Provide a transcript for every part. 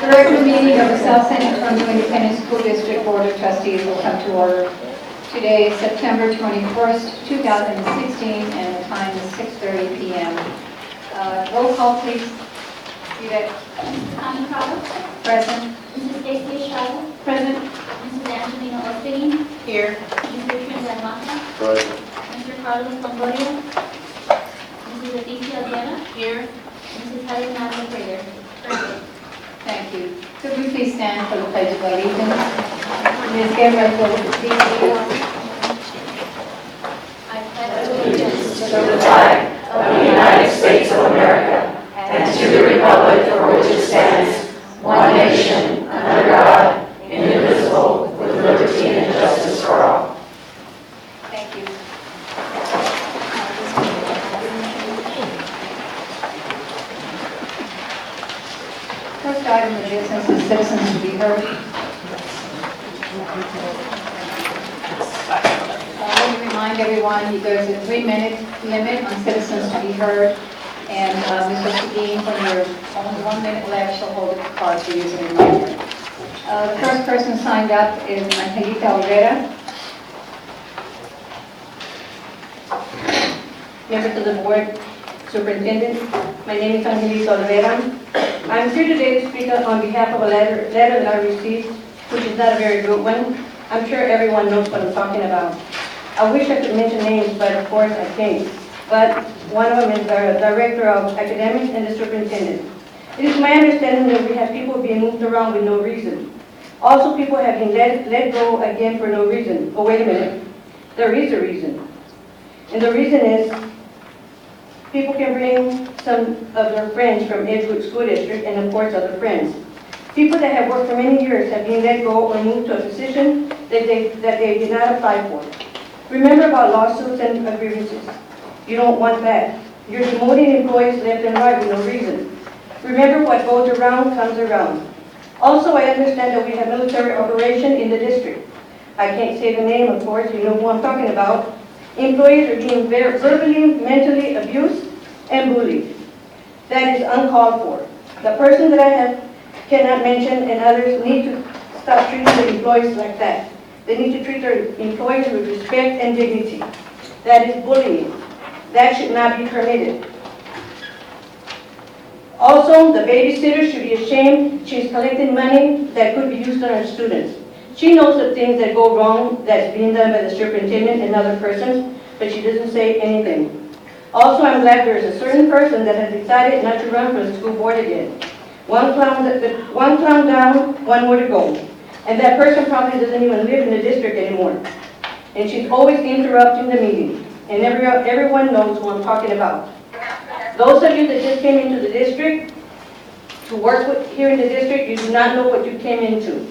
The regular meeting of the South San Antonio Independent School District Board of Trustees will come to order. Today is September 21st, 2016, and the time is 6:30 p.m. Roll call, please. Yvette. Mrs. Connie Crowder. Present. Mrs. Stacy Estrada. Present. Mrs. Angelina Ortega. Here. Mr. Trinidad Mata. Present. Mr. Carlos Longoria. Mrs. Leticia Alviera. Here. Mrs. Heather Natalie Prager. Present. Thank you. Could we please stand for the Pledge of Allegiance? Ms. Guerra, will you please lead us? I pledge allegiance To the flag of the United States of America and to the republic for which it stands, one nation, under God, indivisible, with liberty and justice for all. Thank you. First item of business is citizens to be heard. Let me remind everyone, there's a 3-minute limit on citizens to be heard. And Mr. Seguin, when you're only 1 minute left, she'll hold the card for you as a reminder. The first person signed up is Angelita Olvera. Members of the board, superintendent, my name is Angelita Olvera. I'm here today to speak on behalf of a letter that I received, which is not a very good one. I'm sure everyone knows what I'm talking about. I wish I could mention names, but of course I can't. But one of them is the director of academics and the superintendent. It is my understanding that we have people being moved around with no reason. Also, people have been let go again for no reason. Oh, wait a minute. There is a reason. And the reason is people can bring some of their friends from Edgewood School District and of course other friends. People that have worked for many years have been let go or moved to a position that they did not apply for. Remember about lawsuits and grievances. You don't want that. You're demoting employees left and right with no reason. Remember, what goes around comes around. Also, I understand that we have military operation in the district. I can't say the name, of course, you know who I'm talking about. Employees are being verbally, mentally abused and bullied. That is uncalled for. The person that I cannot mention and others need to stop treating the employees like that. They need to treat their employees with respect and dignity. That is bullying. That should not be permitted. Also, the babysitter should be ashamed. She's collecting money that could be used on our students. She knows the things that go wrong that's being done by the superintendent and other persons, but she doesn't say anything. Also, I'm glad there is a certain person that has decided not to run for the school board again. One clown down, one more to go. And that person probably doesn't even live in the district anymore. And she's always interrupting the meeting. And everyone knows who I'm talking about. Those of you that just came into the district, to work here in the district, you do not know what you came into.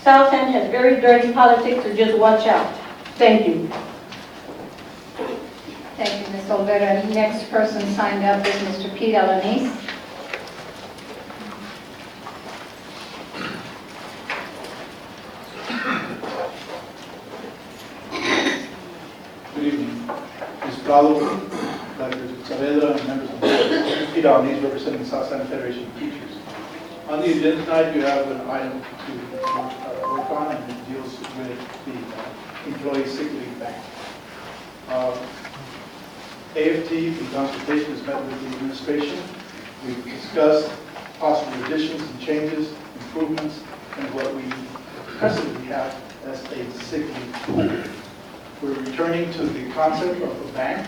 South San has very dirty politics, so just watch out. Thank you. Thank you, Ms. Olvera. Next person signed up is Mr. Pete Alanis. Good evening. Ms. Prado, Dr. Saavedra, and members of the board. Pete Alanis, representing South San Federation of Teachers. On the agenda tonight, you have an item to work on, and it deals with the employee sick leave bank. AFT, the consultation, has met with the administration. We've discussed possible additions and changes, improvements, and what we presently have as a sick leave pool. We're returning to the concept of a bank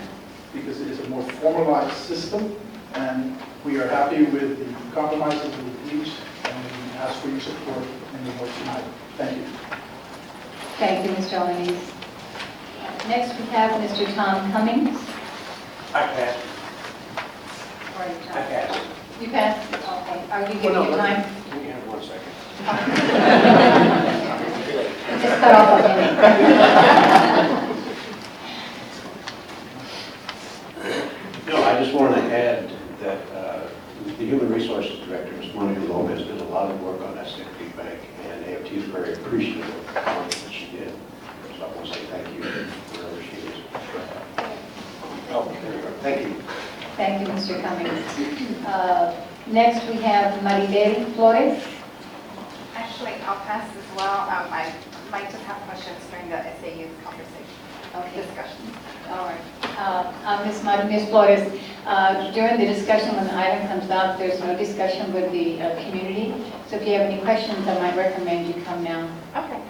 because it is a more formalized system, and we are happy with the compromises we've reached, and we ask for your support in the vote tonight. Thank you. Thank you, Mr. Alanis. Next, we have Mr. Tom Cummings. I passed. Or you, Tom? I passed. You passed? Okay. Are you giving your time? You have 1 second. Just cut off a minute. No, I just wanted to add that the Human Resources Director, Ms. Monica Lopez, did a lot of work on that sick leave bank, and AFT is very appreciative of the work that she did. So I want to say thank you wherever she is. Oh, there you go. Thank you. Thank you, Mr. Cummings. Next, we have Maribel Flores. Actually, I'll pass as well. I might just have questions during the SAU conversation, Okay. discussion. All right. Ms. Flores, during the discussion, when the item comes up, there's no discussion with the community. So if you have any questions, I might recommend you come now. Okay.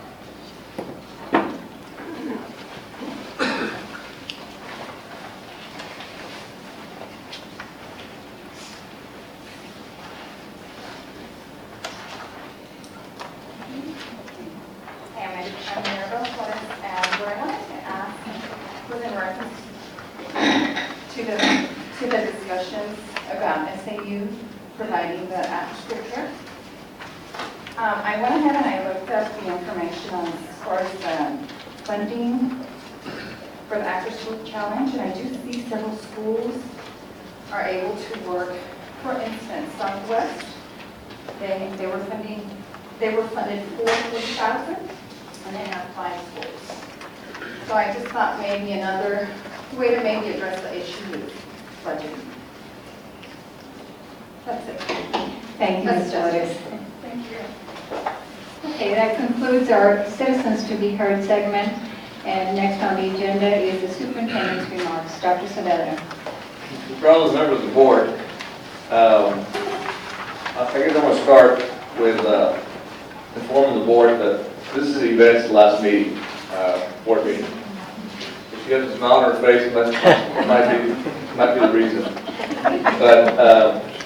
I'm Maribel Flores, and what I wanted to ask was in reference to the discussions about SAU providing the after-school care. I went ahead and I looked up the information on as far as the funding for the after-school challenge, and I do see several schools are able to work. For instance, Southwest, they were funded $40,000. And they have 5 schools. So I just thought maybe another way to maybe address the issue is budgeting. That's it. Thank you, Ms. Flores. Thank you. Okay, that concludes our Citizens to be Heard segment. And next on the agenda is the superintendent's remarks. Dr. Saavedra. Fellow members of the board, I figured I'm going to start with informing the board that this is Yvette's last meeting, board meeting. If she has a smile on her face, that might be the reason. But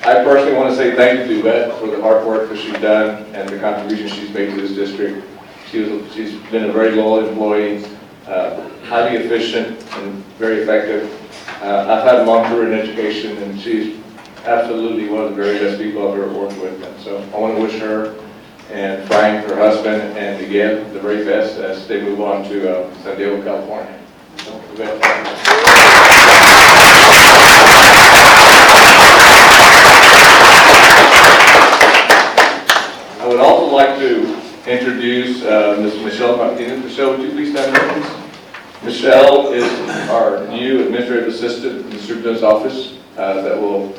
I personally want to say thank you to Yvette for the hard work that she's done and the contribution she's made to this district. She's been a very loyal employee, highly efficient and very effective. I've had a long career in education, and she's absolutely one of the very best people I've ever worked with. And so I want to wish her and Frank, her husband, and Miguel the very best as they move on to San Diego, California. So, Yvette, I would also like to introduce Ms. Michelle Martinez. Michelle, would you please stand up, please? Michelle is our new administrative assistant in the superintendent's office that will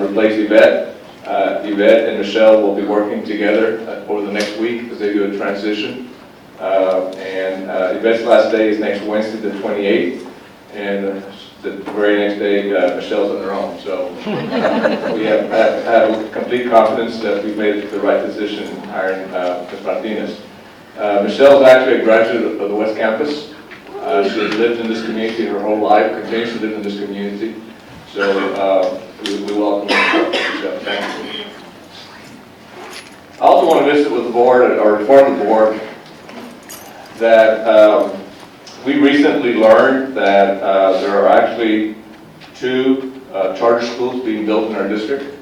replace Yvette. Yvette and Michelle will be working together over the next week as they do a transition. Yvette's last day is next Wednesday, the 28th, and the very next day, Michelle's on her own. So we have complete confidence that we've made the right decision in hiring Ms. Martinez. Michelle's actually a graduate of the West Campus. She has lived in this community her whole life, continues to live in this community. So we welcome her. Thank you. I also want to visit with the board, or inform the board, that we recently learned that there are actually 2 charter schools being built in our district.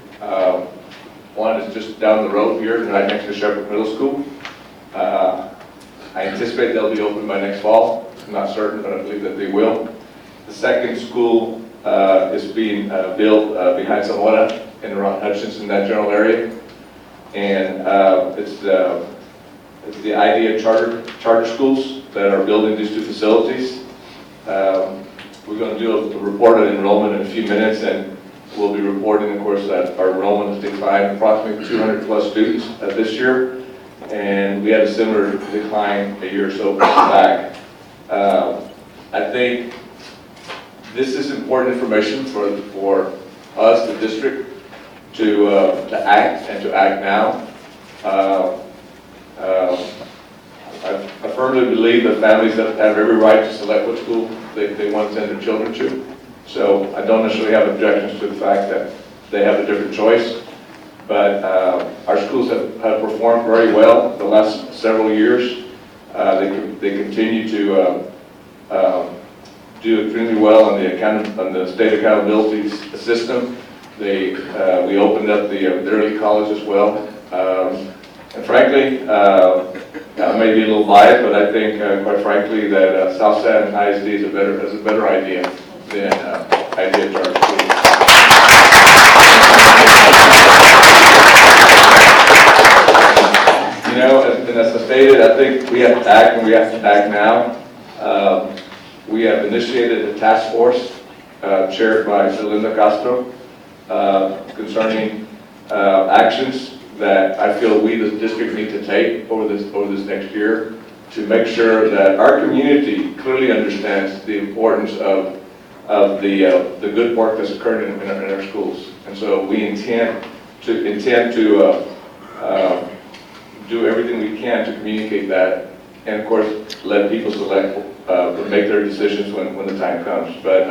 One is just down the road here, right next to Shepherd Middle School. I anticipate they'll be open by next fall. I'm not certain, but I believe that they will. The second school is being built behind Zamora and around Hutchinson, that general area. And it's the idea of charter schools that are building these 2 facilities. We're going to do a report on enrollment in a few minutes, and will be reporting, of course, that our enrollment has declined approximately 200 plus students this year, and we had a similar decline a year or so back. I think this is important information for us, the district, to act and to act now. I firmly believe that families have every right to select what school they want to send their children to. So I don't necessarily have objections to the fact that they have a different choice. But our schools have performed very well the last several years. They continue to do extremely well on the state accountability system. We opened up the early college as well. And frankly, I may be a little biased, but I think, quite frankly, that South San ISD is a better idea than Idea Charter School. You know, and as I stated, I think we have to act, and we have to act now. We have initiated a task force chaired by Linda Castro concerning actions that I feel we, the district, need to take over this next year to make sure that our community clearly understands the importance of the good work that's occurring in our schools. And so we intend to do everything we can to communicate that, and of course let people select, make their decisions when the time comes. But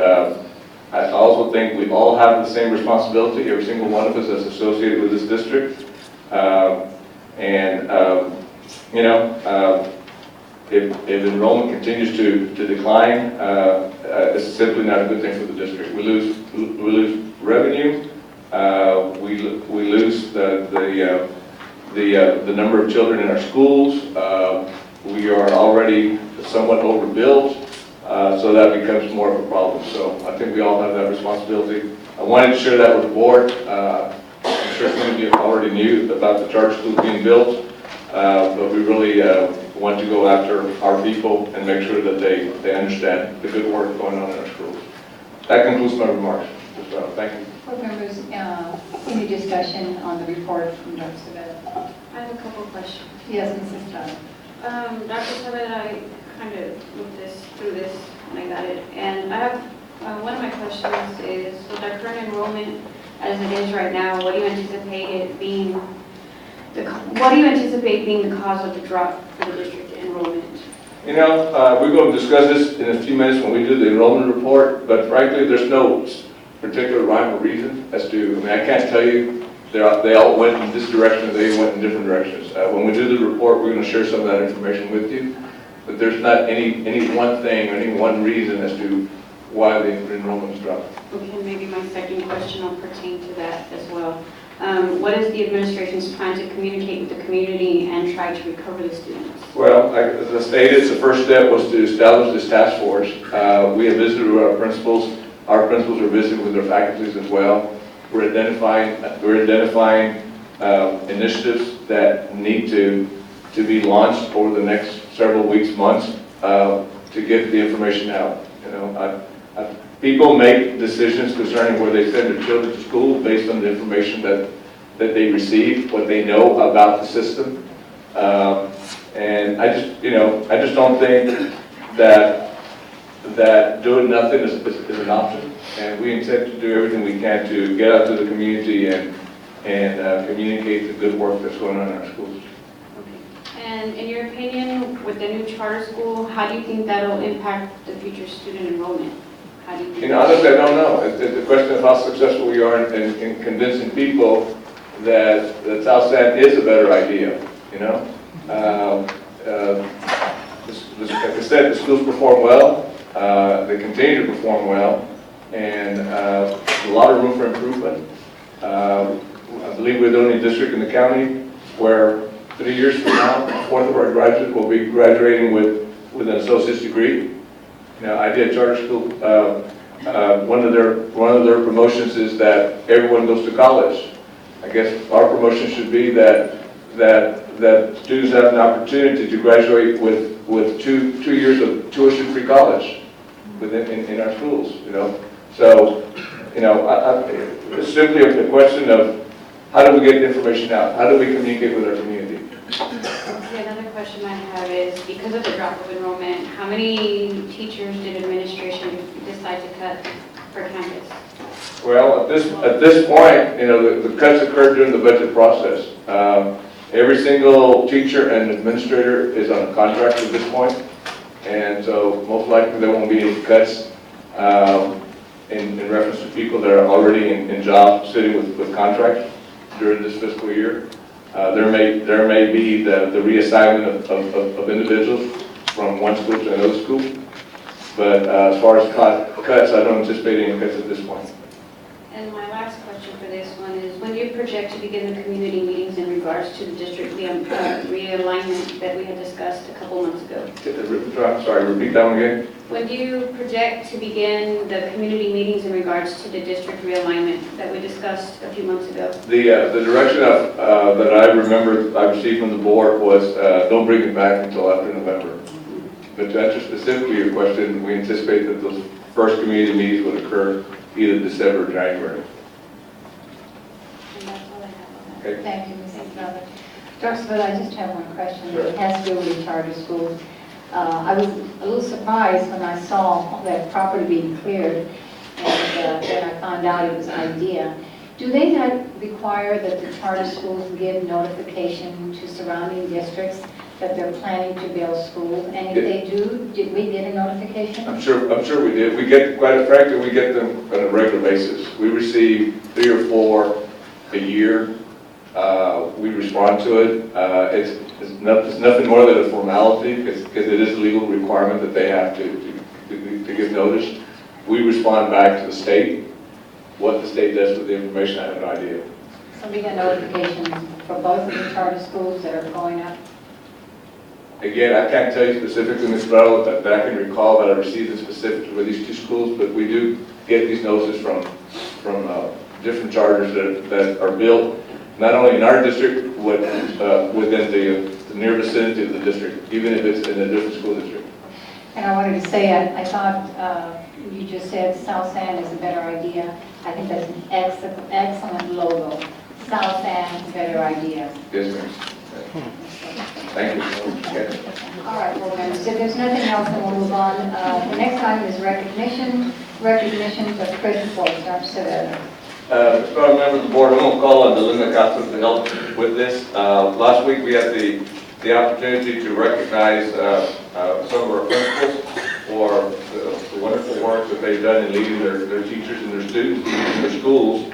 I also think we all have the same responsibility, every single one of us that's associated with this district. You know, if enrollment continues to decline, it's simply not a good thing for the district. We lose revenue. We lose the number of children in our schools. We are already somewhat overbuilt, so that becomes more of a problem. So I think we all have that responsibility. I wanted to share that with the board. I'm sure some of you already knew about the charter school being built, but we really want to go after our people and make sure that they understand the good work going on in our schools. That concludes my remarks. Thank you. Board members, any discussion on the report from Dr. Savetta? I have a couple of questions. Yes, Mrs. Todd. Dr. Savetta, I kind of looked through this and I got it. And I have, one of my questions is, with our current enrollment as it is right now, what do you anticipate it being, what do you anticipate being the cause of the drop for the district enrollment? You know, we're going to discuss this in a few minutes when we do the enrollment report, but frankly, there's no particular rhyme or reason as to, I mean, I can't tell you they all went in this direction, they went in different directions. When we do the report, we're going to share some of that information with you, but there's not any one thing or any one reason as to why the enrollment's dropped. Okay, maybe my second question will pertain to that as well. What is the administration's plan to communicate with the community and try to recover the students? Well, as I stated, the first step was to establish this task force. We have visited with our principals. Our principals are visiting with their faculties as well. We're identifying initiatives that need to be launched over the next several weeks, months, to get the information out. You know, people make decisions concerning where they send their children to school based on the information that they receive, what they know about the system. And I just don't think that doing nothing is an option. And we intend to do everything we can to get out to the community and communicate the good work that's going on in our schools. And in your opinion, with the new charter school, how do you think that'll impact the future student enrollment? How do you think? You know, honestly, I don't know. It's a question of how successful we are in convincing people that South San is a better idea. You know, like I said, the schools perform well. They continue to perform well, and there's a lot of room for improvement. I believe we're the only district in the county where 3 years from now, a fourth of our graduates will be graduating with an associate's degree. Now, Idea Charter School, one of their promotions is that everyone goes to college. I guess our promotion should be that students have an opportunity to graduate with two years of tuition-free college in our schools. You know, so It's simply a question of how do we get the information out? How do we communicate with our community? Okay, another question I have is, because of the drop of enrollment, how many teachers did administration decide to cut per campus? Well, at this point, the cuts occurred during the budget process. Every single teacher and administrator is on a contract at this point, and so most likely there won't be any cuts in reference to people that are already in jobs sitting with contracts during this fiscal year. There may be the reassignment of individuals from one school to another school, but as far as cuts, I don't anticipate any cuts at this point. And my last question for this one is, when do you project to begin the community meetings in regards to the district realignment that we had discussed a couple months ago? I'm sorry, repeat that one again? When do you project to begin the community meetings in regards to the district realignment that we discussed a few months ago? The direction that I remember I received from the board was don't bring it back until after November. But to answer specifically your question, we anticipate that those first community meetings would occur either December or January. And that's all I have on that. Okay. Thank you, Mrs. Miller. Dr. Sabella, I just have one question. Sure. It has to do with the charter schools. I was a little surprised when I saw that property being cleared, and then I found out it was IDEA. Do they not require that the charter schools give notification to surrounding districts that they're planning to build schools? And if they do, did we get a notification? I'm sure we did. We get, quite frankly, we get them on a regular basis. We receive 3 or 4 a year. We respond to it. It's nothing more than a formality because it is a legal requirement that they have to give notice. We respond back to the state. What the state does with the information, I have no idea. So we get notifications for both of the charter schools that are going up? Again, I can't tell you specifically, Ms. Barrow, that I can recall that I received it specifically with these 2 schools, but we do get these notices from different charters that are built, not only in our district, but within the near vicinity of the district, even if it's in a different school district. And I wanted to say, I thought you just said South San is a better idea. I think that's an excellent logo. South San, better ideas. Yes, ma'am. Thank you. Okay. All right, board members, if there's nothing else, then we'll move on. The next item is recognitions of principals. Dr. Severo. Fellow members of the board, I'm going to call on Belinda Castro to help with this. Last week we had the opportunity to recognize some of our principals for the wonderful work that they've done in leading their teachers and their students in their schools.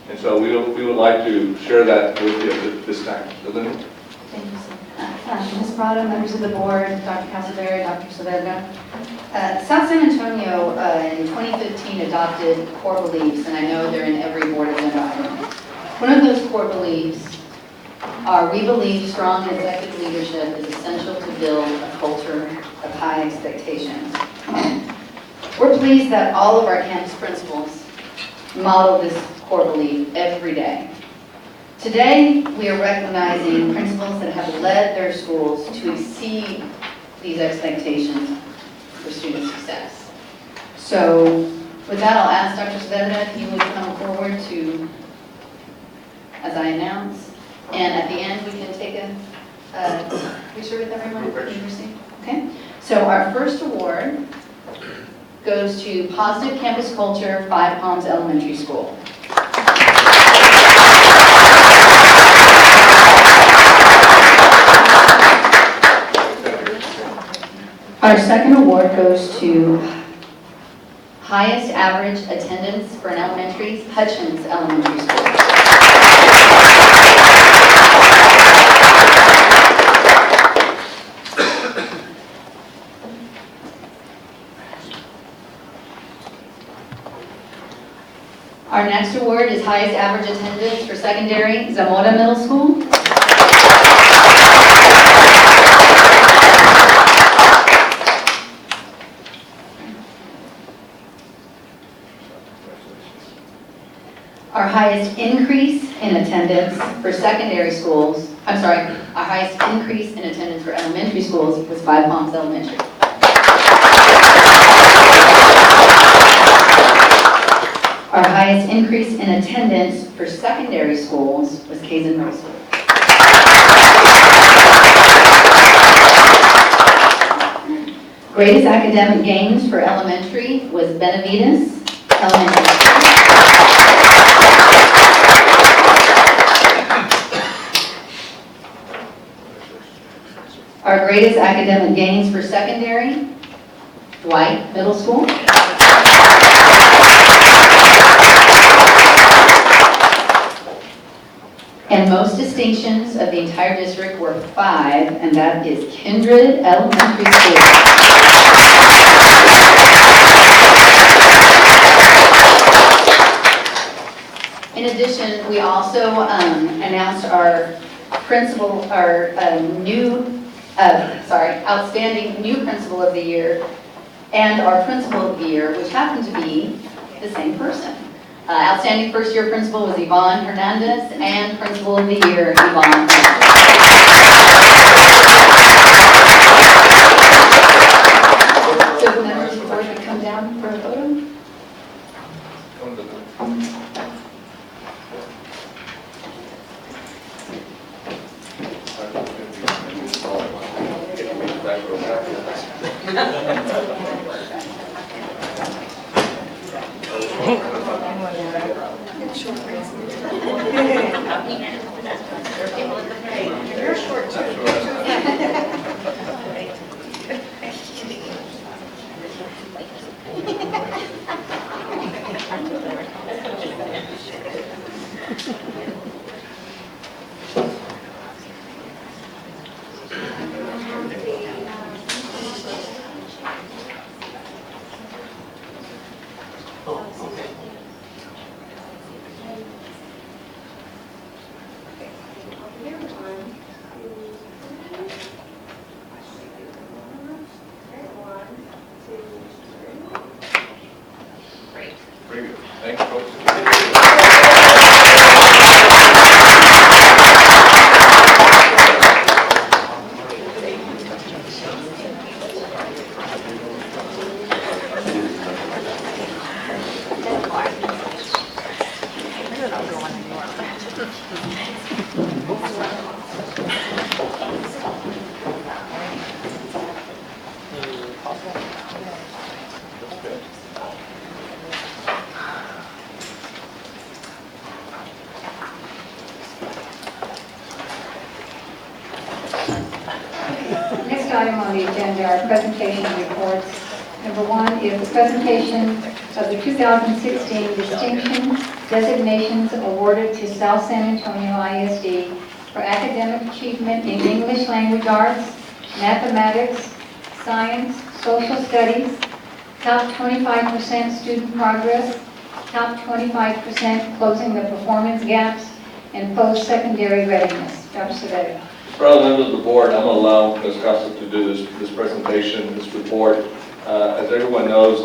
And so we would like to share that with you at this time. Belinda? Thank you, sir. Ms. Prado, members of the board, Dr. Casaberry, Dr. Saavedra. South San Antonio in 2015 adopted core beliefs, and I know they're in every board agenda item. One of those core beliefs are we believe strong executive leadership is essential to build a culture of high expectations. We're pleased that all of our campus principals model this core belief every day. Today, we are recognizing principals that have led their schools to exceed these expectations for student success. So with that, I'll ask Dr. Saavedra if he would come forward to, as I announce, and at the end, we can take a picture with everyone. Okay. So our first award goes to Positive Campus Culture, Five Palms Elementary School. Our second award goes to Highest Average Attendance for an Elementary, Hutchins Elementary School. Our next award is Highest Average Attendance for Secondary, Zamora Middle School. Our highest increase in attendance for secondary schools, our highest increase in attendance for elementary schools was Five Palms Elementary. Our highest increase in attendance for secondary schools was Kaizen Middle School. Greatest academic gains for elementary was Benavides Elementary School. Our greatest academic gains for secondary, Dwight Middle School. And most distinctions of the entire district were 5, and that is Kindred Elementary School. In addition, we also announced our principal, our outstanding new principal of the year and our principal of the year, which happened to be the same person. Outstanding first year principal was Yvonne Hernandez, and principal of the year, Yvonne Hernandez. So the members of the board would come down for a photo. Very good. Thank you, folks. Next item on the agenda are presentation reports. Number 1 is the presentation of the 2016 distinction designations awarded to South San Antonio ISD for academic achievement in English language arts, mathematics, science, social studies, top 25% student progress, top 25% closing the performance gaps, and post-secondary readiness. Dr. Saavedra. Fellow members of the board, I'm going to allow Ms. Costa to do this presentation, this report. As everyone knows,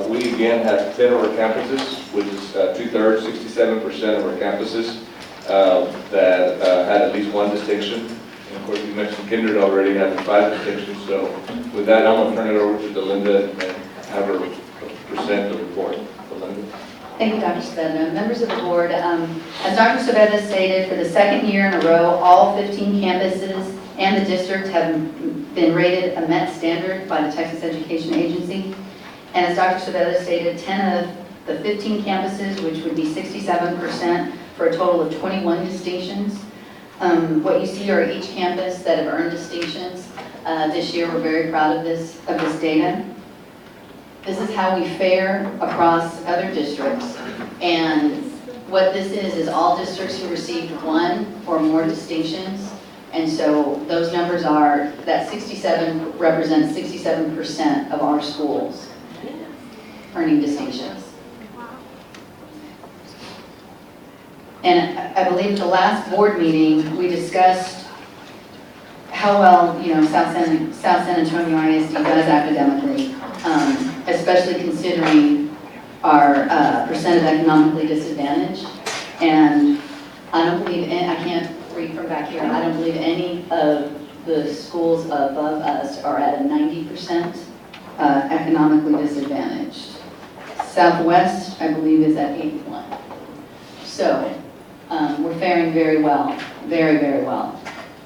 we again have 10 of our campuses, which is 2/3, 67% of our campuses that had at least one distinction. And of course, you mentioned Kindred already having 5 distinctions. So with that, I'm going to turn it over to Delinda and have her present the report. Delinda. Thank you, Dr. Saavedra. Members of the board, as Dr. Saavedra stated, for the second year in a row, all 15 campuses and the district have been rated a MET standard by the Texas Education Agency. And as Dr. Saavedra stated, 10 of the 15 campuses, which would be 67%, for a total of 21 distinctions. What you see are each campus that have earned distinctions. This year, we're very proud of this data. This is how we fare across other districts. And what this is all districts who received 1 or more distinctions. And so those numbers are, that 67 represents 67% of our schools earning distinctions. And I believe at the last board meeting, we discussed how well, South San Antonio ISD does academically, especially considering our percent of economically disadvantaged. And I don't believe, I can't read from back here, I don't believe any of the schools above us are at a 90% economically disadvantaged. Southwest, I believe, is at 81. So we're faring very well, very, very well.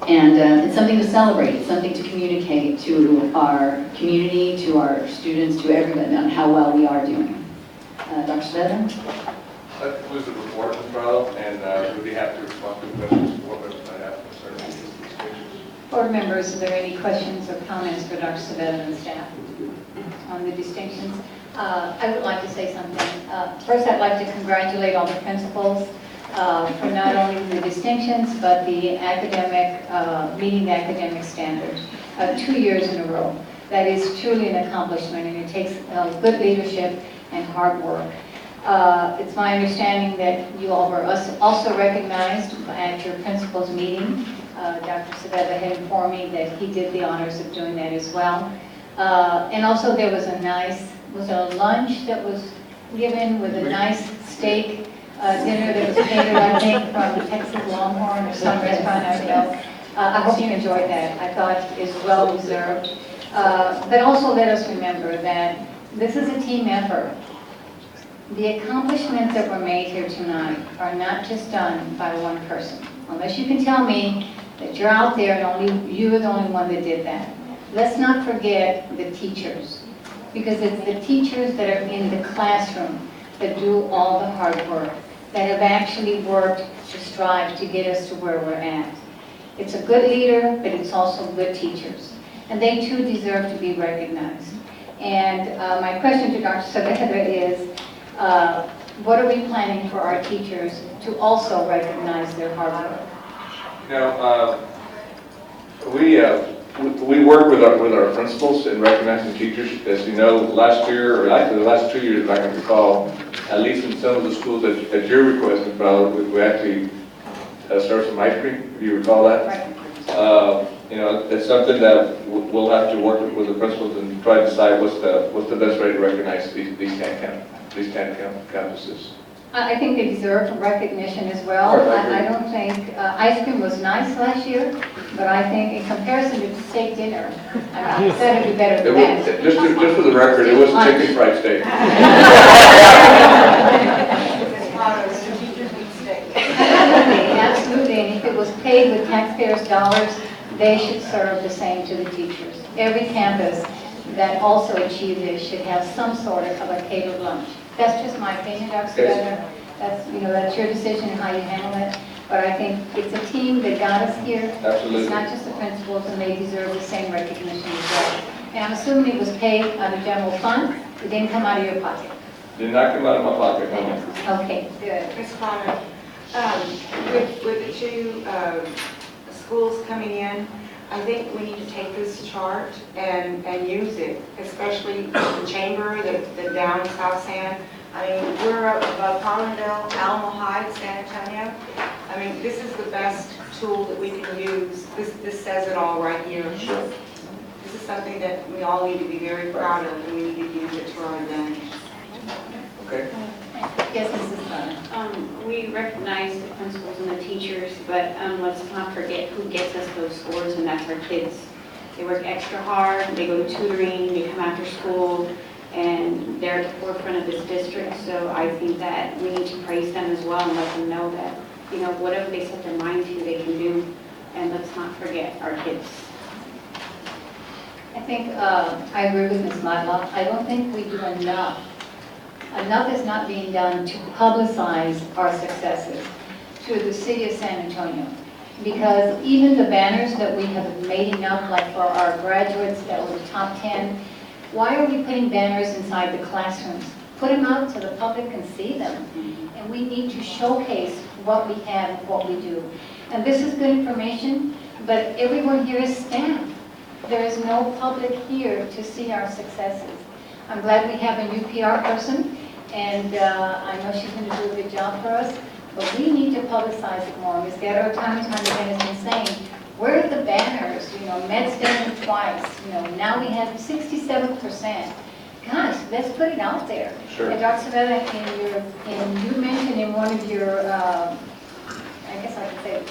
And it's something to celebrate. It's something to communicate to our community, to our students, to everybody on how well we are doing. Dr. Saavedra? That concludes the report, Ms. Prado, and we'd be happy to respond to questions board members might have concerning these issues. Board members, are there any questions or comments for Dr. Saavedra and staff on the distinctions? I would like to say something. First, I'd like to congratulate all the principals for not only the distinctions, but the academic, meeting the academic standards 2 years in a row. That is truly an accomplishment, and it takes good leadership and hard work. It's my understanding that you all were also recognized at your principals meeting. Dr. Saavedra had informed me that he did the honors of doing that as well. And also there was a lunch that was given with a nice steak dinner that was catered, I think, from Texas Longhorn or some restaurant, I don't know. I hope you enjoyed that. I thought it was well deserved. But also let us remember that this is a team effort. The accomplishments that were made here tonight are not just done by one person. Unless you can tell me that you're out there and only you are the only one that did that. Let's not forget the teachers, because it's the teachers that are in the classroom that do all the hard work, that have actually worked to strive to get us to where we're at. It's a good leader, but it's also good teachers. And they too deserve to be recognized. And my question to Dr. Saavedra is, what are we planning for our teachers to also recognize their hard work? You know, we work with our principals in recognizing teachers. As you know, last year, or actually the last 2 years, if I can recall, at least in some of the schools at your request, we actually served some ice cream, if you recall that. Right. You know, it's something that we'll have to work with the principals and try to decide what's the best way to recognize these 10 campuses. I think they deserve recognition as well. I don't think, ice cream was nice last year, but I think in comparison to the steak dinner, I said it'd be better than that. Just for the record, it was a chicken fried steak. Absolutely, and if it was paid with taxpayers' dollars, they should serve the same to the teachers. Every campus that also achieved this should have some sort of a catered lunch. That's just my opinion, Dr. Saavedra. That's your decision how you handle it. But I think it's a team that got us here. Absolutely. It's not just the principals, and they deserve the same recognition as well. And I'm assuming it was paid out of general fund. It didn't come out of your pocket. Did not come out of my pocket, no. Okay, good. Ms. Connor, with the two schools coming in, I think we need to take this chart and use it, especially the chamber, the down South San. I mean, we're up above Collindale, Alamo Heights, San Antonio. I mean, this is the best tool that we can use. This says it all right here. Sure. This is something that we all need to be very proud of, and we need to use it to our advantage. Okay. Yes, Mrs. Connor. We recognize the principals and the teachers, but let's not forget who gets us those scores, and that's our kids. They work extra hard, they go to tutoring, they come after school, and they're at the forefront of this district. So I think that we need to praise them as well and let them know that, you know, whatever they set their mind to, they can do. And let's not forget our kids. I think I agree with Ms. Matlock. I don't think we do enough. Enough is not being done to publicize our successes to the city of San Antonio. Because even the banners that we have made enough, like for our graduates that were the top 10, why are we putting banners inside the classrooms? Put them out so the public can see them. And we need to showcase what we have and what we do. And this is good information, but everyone here is staff. There is no public here to see our successes. I'm glad we have a new PR person, and I know she's going to do a good job for us, but we need to publicize it more. Ms. Guerrero time and time again has been saying, where are the banners? You know, Med's done it twice. You know, now we have 67%. Gosh, let's put it out there. Sure. And Dr. Saavedra, you mentioned in one of your, I guess I could say,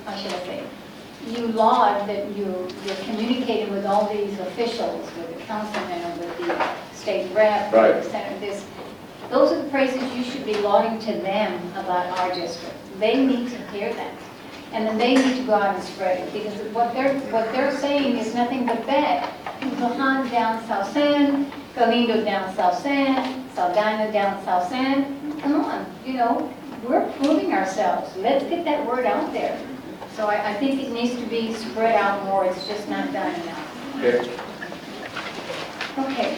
how should I say? you laud that you're communicating with all these officials, with the councilman, or with the state rep, Right. with the senator, this, those are the praises you should be lauding to them about our district. They need to hear that. And then they need to go out and spread it, because what they're saying is nothing but bad. Lujan down South San, Galindo down South San, Saldana down South San. Come on, you know, we're proving ourselves. Let's get that word out there. So I think it needs to be spread out more. It's just not done enough. Okay. Okay.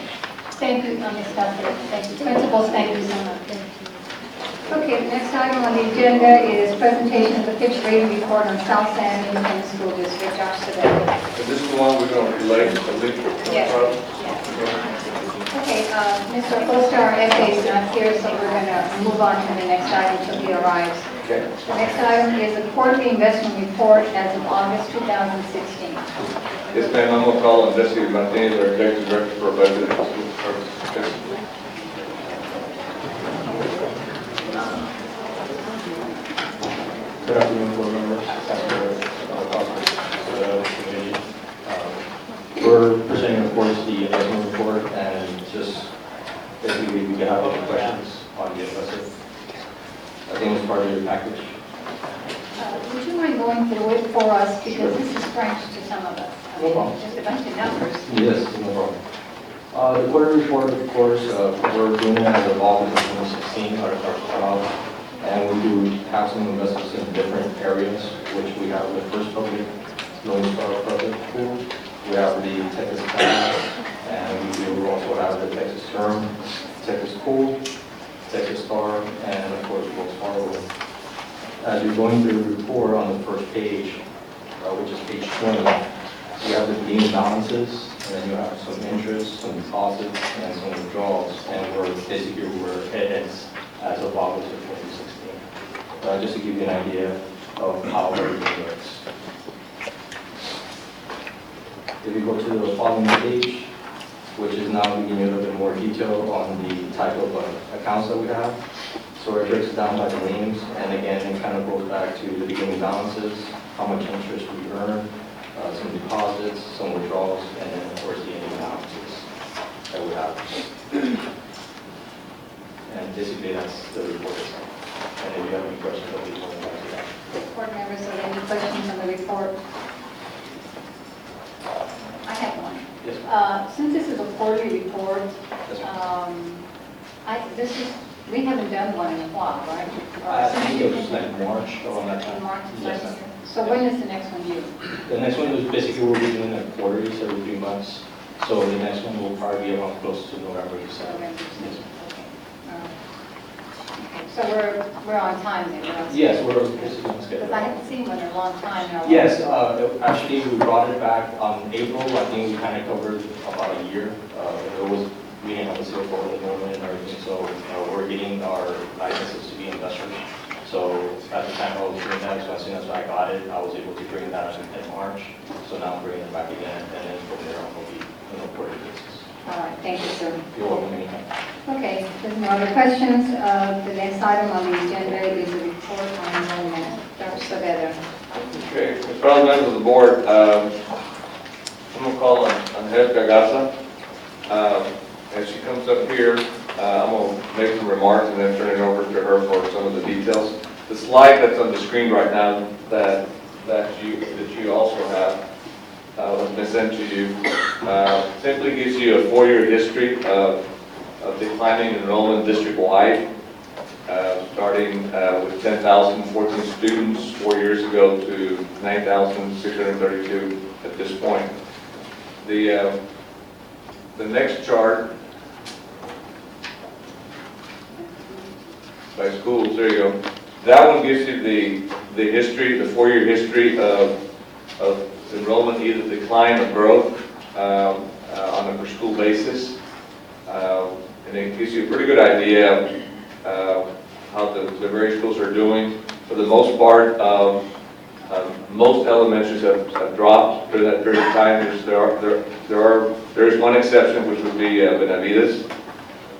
Thank you, Ms. Cuthbert. Thank you. Principals, thank you so much. Okay, the next item on the agenda is presentation of the fifth rating report on South San Independent School District. Josh Savella. Is this the one we're going to relate to the Yes. Okay, Mr. Foster, our FA is not here, so we're going to move on to the next item until he arrives. Okay. The next item is the quarterly investment report as of August 2016. Yes, ma'am, I'm going to call on Jesse Martinez, our executive director for budget and school services. Good afternoon, board members, committee. We're presenting, of course, the investment report, and just basically we can have any questions on the investment. I think it's part of your package. Would you mind going through it for us, because this is French to some of us. I No mean, problem. Just a bunch of numbers. Yes, no problem. The quarter report, of course, we're doing it as of August of 2016, our cutoff. And we do have some investments in different areas, which we have the First Public Lone Star Public Pool. We have the Texas Academy, and we do also have the Texas Term, Texas Pool, Texas Star, and of course, Wells Fargo. As you're going through the report on the first page, which is page 20, you have the beginning balances, and then you have some interest, some deposits, and some withdrawals, and we're basically where it ends as of August of 2016. Just to give you an idea of how everything works. If you go to the following page, which is now giving you a little bit more detail on the type of accounts that we have. So it breaks it down by the names, and again, it kind of goes back to the beginning balances, how much interest we earn, some deposits, some withdrawals, and then of course the ending balances that we have. And basically that's the report itself. And if you have any questions, I'll be more than glad to answer. Board members, are there any questions on the report? I have one. Yes, Since this is a quarterly report, Yes, we haven't done one in a while, right? I think it was like March around that In time. March, Yes, ma'am. so when is the next one due? The next one is basically we'll be doing it quarterly, so every 3 months. So the next one will probably be around close to November, December. November. Yes, ma'am. So we're on time then, right? Yes, we're basically on schedule. Because I haven't seen one in a long time now. Yes, actually, we brought it back on April. I think we kind of covered about a year. We didn't have a seal for the enrollment and everything, so we're getting our licenses to be investors. So at the time I was doing that, so as soon as I got it, I was able to bring that in March. So now I'm bringing it back again, and then from there on will be quarterly basis. All right, thank you, sir. You're welcome anytime. Okay, if there's no other questions, the next item on the agenda is a report on enrollment. Dr. Saavedra. Okay, as far as members of the board, I'm going to call on Angelica Garza. As she comes up here, I'm going to make some remarks and then turn it over to her for some of the details. The slide that's on the screen right now that you also have has been sent to you simply gives you a 4-year history of declining enrollment district-wide, starting with 10,014 students 4 years ago to 9,632 at this point. The next chart by schools, there you go. That one gives you the history, the 4-year history of enrollment, either decline or growth on a per school basis. And it gives you a pretty good idea of how the various schools are doing. For the most part, most elementaries have dropped during that period of time. There is one exception, which would be Benavides.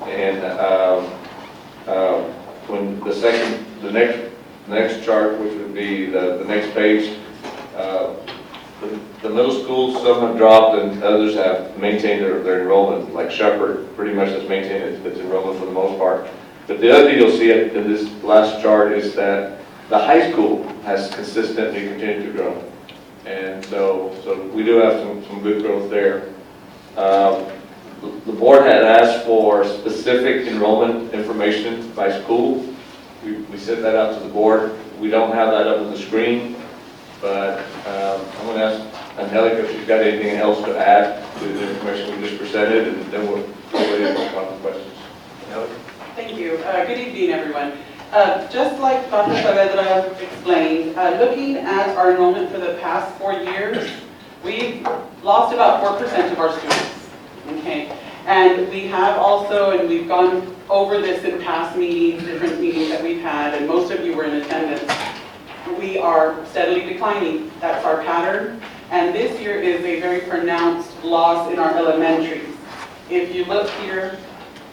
And when the next chart, which would be the next page, the middle schools, some have dropped and others have maintained their enrollment, like Shepherd pretty much has maintained its enrollment for the most part. But the other thing you'll see in this last chart is that the high school has consistently continued to grow. And so we do have some good growth there. The board had asked for specific enrollment information by school. We sent that out to the board. We don't have that up on the screen, but I'm going to ask Angelica if she's got anything else to add to the information we just presented, and then we'll go ahead and talk to questions. Angelica? Thank you. Good evening, everyone. Just like Dr. Saavedra explained, looking at our enrollment for the past 4 years, we've lost about 4% of our students. Okay, and we have also, and we've gone over this in past meetings, different meetings that we've had, and most of you were in attendance. We are steadily declining. That's our pattern. And this year is a very pronounced loss in our elementaries. If you look here,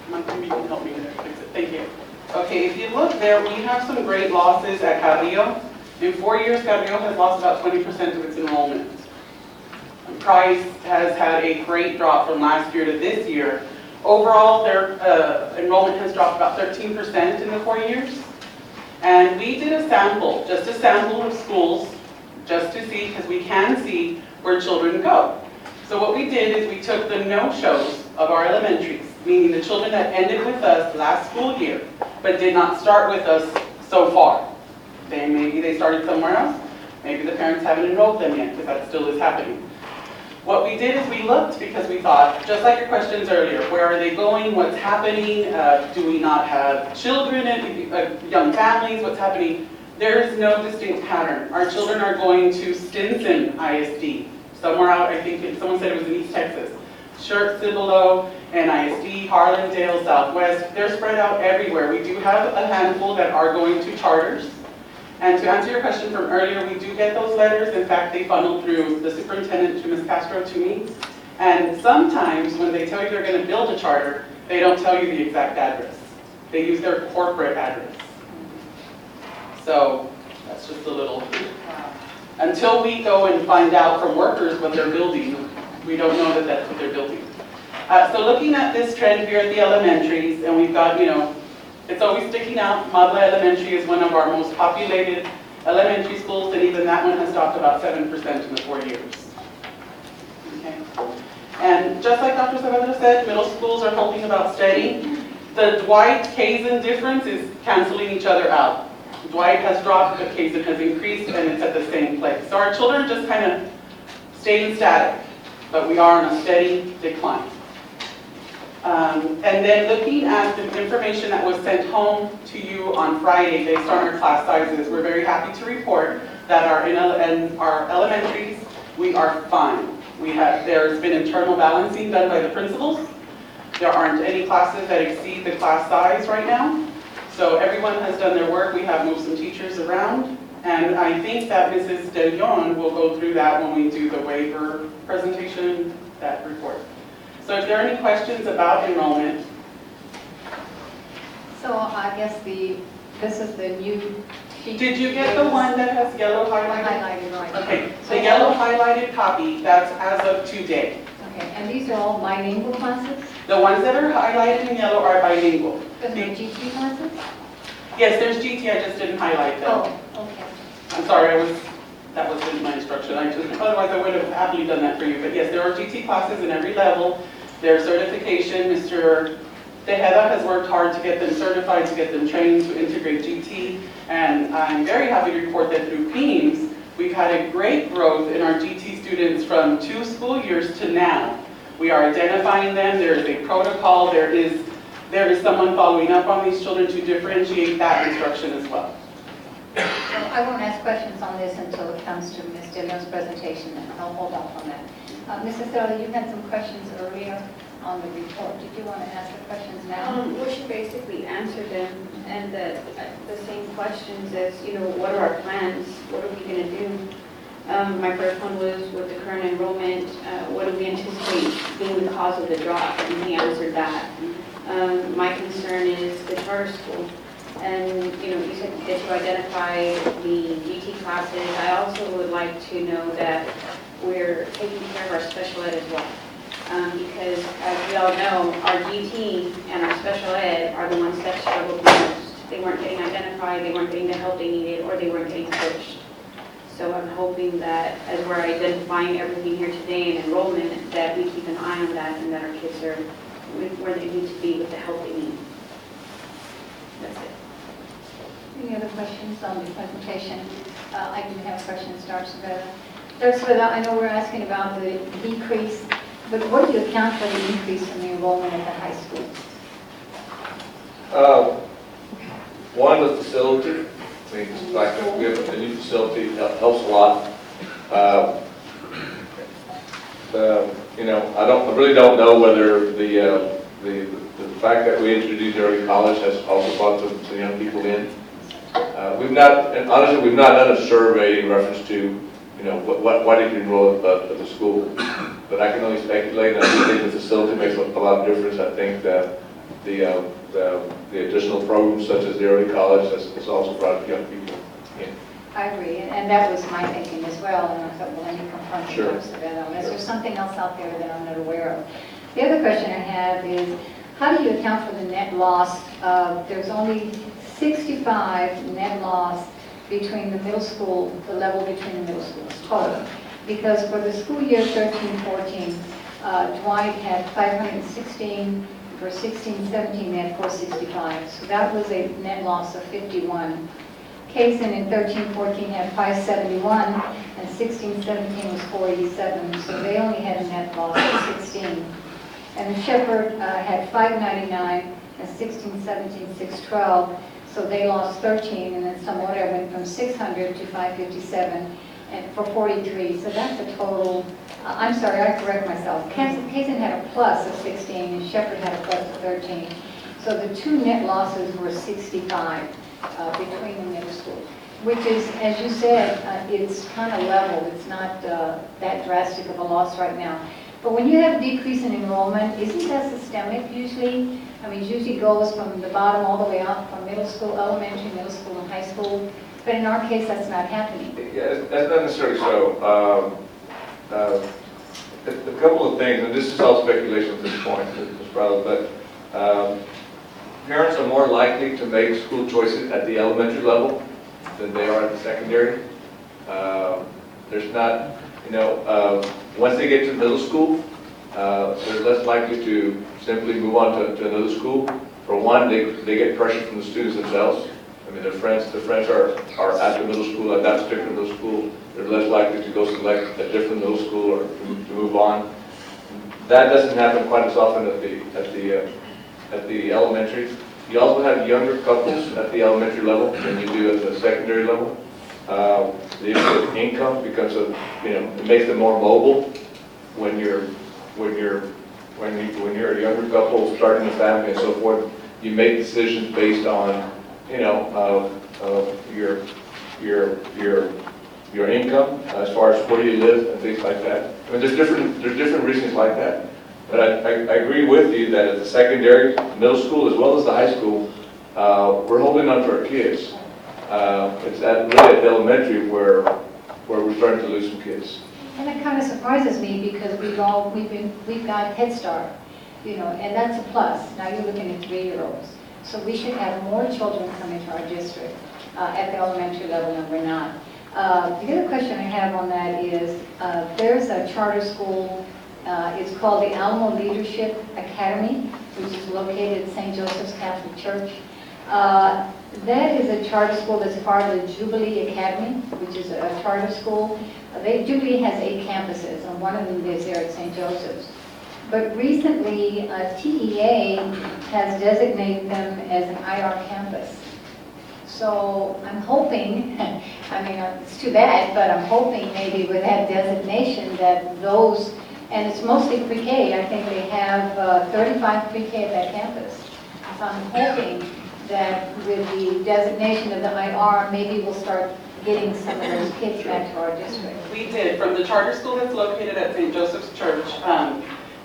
maybe you can help me there. Thank you. Okay, if you look there, we have some great losses at Carrillo. In 4 years, Carrillo has lost about 20% of its enrollment. Price has had a great drop from last year to this year. Overall, their enrollment has dropped about 13% in the 4 years. And we did a sample, just a sample of schools, just to see, because we can see where children go. So what we did is we took the no-shows of our elementaries, meaning the children that ended with us last school year, but did not start with us so far. Maybe they started somewhere else. Maybe the parents haven't enrolled them yet, because that still is happening. What we did is we looked, because we thought, just like your questions earlier, where are they going, what's happening, do we not have children, young families, what's happening? There is no distinct pattern. Our children are going to Stinson ISD, somewhere out, I think, someone said it was in East Texas. Shert, Cibolo, and ISD, Harlandale, Southwest, they're spread out everywhere. We do have a handful that are going to charters. And to answer your question from earlier, we do get those letters. In fact, they funnel through the superintendent to Ms. Castro to me. And sometimes when they tell you they're going to build a charter, they don't tell you the exact address. They use their corporate address. So that's just a little, until we go and find out from workers what they're building, we don't know that that's what they're building. So looking at this trend here at the elementaries, and we've got, it's always sticking out. Madla Elementary is one of our most populated elementary schools, and even that one has dropped about 7% in the 4 years. Okay. And just like Dr. Saavedra said, middle schools are holding about steady. The Dwight-Kazin difference is canceling each other out. Dwight has dropped, but Kazin has increased, and it's at the same place. So our children just kind of staying static, but we are on a steady decline. And then looking at the information that was sent home to you on Friday based on our class sizes, we're very happy to report that in our elementaries, we are fine. There's been internal balancing done by the principals. There aren't any classes that exceed the class size right now. So everyone has done their work. We have moved some teachers around. And I think that Mrs. De Leon will go through that when we do the waiver presentation, that report. So if there are any questions about enrollment. So I guess this is the new sheet. Did you get the one that has yellow highlighted? Highlighted, right. Okay, the yellow highlighted copy, that's as of today. Okay, and these are all bilingual classes? The ones that are highlighted in yellow are bilingual. Is there GT classes? Yes, there's GT, I just didn't highlight them. Oh, okay. I'm sorry, that wasn't my instruction. Otherwise I would have happily done that for you. But yes, there are GT classes in every level. Their certification, Mr. Tejeda has worked hard to get them certified, to get them trained to integrate GT. And I'm very happy to report that through PEAMS, we've had a great growth in our GT students from 2 school years to now. We are identifying them. There is a protocol. There is someone following up on these children to differentiate that instruction as well. So I won't ask questions on this until it comes to Ms. De Leon's presentation, and I'll hold off on that. Mrs. Estrella, you had some questions earlier on the report. Did you want to ask the questions now? Well, she basically answered them, and the same questions as, what are our plans? What are we going to do? My first one was with the current enrollment, what do we anticipate being the cause of the drop? And he answered that. My concern is the charter school. And, you said that you identify the GT classes. I also would like to know that we're taking care of our special ed as well. Because as we all know, our GT and our special ed are the ones that struggled the most. They weren't getting identified, they weren't getting the help they needed, or they weren't getting coached. So I'm hoping that as we're identifying everything here today in enrollment, that we keep an eye on that and that our kids are where they need to be with the help they need. That's it. Any other questions on the presentation? I do have questions, Dr. Savetta. Dr. Savetta, I know we're asking about the decrease, but what do you account for the increase in the enrollment at the high school? One, the facility. I mean, the fact that we have a new facility helps a lot. You know, I really don't know whether the fact that we introduced early college has also brought the young people in. We've not, and honestly, we've not done a survey in reference to, you know, why did you enroll at the school? But I can only speculate. I do think the facility makes a lot of difference. I think that the additional programs such as the early college has also brought young people in. I agree, and that was my thinking as well, and I thought, well, let me confront you, Sure. Dr. Savetta. Is there something else out there that I'm not aware of? The other question I have is, how do you account for the net loss? There's only 65 net loss between the middle school, the level between the middle schools total. Because for the school year 13-14, Dwight had 516, for 16-17 they had 465. So that was a net loss of 51. Kaysen in 13-14 had 571, and 16-17 was 487. So they only had a net loss of 16. And Shepherd had 599, and 16-17, 612. So they lost 13, and then Zamora went from 600 to 557, and for 43. So that's a total, I'm sorry, I correct myself. Kaysen had a plus of 16, and Shepherd had a plus of 13. So the two net losses were 65 between the middle schools, which is, as you said, it's kind of level. It's not that drastic of a loss right now. But when you have a decrease in enrollment, isn't that systemic usually? I mean, it usually goes from the bottom all the way up, from middle school, elementary, middle school, and high school. But in our case, that's not happening. Yeah, that's not necessarily so. A couple of things, and this is all speculation at this point, but parents are more likely to make school choices at the elementary level than they are at the secondary. There's not, you know, once they get to middle school, they're less likely to simply move on to another school. For one, they get pressure from the students themselves. I mean, their friends are at the middle school, at that particular middle school. They're less likely to go select a different middle school or to move on. That doesn't happen quite as often at the elementary. You also have younger couples at the elementary level than you do at the secondary level. The issue of income becomes it makes them more mobile when you're a younger couple starting a family and so forth. You make decisions based on your income as far as where you live and things like that. I mean, there's different reasons like that. But I agree with you that at the secondary, middle school, as well as the high school, we're holding on to our kids. It's really at elementary where we're starting to lose some kids. And that kind of surprises me because we've got Head Start, and that's a plus. Now you're looking at 3-year-olds. So we should have more children come into our district at the elementary level, and we're not. The other question I have on that is, there's a charter school, it's called the Alamo Leadership Academy, which is located at St. Joseph's Catholic Church. That is a charter school that's part of the Jubilee Academy, which is a charter school. Jubilee has 8 campuses, and one of them is there at St. Joseph's. But recently, TEA has designated them as an IR campus. So I'm hoping, I mean, it's too bad, but I'm hoping maybe with that designation that those, and it's mostly pre-K, I think they have 35 pre-K at that campus. So I'm hoping that with the designation of the IR, maybe we'll start getting some of those kids back to our district. We did. From the charter school that's located at St. Joseph's Church,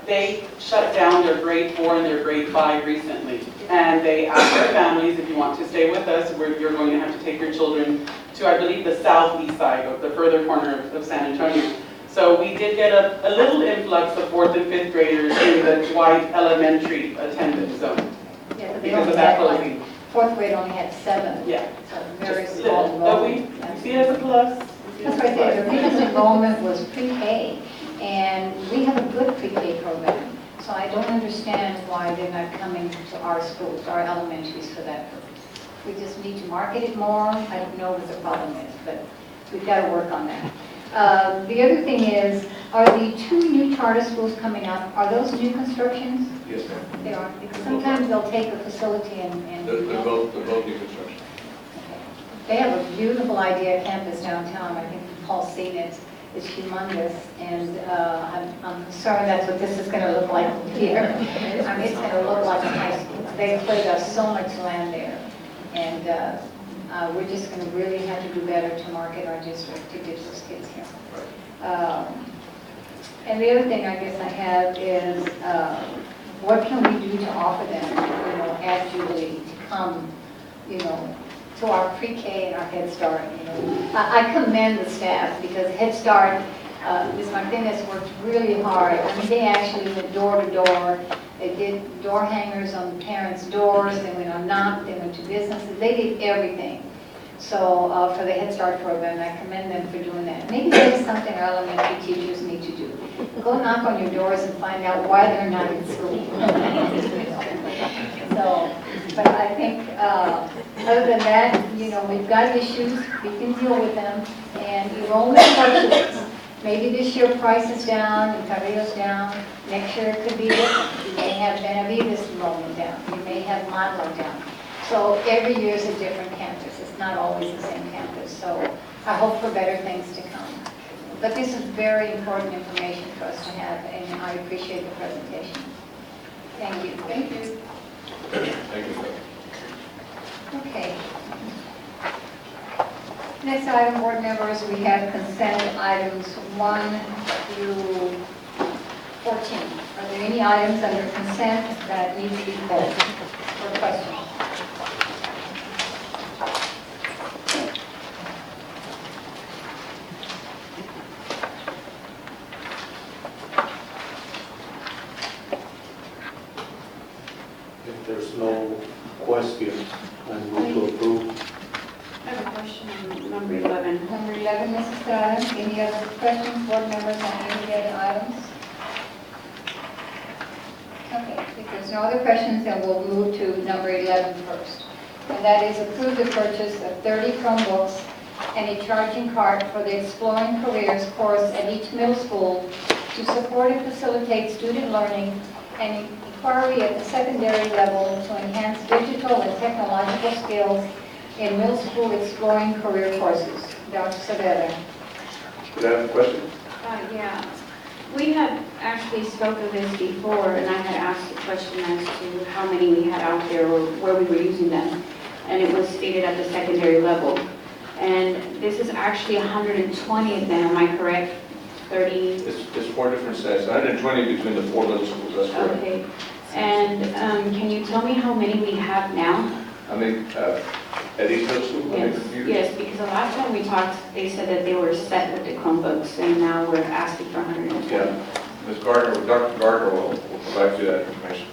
they shut down their grade 4 and their grade 5 recently. And they asked their families, if you want to stay with us, you're going to have to take your children to, I believe, the southeast side, of the further corner of San Antonio. So we did get a little influx of 4th and 5th graders in the Dwight Elementary attendance zone Yeah, but they because only of that had like, closing. fourth grade only had 7. Yeah. So very Just small little, but enrollment. you see it as a plus. That's right there, the biggest enrollment was pre-K, and we have a good pre-K program. So I don't understand why they're not coming to our schools, our elementaries for that purpose. We just need to market it more. I don't know what the problem is, but we've got to work on that. The other thing is, are the 2 new charter schools coming up, are those new constructions? Yes, ma'am. They are, because sometimes they'll take a facility and. They're both new construction. They have a beautiful idea campus downtown. I think you've all seen it. It's humongous, and I'm concerned that's what this is going to look like here. I mean, it's going to look like a high school. They cleared us so much land there, and we're just going to really have to do better to market our district to get those kids here. And the other thing I guess I have is, what can we do to offer them, you know, at Jubilee to come, you know, to our pre-K and our Head Start, you know. I commend the staff because Head Start, Ms. Martinez worked really hard. I mean, they actually went door to door. They did door hangers on parents' doors. They went on knock. They went to businesses. They did everything. So for the Head Start program, I commend them for doing that. Maybe that's something our elementary teachers need to do. Go knock on your doors and find out why they're not in school. So, but I think other than that, you know, we've got issues. We can deal with them. And enrollment fluctuates. Maybe this year price is down and Carrillo's down. Next year it could be different. You may have Benavides enrollment down. You may have Model down. So every year is a different campus. It's not always the same campus. So I hope for better things to come. But this is very important information for us to have, and I appreciate the presentation. Thank you. Thank you. Thank you, sir. Okay. Next item, board members, we have consent items 1 through 14. Are there any items under consent that need to be pulled for questions? If there's no questions, I move to approve. I have a question on number 11. Number 11, Mrs. Estrada, any other questions, board members, on any other items? Okay, if there's no other questions, then we'll move to number 11 first. And that is approve the purchase of 30 Chromebooks and a charging cart for the Exploring Careers course at each middle school to support and facilitate student learning and inquiry at the secondary level to enhance digital and technological skills in middle school exploring career courses. Dr. Saavedra. Could I have a question? Yeah. We had actually spoke of this before, and I had asked a question as to how many we had out there or where we were using them. And it was stated at the secondary level. And this is actually 120 of them, am I correct? 30? It's 4 different sets, 120 between the 4 middle schools, that's correct. Okay. And can you tell me how many we have now? I mean, at each middle school, how many computers? Yes, because the last time we talked, they said that they were set with the Chromebooks, and now we're asking for 120. Yeah, Ms. Gardner, Dr. Gardner will provide you that information.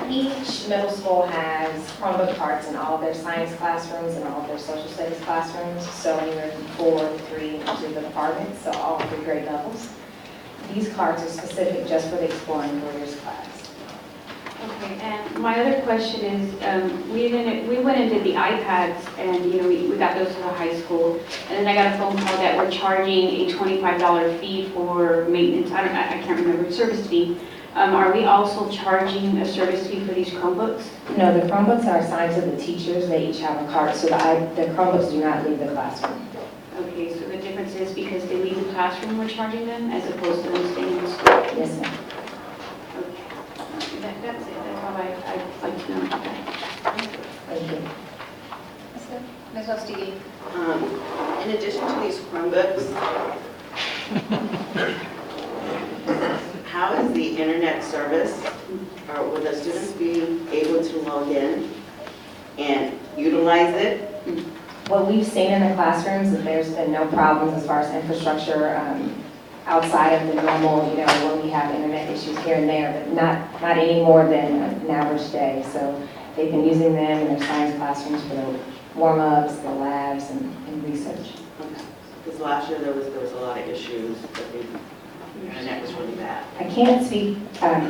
Each middle school has Chromebook carts in all of their science classrooms and all of their social studies classrooms, so anywhere from 4, 3 to the departments, so all 3 grade levels. These carts are specific just for the Exploring Careers class. Okay, and my other question is, we went and did the iPads, and we got those to the high school, and then I got a phone call that we're charging a $25 fee for maintenance. I can't remember, service fee. Are we also charging a service fee for these Chromebooks? No, the Chromebooks are assigned to the teachers. They each have a cart, so the Chromebooks do not leave the classroom. Okay, so the difference is because they leave the classroom, we're charging them, as opposed to them staying in school? Yes, ma'am. Okay, that's it. That's all I'd like to know about that. Thank you. Ms. Ostigui. In addition to these Chromebooks, how is the internet service, or will the students be able to log in and utilize it? what we've seen in the classrooms, that there's been no problems as far as infrastructure outside of the normal, when we have internet issues here and there, but not any more than an average day. So they've been using them in their science classrooms for the warm-ups, the labs, and research. Because last year there was a lot of issues, but the internet was really bad. I can't speak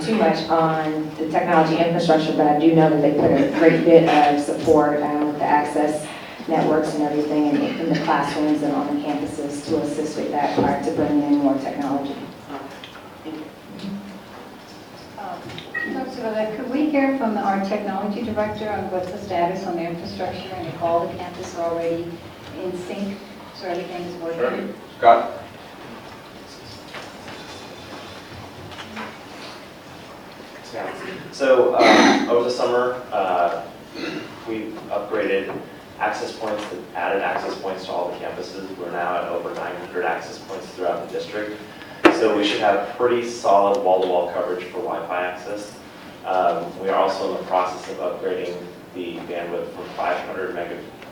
too much on the technology infrastructure, but I do know that they put a great bit of support with the access networks and everything in the classrooms and on the campuses to assist with that prior to bringing in more technology. Dr. Valletta, could we hear from our technology director on what's the status on the infrastructure and if all the campuses are already in sync, so everything's working? Sure. Scott? So over the summer, we upgraded access points, added access points to all the campuses. We're now at over 900 access points throughout the district. So we should have pretty solid wall-to-wall coverage for Wi-Fi access. We are also in the process of upgrading the bandwidth from 500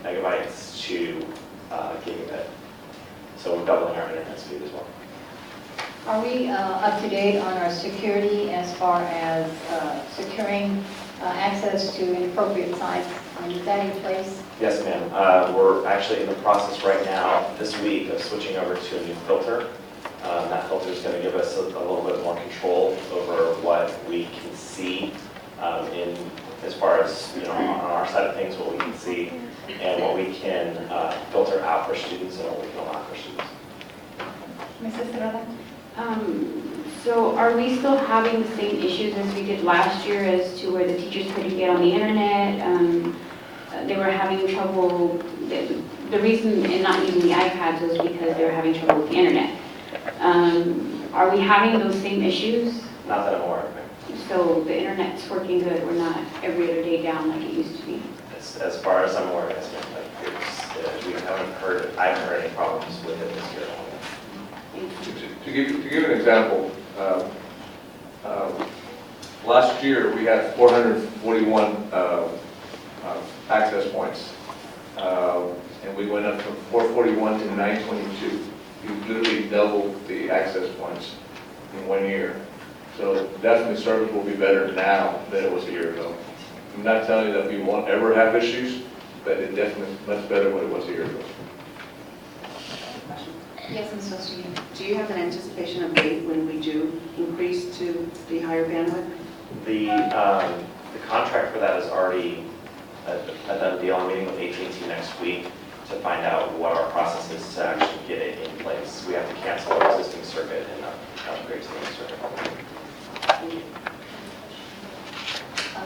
megabytes to gigabit. So we're doubling our internet speed as well. Are we up to date on our security as far as securing access to inappropriate sites? Is that in place? Yes, ma'am. We're actually in the process right now, this week, of switching over to a new filter. That filter is going to give us a little bit more control over what we can see as far as, on our side of things, what we can see and what we can filter out for students and what we can allow for students. Mrs. Serrano? So are we still having the same issues as we did last year as to where the teachers couldn't get on the internet? They were having trouble, the reason in not using the iPads was because they were having trouble with the internet. Are we having those same issues? Not that I'm aware of. So the internet's working good, we're not every other day down like it used to be? As far as I'm aware, yes, ma'am. I haven't heard any problems with it this year. To give an example, last year we had 441 access points, and we went up from 441 to 922. We literally doubled the access points in 1 year. So definitely service will be better now than it was a year ago. I'm not telling you that we won't ever have issues, but it definitely is much better than what it was a year ago. Yes, Ms. Osorino. Do you have an anticipation of date when we do increase to the higher bandwidth? The contract for that is already a done deal. I'm meeting with AT&T next week to find out what our process is to actually get it in place. We have to cancel our existing circuit and upgrade to the new circuit.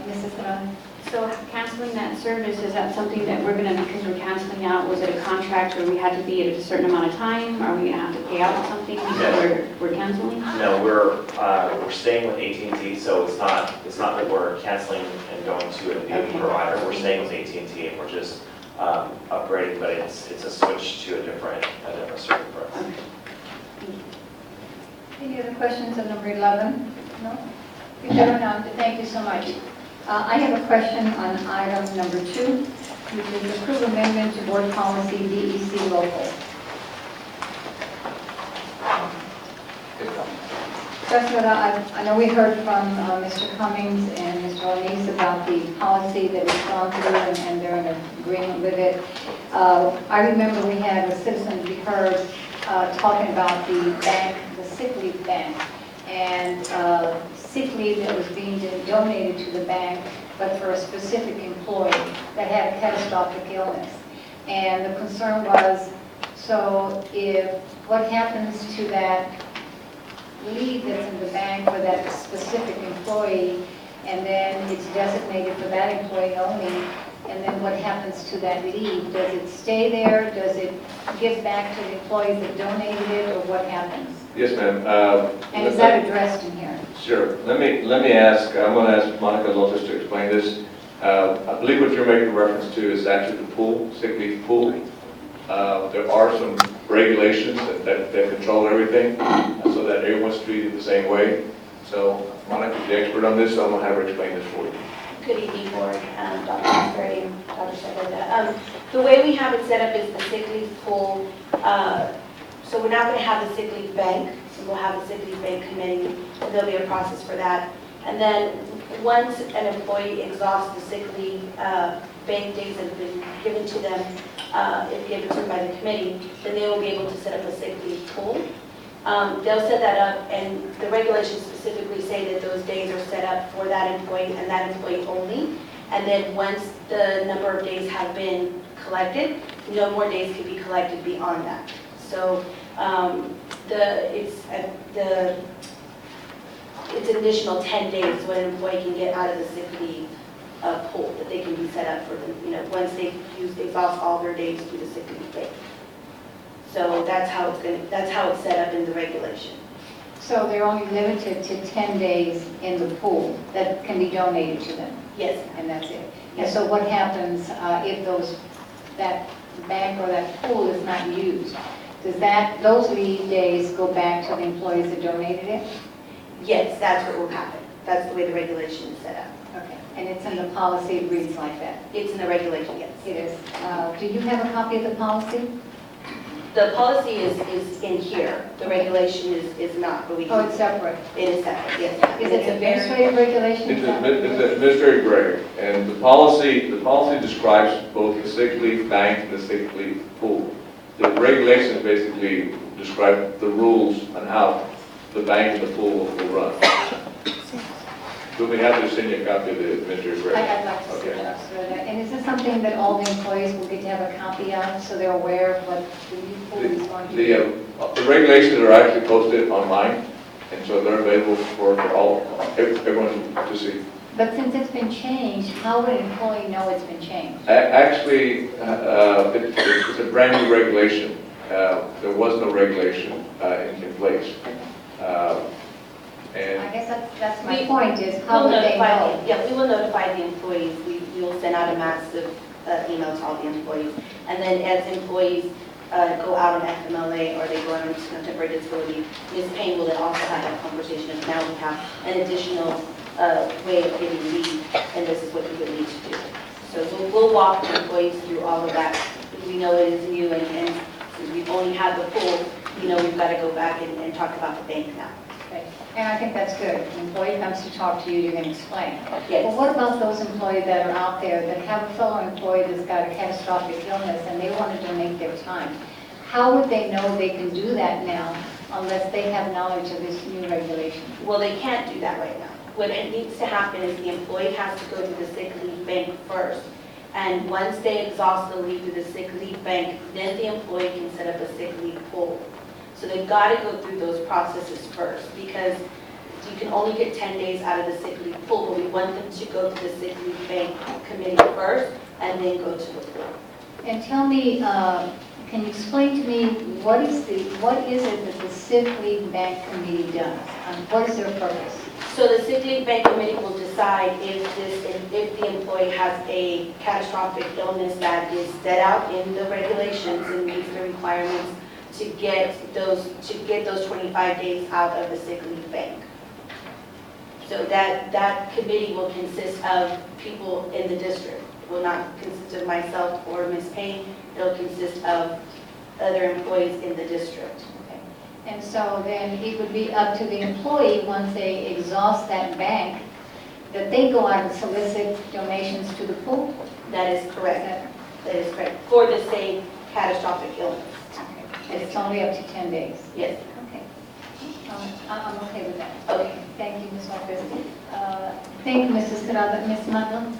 Mrs. Serrano? So canceling that service, is that something that we're gonna, because we're canceling out, was it a contract where we had to be at a certain amount of time? Are we gonna have to pay out something because we're canceling? No, we're staying with AT&T, so it's not that we're canceling and going to a new provider. We're staying with AT&T and we're just upgrading, but it's a switch to a different circuit for us. Any other questions on number 11? No? If there are none, thank you so much. I have a question on item number 2, which is approve amendment to board policy DEC local. I know we heard from Mr. Cummings and Mr. Onís about the policy that was gone through and they're in agreement with it. I remember we had a citizen we heard talking about the bank, the sick leave bank, and sick leave that was being donated to the bank, but for a specific employee that had a catastrophic illness. And the concern was, so what happens to that leave that's in the bank for that specific employee, and then it's designated for that employee only, and then what happens to that leave? Does it stay there? Does it give back to the employees that donated it, or what happens? Yes, ma'am. And is that addressed in here? Sure. Let me ask, I'm going to ask Monica Lopez to explain this. I believe what you're making reference to is actually the pool, sick leave pool. There are some regulations that control everything so that everyone's treated the same way. So Monica's the expert on this, so I'm going to have her explain this for you. Good evening, Board, Dr. Asbury and Dr. Saavedra. The way we have it set up is the sick leave pool. So we're not going to have the sick leave bank. So we'll have the sick leave bank committee, and there'll be a process for that. And then once an employee exhausts the sick leave bank days that have been given to them, if given to them by the committee, then they will be able to set up a sick leave pool. They'll set that up, and the regulations specifically say that those days are set up for that employee and that employee only. And then once the number of days have been collected, no more days can be collected beyond that. So it's an additional 10 days what an employee can get out of the sick leave pool that they can be set up for them, once they exhaust all their days through the sick leave bank. So that's how it's set up in the regulation. So they're only limited to 10 days in the pool that can be donated to them? Yes. And that's it? And so what happens if that bank or that pool is not used? Does those leave days go back to the employees that donated it? Yes, that's what will happen. That's the way the regulation is set up. Okay. And it's in the policy, it reads like that? It's in the regulation, yes. It is. Do you have a copy of the policy? The policy is in here. The regulation is not, but we can. Oh, it's separate? It is separate, yes. Is it administrative regulation? It's administrative reg, and the policy describes both the sick leave bank and the sick leave pool. The regulations basically describe the rules on how the bank and the pool will run. We'll be happy to send you a copy of the administrative reg. I'd like to see that. And is this something that all the employees will get to have a copy of, so they're aware of what the new pool is going to do? The regulations are actually posted online, and so they're available for everyone to see. But since it's been changed, how would an employee know it's been changed? Actually, it's a brand new regulation. There was no regulation in place. And I guess that's my point, is how would they know? Yeah, we will notify the employees. We will send out a massive email to all the employees. And then as employees go out on FMLA or they go on temporary disability, Ms. Payne will then also have that conversation of now we have an additional way of getting leave, and this is what you would need to do. So we'll walk the employees through all of that. We know it is new, and since we've only had the pool, we've got to go back and talk about the bank now. Okay. And I think that's good. If an employee comes to talk to you, you're going to explain. Yes. Well, what about those employees that are out there that have a fellow employee that's got a catastrophic illness and they want to donate their time? How would they know they can do that now unless they have knowledge of this new regulation? Well, they can't do that right now. What needs to happen is the employee has to go to the sick leave bank first. And once they exhaust the leave through the sick leave bank, then the employee can set up a sick leave pool. So they've got to go through those processes first, because you can only get 10 days out of the sick leave pool, but we want them to go to the sick leave bank committee first and then go to the pool. And tell me, can you explain to me what is it that the sick leave bank committee does? What is their purpose? So the sick leave bank committee will decide if the employee has a catastrophic illness that is set out in the regulations and meets the requirements to get those 25 days out of the sick leave bank. So that committee will consist of people in the district. It will not consist of myself or Ms. Payne. It will consist of other employees in the district. Okay. And so then it would be up to the employee, once they exhaust that bank, that they go out and solicit donations to the pool? That is correct. That is correct. For the same catastrophic illness. And it's only up to 10 days? Yes. Okay. I'm okay with that. Okay. Thank you, Ms. Lopez. Thank you, Mrs. Carrada. Ms. Madla?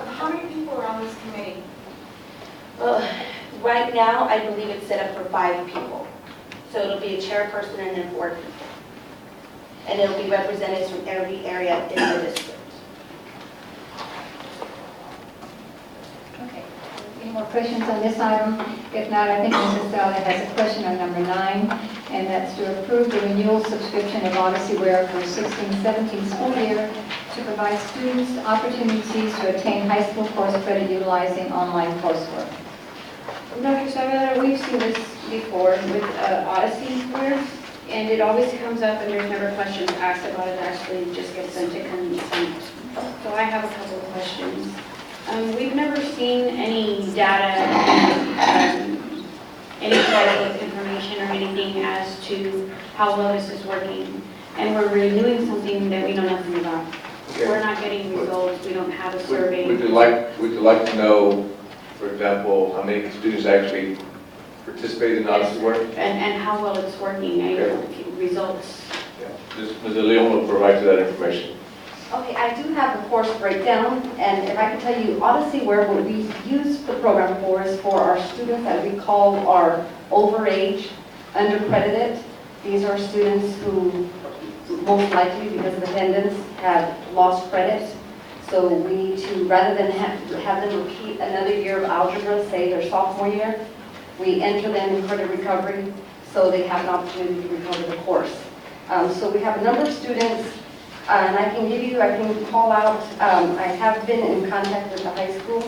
How many people are on this committee? Right now, I believe it's set up for 5 people. So it'll be a chairperson and then 4 people. And it'll be representatives from every area in the district. Okay. Any more questions on this item? If not, I think Mrs. Sala has a question on number 9, and that's to approve the renewal subscription of Odyssey Ware for 16-17 school year to provide students opportunities to attain high school course credit utilizing online coursework. Dr. Saavedra, we've seen this before with Odyssey Ware. And it always comes up and there's never questions asked about it, actually just gets sent to consent. So I have a couple of questions. We've never seen any data, any type of information or anything as to how well this is working. And we're renewing something that we know nothing about. Okay. We're not getting results, we don't have a survey. Would you like to know, for example, how many students actually participated in Odyssey work? And how well it's working, results. Ms. Leon will provide you that information. Okay, I do have the course breakdown, and if I can tell you, OdysseyWare, what we use the program for is for our students that we call our overage, undercredited. These are students who most likely, because of attendance, have lost credit. So we need to, rather than have them repeat another year of algebra, say their sophomore year, we enter them in credit recovery so they have an opportunity to recover the course. So we have a number of students, and I can call out, I have been in contact with the high school.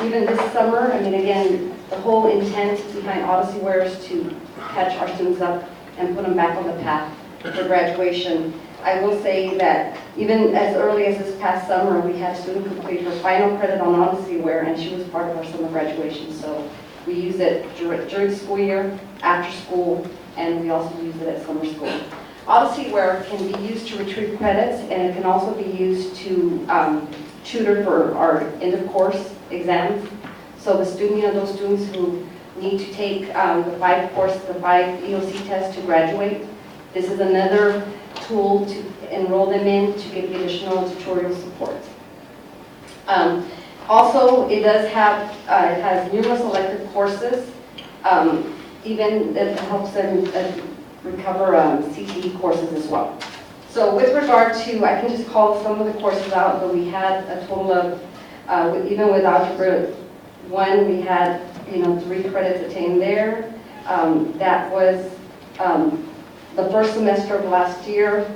Even this summer, I mean, again, the whole intent behind OdysseyWare is to catch our students up and put them back on the path for graduation. I will say that even as early as this past summer, we had a student complete her final credit on OdysseyWare, and she was part of our summer graduation. So we use it during the school year, after school, and we also use it at summer school. OdysseyWare can be used to retrieve credits, and it can also be used to tutor for our end of course exams. So those students who need to take the 5 EOC tests to graduate, this is another tool to enroll them in to get the additional tutorial support. Also, it does have, it has numerous elective courses, even that helps them recover CTE courses as well. So with regard to, I can just call some of the courses out, but we had a total of, even with Algebra 1, we had 3 credits attained there. That was the first semester of last year.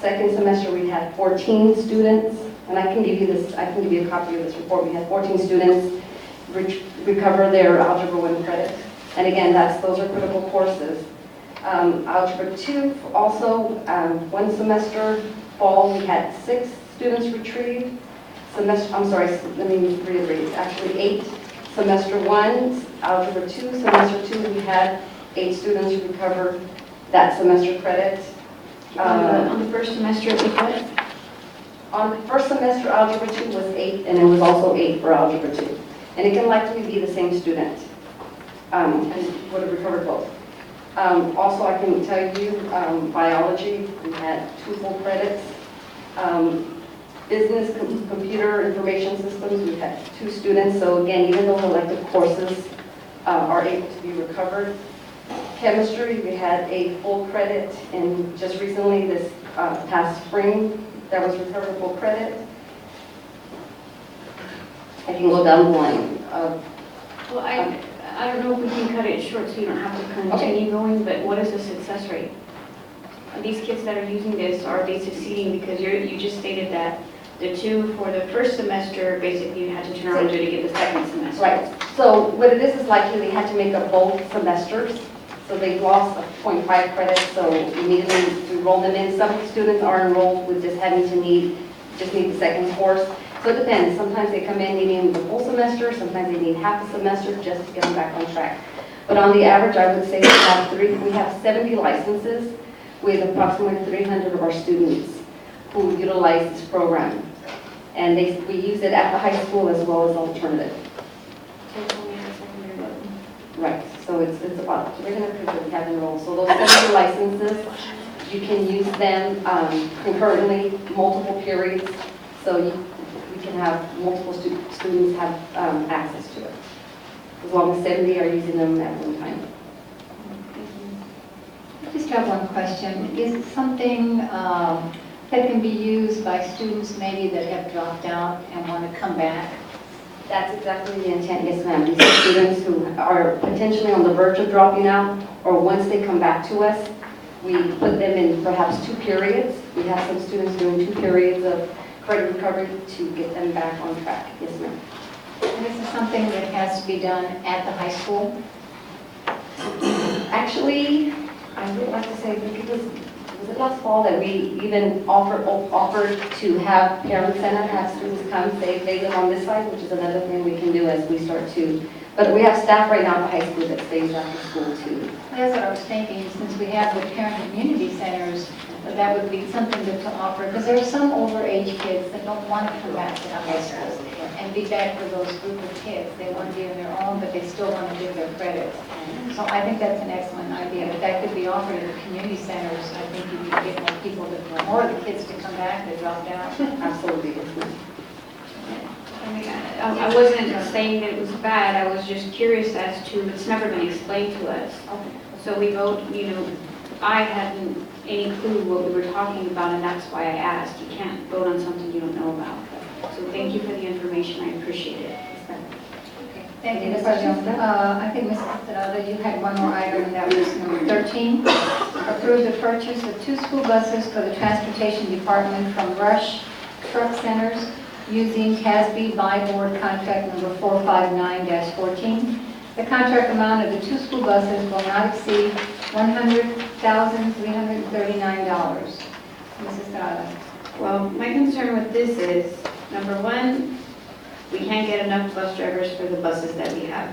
Second semester we had 14 students, and I can give you a copy of this report. We had 14 students recover their Algebra 1 credit. And again, those are critical courses. Algebra 2 also, one semester, fall, we had 6 students retrieve. Let me reiterate, it's actually 8. Semester 1, Algebra 2, semester 2, we had 8 students recover that semester credit. On the first semester, it was what? On the first semester, Algebra 2 was 8, and it was also 8 for Algebra 2. And it can likely be the same student, and would have recovered both. Also, I can tell you, biology, we had 2 full credits. Business, computer information systems, we had 2 students. So again, even those elective courses are able to be recovered. Chemistry, we had a full credit, and just recently, this past spring, that was recovered full credit. I can go down the line. Well, I don't know if we can cut it short so you don't have to continue going, but what is the success rate? Are these kids that are using this, are they succeeding? Because you just stated that the 2 for the first semester, basically you had to turn around and do it again the second semester. Right. So what it is likely they had to make up both semesters. So they lost 0.5 credits, so you needed to enroll them in. Some students are enrolled with just having to need the second course. So it depends. Sometimes they come in needing the full semester, sometimes they need half a semester just to get them back on track. But on the average, I would say we have 70 licenses with approximately 300 of our students who utilize this program. And we use it at the high school as well as alternative. So it's only at secondary level. Right, so it's about 300 people that we have enrolled. So those 70 licenses, you can use them concurrently, multiple periods, so you can have multiple students have access to it. As long as 70 are using them at one time. I just have one question. Is it something that can be used by students maybe that have dropped out and want to come back? That's exactly the intent, yes ma'am. These are students who are potentially on the verge of dropping out, or once they come back to us, we put them in perhaps 2 periods. We have some students doing 2 periods of credit recovery to get them back on track. Yes ma'am. And this is something that has to be done at the high school? Actually, like to say, because was it last fall that we even offered to have parents center, have students come, say they live on this side, which is another thing we can do as we start to, but we have staff right now at the high school that stays after school too. That's what I was thinking, since we have the parent community centers, that would be something to offer, because there are some overage kids that don't want to come back to the high school and be back with those group of kids. They want to be on their own, but they still want to give their credits. So I think that's an excellent idea. If that could be offered at the community centers, I think you could get more people, more of the kids to come back that dropped out. Absolutely. I mean, I wasn't saying that it was bad, I was just curious as to, it's never been explained to us. So we vote, I hadn't any clue what we were talking about, and that's why I asked. You can't vote on something you don't know about. So thank you for the information, I appreciate it. Thank you, Ms. Jones. I think, Ms. Estrada, you had one more item, and that was number 13. Approve the purchase of 2 school buses for the Transportation Department from Rush Truck Centers using CASB buy board contract number 459-14. The contract amount of the 2 school buses will not exceed $100,339. Ms. Estrada. Well, my concern with this is, number one, we can't get enough bus drivers for the buses that we have.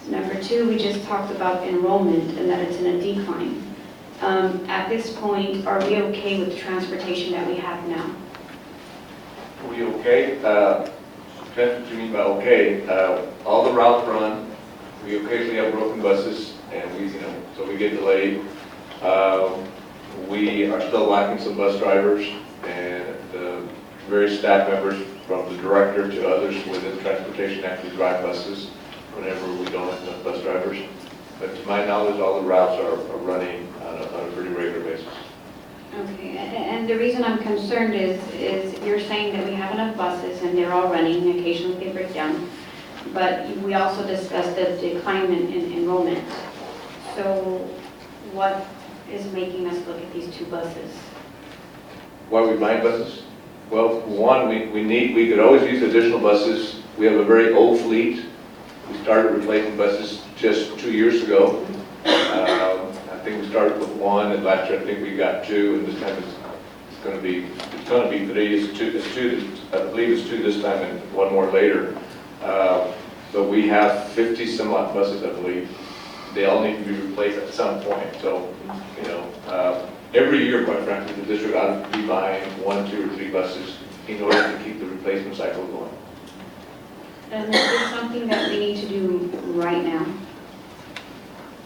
Number two, we just talked about enrollment and that it's in a decline. At this point, are we okay with the transportation that we have now? Are we okay? That's what you mean by okay. All the routes run. We occasionally have broken buses, and so we get delayed. We are still lacking some bus drivers, and the various staff members, from the director to others within transportation, actually drive buses whenever we don't have enough bus drivers. But to my knowledge, all the routes are running on a pretty regular basis. Okay, and the reason I'm concerned is you're saying that we have enough buses and they're all running, occasionally they break down, but we also discussed the decline in enrollment. So what is making us look at these 2 buses? Why are we buying buses? Well, one, we could always use additional buses. We have a very old fleet. We started replacing buses just 2 years ago. I think we started with 1, and last year I think we got 2, and this time it's going to be 3. It's 2. I believe it's 2 this time, and 1 more later. So we have 50 some odd buses, I believe. They all need to be replaced at some point. So, every year, quite frankly, the district ought to be buying 1, 2, or 3 buses in order to keep the replacement cycle going. And is this something that we need to do right now?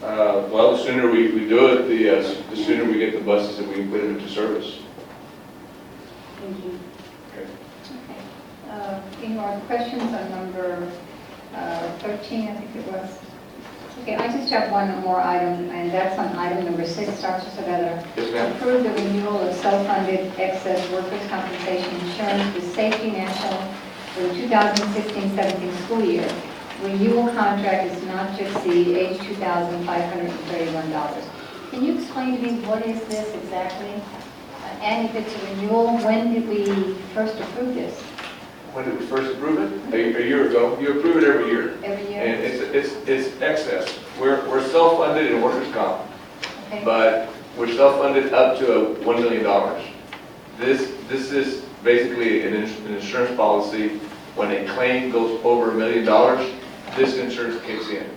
Well, the sooner we do it, the sooner we get the buses and we can put them into service. Thank you. Any more questions on number 13, I think it was? Okay, I just have one more item, and that's on item number 6, Dr. Saavedra. Yes, ma'am. Approve the renewal of self-funded excess workers' compensation insurance with Safety National for the 2016-17 school year. Renewal contract is not to exceed $82,531. Can you explain to me what is this exactly? And if it's a renewal, when did we first approve this? When did we first approve it? A year ago. You approve it every year. Every year? And it's excess. We're self-funded in workers' comp, Okay. but we're self-funded up to $1 million. This is basically an insurance policy. When a claim goes over $1 million, this insurance kicks in.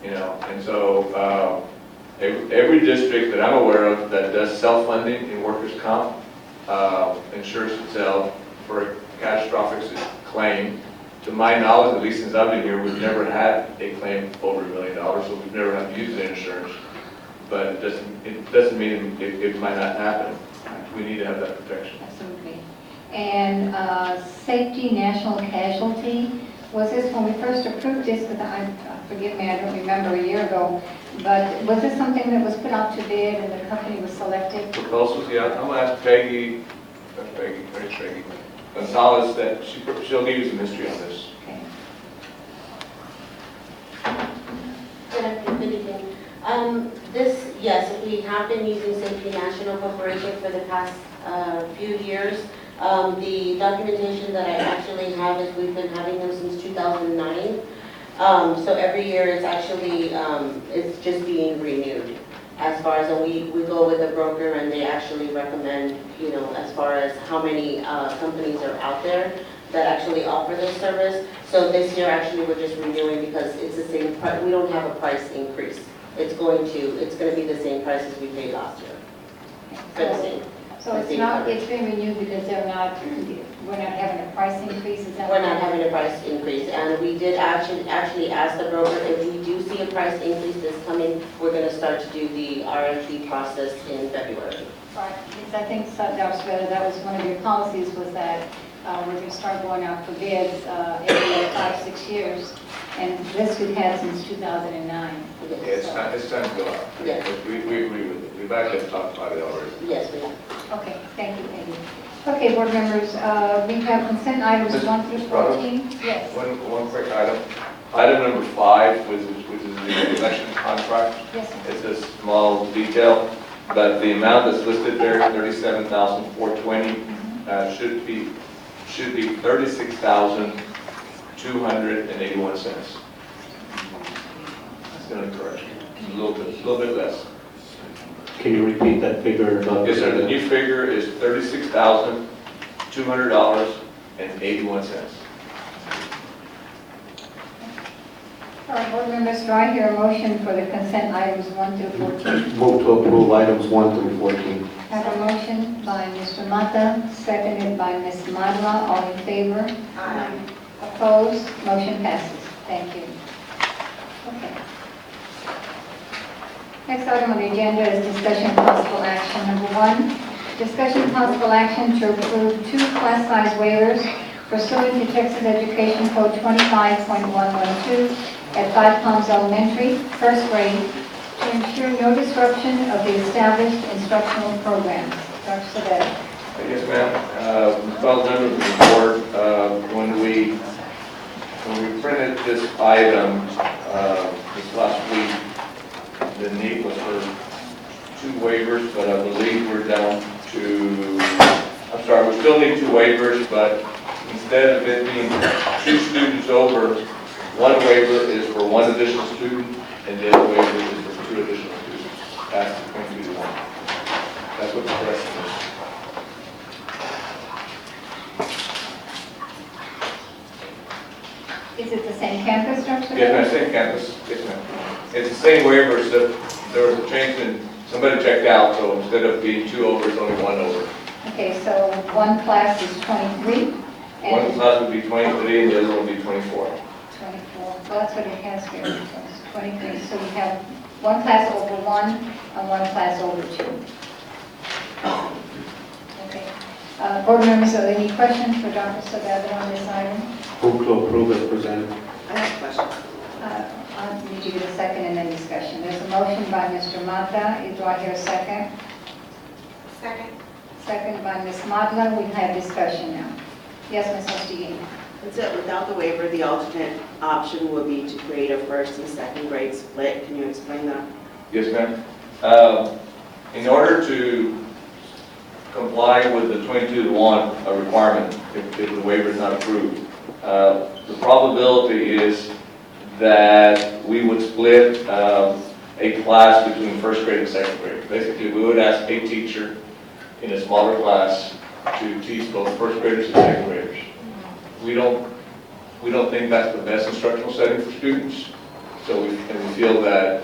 And so every district that I'm aware of that does self-funding in workers' comp insures itself for a catastrophic claim. To my knowledge, at least since I've been here, we've never had a claim over $1 million, so we've never had to use the insurance. But it doesn't mean it might not happen. We need to have that protection. Absolutely. And Safety National Casualty, was this when we first approved this, because forgive me, I don't remember, a year ago, but was this something that was put out to bid and the company was selected? Proposals, yeah. I'm going to ask Peggy Gonzalez that she'll give you some history on this. Good evening. Yes, we have been using Safety National Corporation for the past few years. The documentation that I actually have is we've been having them since 2009. So every year it's actually, it's just being renewed. as far as, and we go with a broker and they actually recommend, as far as how many companies are out there that actually offer this service. So this year, actually, we're just renewing because it's the same price. We don't have a price increase. It's going to be the same price as we paid last year. For the same. So it's been renewed because we're not having a price increase, is that? We're not having a price increase, and we did actually ask the broker, if we do see a price increase this coming, we're gonna start to do the RFP process in February. Right, because I think, Dr. Sveta, that was one of your policies, was that we're going to start going out for bids every 5-6 years, and this we've had since 2009. Yeah, it's time to go out. Yes. We agree with it. We've actually talked about it already. Yes, we have. Okay, thank you, Peggy. Okay, board members, we have consent items 1 through 14. Yes. One quick item. Item number 5, which is the election contract. Yes, sir. It's a small detail, but the amount that's listed there, $37,420, should be $36,281. That's going to correct. A little bit less. Can you repeat that figure? Yes, sir. The new figure is $36,200.81. All right, board members, do I hear a motion for the consent items 1 through 14? Move to approve items 1 through 14. I have a motion by Mr. Mata, seconded by Ms. Madla. All in favor? Aye. Opposed? Motion passes. Thank you. Okay. Next item on the agenda is discussion of possible action. Number 1, discussion of possible action to approve 2 class size waivers pursuant to Texas Education Code 25.112 at 5 Palms Elementary, first grade, to ensure no disruption of the established instructional programs. Dr. Savetta. Yes, ma'am. Fellow members of the board, when we printed this item this last week, the need was for 2 waivers, but I believe we're down to, I'm sorry, we still need 2 waivers, but instead of it being 2 students over, 1 waiver is for 1 additional student, and the other waiver is for 2 additional students. That's 22 to 1. That's what the correction is. Is it the same campus, Dr. Savetta? Yes, ma'am, same campus. Yes, ma'am. It's the same waivers, that there was a change in, somebody checked out, so instead of being 2 over, it's only 1 over. Okay, so 1 class is 23. And 1 class would be 23, and the other will be 24. 24. Well, that's what it has here. So it's 23. So we have 1 class over 1 and 1 class over 2. Okay. Board members, are there any questions for Dr. Savetta on this item? Move to approve as presented. I have questions. I need you to get a second and then discussion. There's a motion by Mr. Mata. Do I hear a second? Second. Second by Ms. Madla. We have discussion now. Yes, Ms. Ostigui. That's it. Without the waiver, the alternate option would be to create a first and second grade split. Can you explain that? Yes, ma'am. In order to comply with the 22 to 1 requirement, if the waiver is not approved, the probability is that we would split a class between first grade and second grade. Basically, we would ask a teacher in a smaller class to teach both first graders and second graders. We don't think that's the best instructional setting for students, so we feel that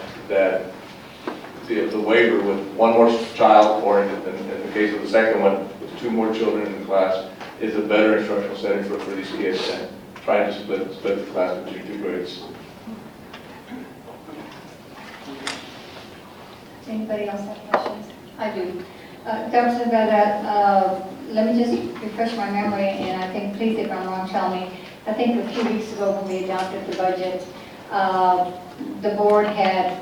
the waiver with 1 more child, or in the case of the second one, with 2 more children in the class, is a better instructional setting for these kids than trying to split the class between 2 grades. Anybody else have questions? I do. Dr. Savetta, let me just refresh my memory, and I think, please, if I'm wrong, tell me. I think a few weeks ago when we adopted the budget, the board had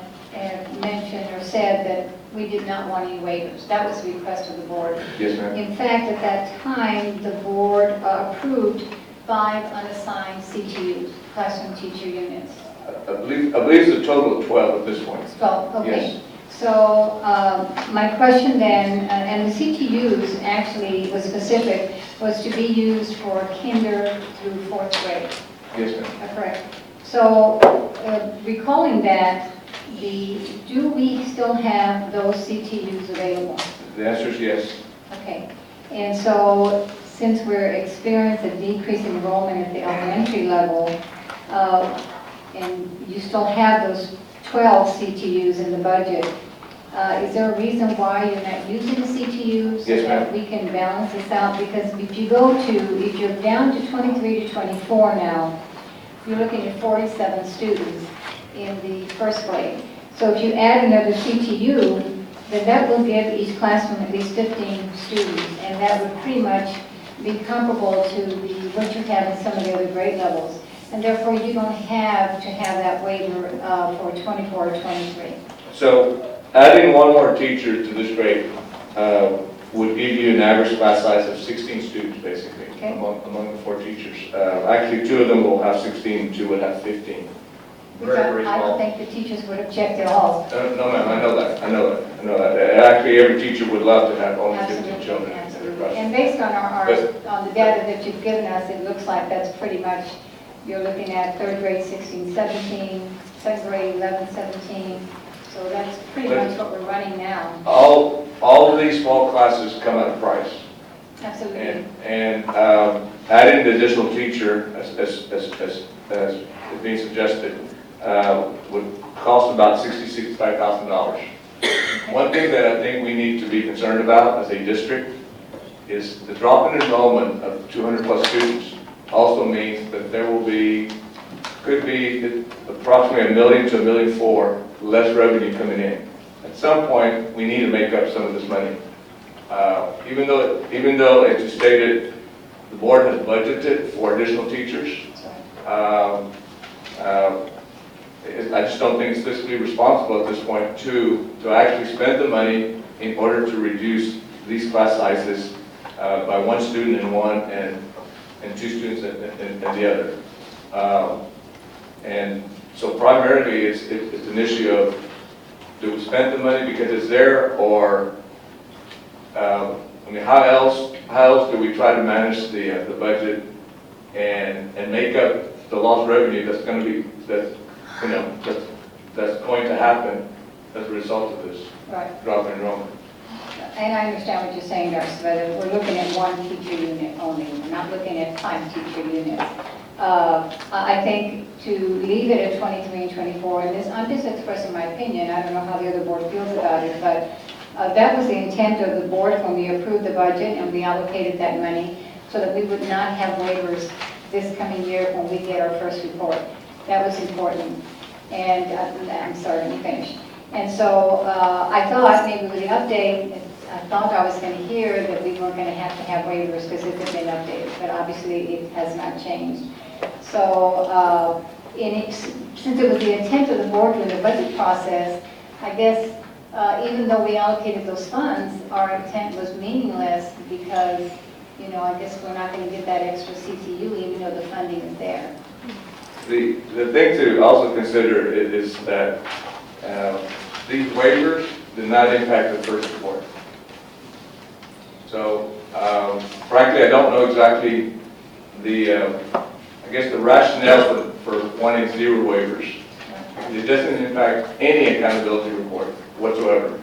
mentioned or said that we did not want any waivers. That was the request of the board. Yes, ma'am. In fact, at that time, the board approved 5 unassigned CTUs, classroom teacher units. I believe it's a total of 12 at this point. 12, okay. Yes. So my question then, and the CTUs actually was specific, was to be used for kinder through 4th grade. Yes, ma'am. Correct. So recalling that, do we still have those CTUs available? The answer is yes. Okay, and so since we're experiencing a decrease in enrollment at the elementary level, and you still have those 12 CTUs in the budget, is there a reason why you're not using the CTUs? So Yes, that ma'am. we can balance this out? Because if you're down to 23 to 24 now, you're looking at 47 students in the first grade. So if you add another CTU, then that will give each classroom at least 15 students, and that would pretty much be comparable to what you have in some of the other grade levels. And therefore, you don't have to have that waiver for 24 or 23. So adding one more teacher to this grade would give you an average class size of 16 students, basically, Okay. among the 4 teachers. Actually, 2 of them will have 16, 2 would have 15. Which I don't think the teachers would object at all. No, ma'am, I know that. Actually, every teacher would love to have only 15 Absolutely, children in their absolutely. class. And based on But- on the data that you've given us, it looks like that's pretty much, you're looking at third grade 16, 17, second grade 11, 17. So that's pretty But- much what we're running now. All of these small classes come at a price. Absolutely. And adding the additional teacher, as being suggested, would cost about $65,000. One thing that I think we need to be concerned about as a district is the drop in enrollment of 200 plus students also means that there could be approximately $1 million to $1.4 million less revenue coming in. At some point, we need to make up some of this money. Even though it's stated the board has budgeted for additional teachers, I just don't think it's fiscally responsible at this point to actually spend the money in order to reduce these class sizes by 1 student in one and 2 students in the other. And so primarily it's an issue of, do we spend the money because it's there, or how else do we try to manage the budget and make up the lost revenue that's going to be that's going to happen as a result of this drop in enrollment? And I understand what you're saying, Dr. Savetta. We're looking at 1 teacher unit only. We're not looking at 5 teacher units. I think to leave it at 23 and 24, and this, I'm just expressing my opinion. I don't know how the other board feels about it, but that was the intent of the board when we approved the budget and we allocated that money so that we would not have waivers this coming year when we get our first report. That was important. And I'm sorry, let me finish. And so I thought maybe with the update, I thought I was going to hear that we weren't going to have waivers because it had been updated, but obviously it has not changed. So since it was the intent of the board in the budget process, I guess even though we allocated those funds, our intent was meaningless because, I guess we're not going to get that extra CTU even though the funding is there. The thing to also consider is that these waivers do not impact the first report. So frankly, I don't know exactly the rationale for wanting 0 waivers. It doesn't impact any accountability report whatsoever.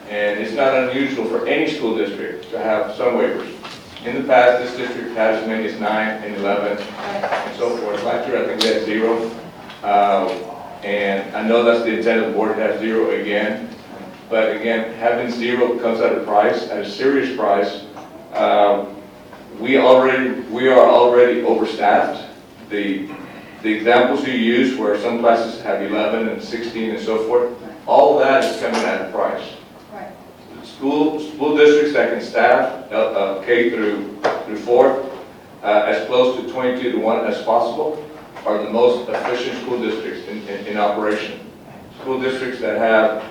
And it's not unusual for any school district to have some waivers. In the past, this district had as many as 9 and 11 and so forth. Last year, I think we had 0. And I know that's the intent of the board to have 0 again. But again, having 0 comes at a price, at a serious price. We are already overstaffed. The examples you used where some classes have 11 and 16 and so forth, all of that is coming at a price. Right. School districts that can staff K through 4 as close to 22 to 1 as possible are the most efficient school districts in operation. School districts that have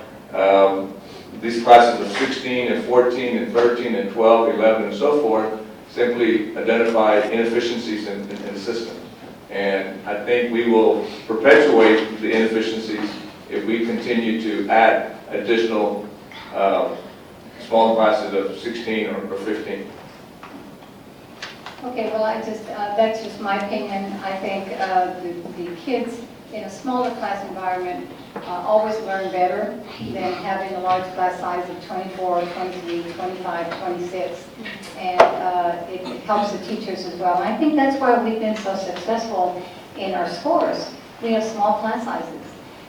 these classes of 16 and 14 and 13 and 12, 11 and so forth simply identify inefficiencies in the system. And I think we will perpetuate the inefficiencies if we continue to add additional small classes of 16 or 15. Okay, well, that's just my opinion. I think the kids in a smaller class environment always learn better than having a large class size of 24, 23, 25, 26. And it helps the teachers as well. And I think that's why we've been so successful in our scores. We have small class sizes.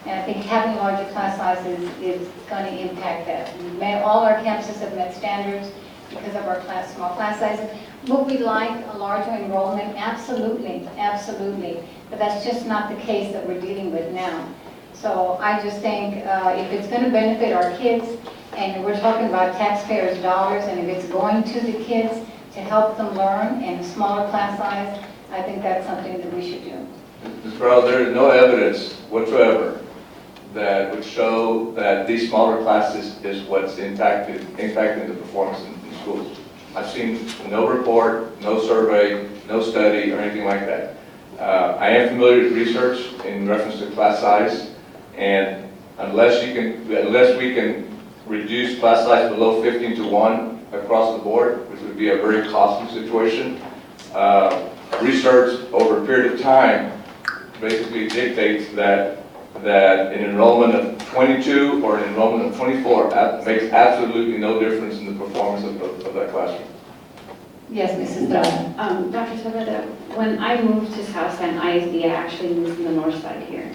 And I think having larger class sizes is going to impact that. All our campuses have met standards because of our small class sizes. Would we like a larger enrollment? Absolutely, absolutely. But that's just not the case that we're dealing with now. So I just think if it's going to benefit our kids, and we're talking about taxpayers' dollars, and if it's going to the kids to help them learn in a smaller class size, I think that's something that we should do. Mr. Brown, there is no evidence whatsoever that would show that these smaller classes is what's impacting the performance in schools. I've seen no report, no survey, no study, or anything like that. I am familiar with research in reference to class size, and unless we can reduce class size below 15:1 across the board, which would be a very costly situation, research over a period of time basically dictates that an enrollment of 22 or an enrollment of 24 makes absolutely no difference in the performance of that classroom. Yes, Mrs. Brown. Dr. Saavedra, when I moved to South San ISD, I actually moved from the north side here.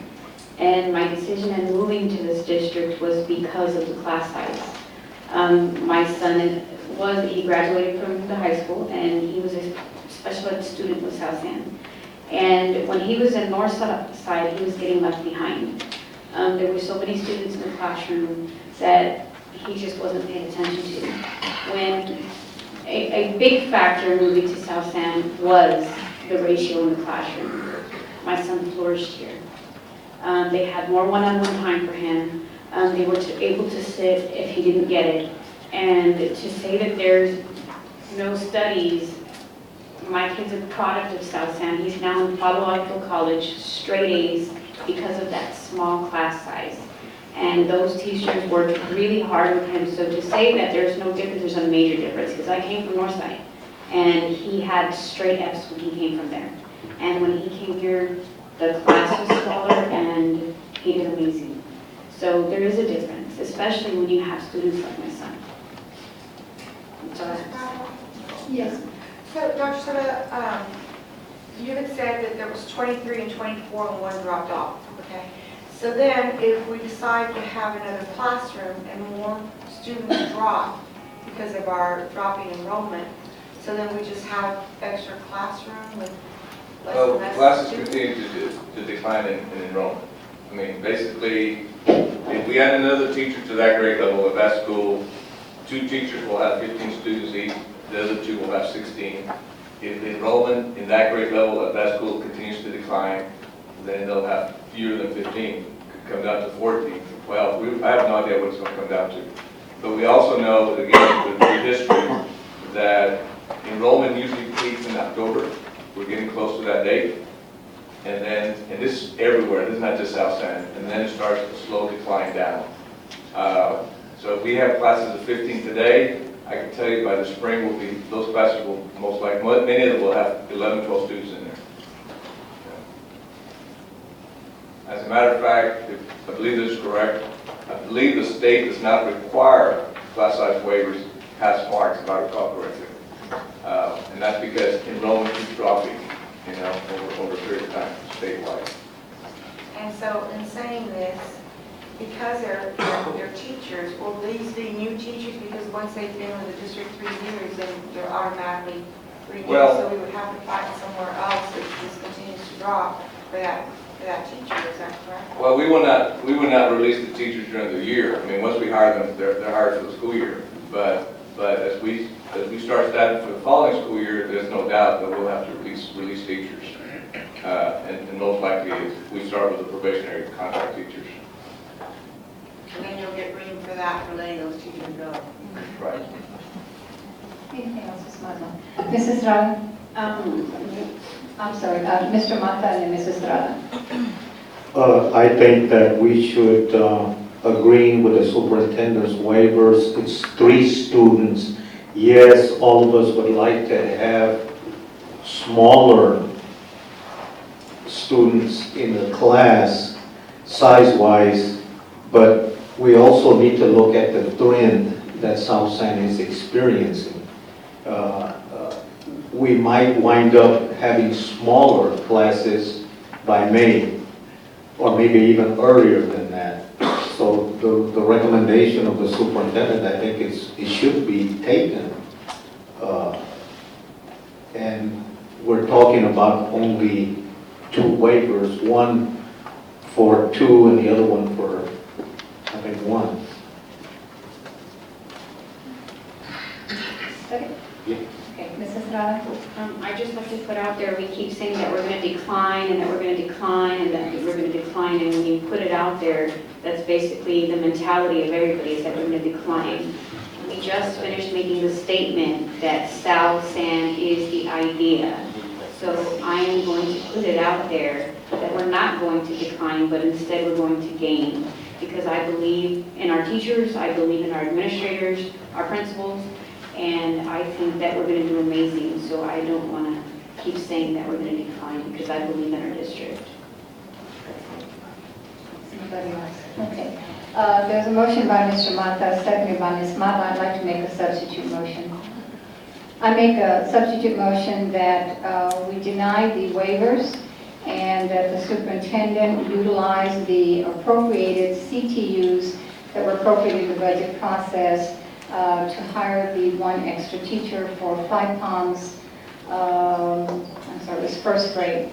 And my decision in moving to this district was because of the class size. My son he graduated from the high school, and he was a special ed student with South San. And when he was in north side, he was getting left behind. There were so many students in the classroom that he just wasn't paying attention to. When a big factor in moving to South San was the ratio in the classroom. My son flourished here. They had more one-on-one time for him. They were able to sit if he didn't get it. And to say that there's no studies, my kid's a product of South San. He's now in Palo Alto College, straight A's, because of that small class size. And those teachers worked really hard with him. So to say that there's no difference, there's a major difference, because I came from Northside, and he had straight F's when he came from there. And when he came here, the class was smaller, and he did amazing. So there is a difference, especially when you have students like my son. Yes. So, Dr. Soda, you had said that there was 23 and 24 and one dropped off, okay? So then, if we decide to have another classroom and more students drop because of our dropping enrollment, so then we just have extra classroom with less and less Classes students? continue to decline in enrollment. I mean, basically, if we add another teacher to that grade level at that school, 2 teachers will have 15 students each, the other 2 will have 16. If the enrollment in that grade level at that school continues to decline, then they'll have fewer than 15, could come down to 14, 12. I have no idea what it's going to come down to. But we also know, again, with history, that enrollment usually peaks in October. We're getting close to that date. And this is everywhere, this is not just South San, and then it starts to slow decline down. So if we have classes of 15 today, I can tell you by the spring those classes will most likely, many of them will have 11, 12 students in there. As a matter of fact, if I believe this is correct, I believe the state does not require class size waivers past March, if I recall correctly. And that's because enrollment keeps dropping, over a period of time, statewide. And so, in saying this, because they're teachers, will these be new teachers? Because once they've been with the district 3 years, then they're automatically renewed. So we would have to find somewhere else if this continues to drop for that teacher. Is that correct? Well, we will not release the teachers during the year. I mean, once we hire them, they're hired for the school year. But as we start staffing for the following school year, there's no doubt that we'll have to release teachers. And most likely, we start with the probationary contract teachers. And then you'll get room for that, for letting those teachers go. Right. Anything else, Ms. Mata? Mrs. Rada? I'm sorry, Mr. Mata and Mrs. Rada. I think that we should agree with the superintendent's waivers. It's 3 students. Yes, all of us would like to have smaller students students in the class size-wise, but we also need to look at the trend that South San is experiencing. We might wind up having smaller classes by May, or maybe even earlier than that. So the recommendation of the superintendent, I think it should be taken. And we're talking about only 2 waivers, one for 2 and the other one for, I think, 1. Okay. Yeah. Okay, Mrs. Estrada? I just like to put out there, we keep saying that we're going to decline and that we're going to decline and that we're going to decline, and when you put it out there, that's basically the mentality of everybody, is that we're going to decline. We just finished making the statement that South San is the idea. So I am going to put it out there that we're not going to decline, but instead we're going to gain. Because I believe in our teachers, I believe in our administrators, our principals, and I think that we're going to do amazing. So I don't want to keep saying that we're going to decline, because I believe in our district. Anybody else? Okay. There's a motion by Mr. Mata, seconded by Ms. Mata. I'd like to make a substitute motion. I make a substitute motion that we deny the waivers and that the superintendent utilize the appropriated CTUs that were appropriated in the budget process to hire the 1 extra teacher for 5 Palms, it was 1st grade.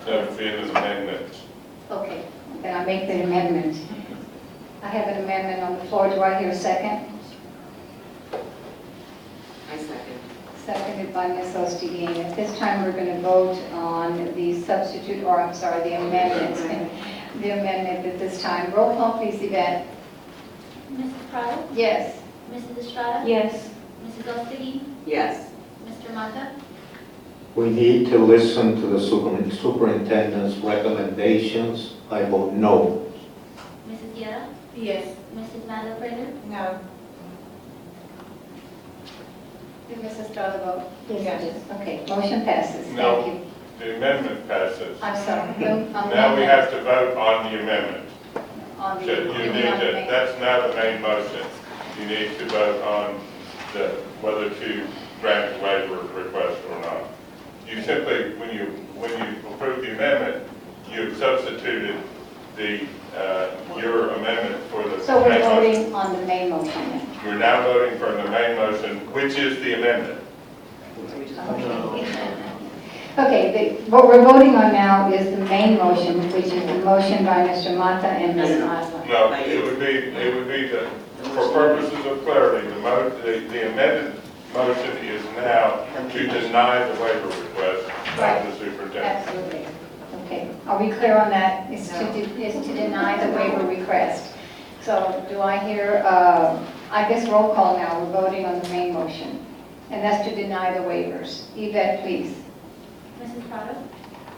That would be an amendment. Okay, then I make the amendment. I have an amendment on the floor. Do I hear a second? I second. Seconded by Ms. Osteguin. At this time, we're going to vote on the substitute, or I'm sorry, the amendment. The amendment at this time. Roll call, please, Yvette. Mrs. Prado? Yes. Mrs. Estrada? Yes. Mrs. Osteguin? Yes. Mr. Mata? We need to listen to the superintendent's recommendations. I vote no. Mrs. Guerra? Yes. Mrs. Mandel Prater? No. Did Mrs. Estrada vote? Yes. Okay, motion passes. No. Thank you. The amendment passes. I'm sorry. Now we have to vote on the amendment. On the, So you need to, that's now the main motion. You need to vote on whether to grant the waiver request or not. You simply, when you approve the amendment, you've substituted your amendment for the So we're main motion. voting on the main motion then? We're now voting for the main motion, which is the amendment. Okay, what we're voting on now is the main motion, which is the motion by Mr. Mata and Ms. Osler. No, it would be for purposes of clarity, the amended motion is now to deny the waiver request by the superintendent. Absolutely. Okay, are we clear on that? Is to deny the waiver request. So do I hear, I guess roll call now, we're voting on the main motion. And that's to deny the waivers. Yvette, please. Mrs. Prado?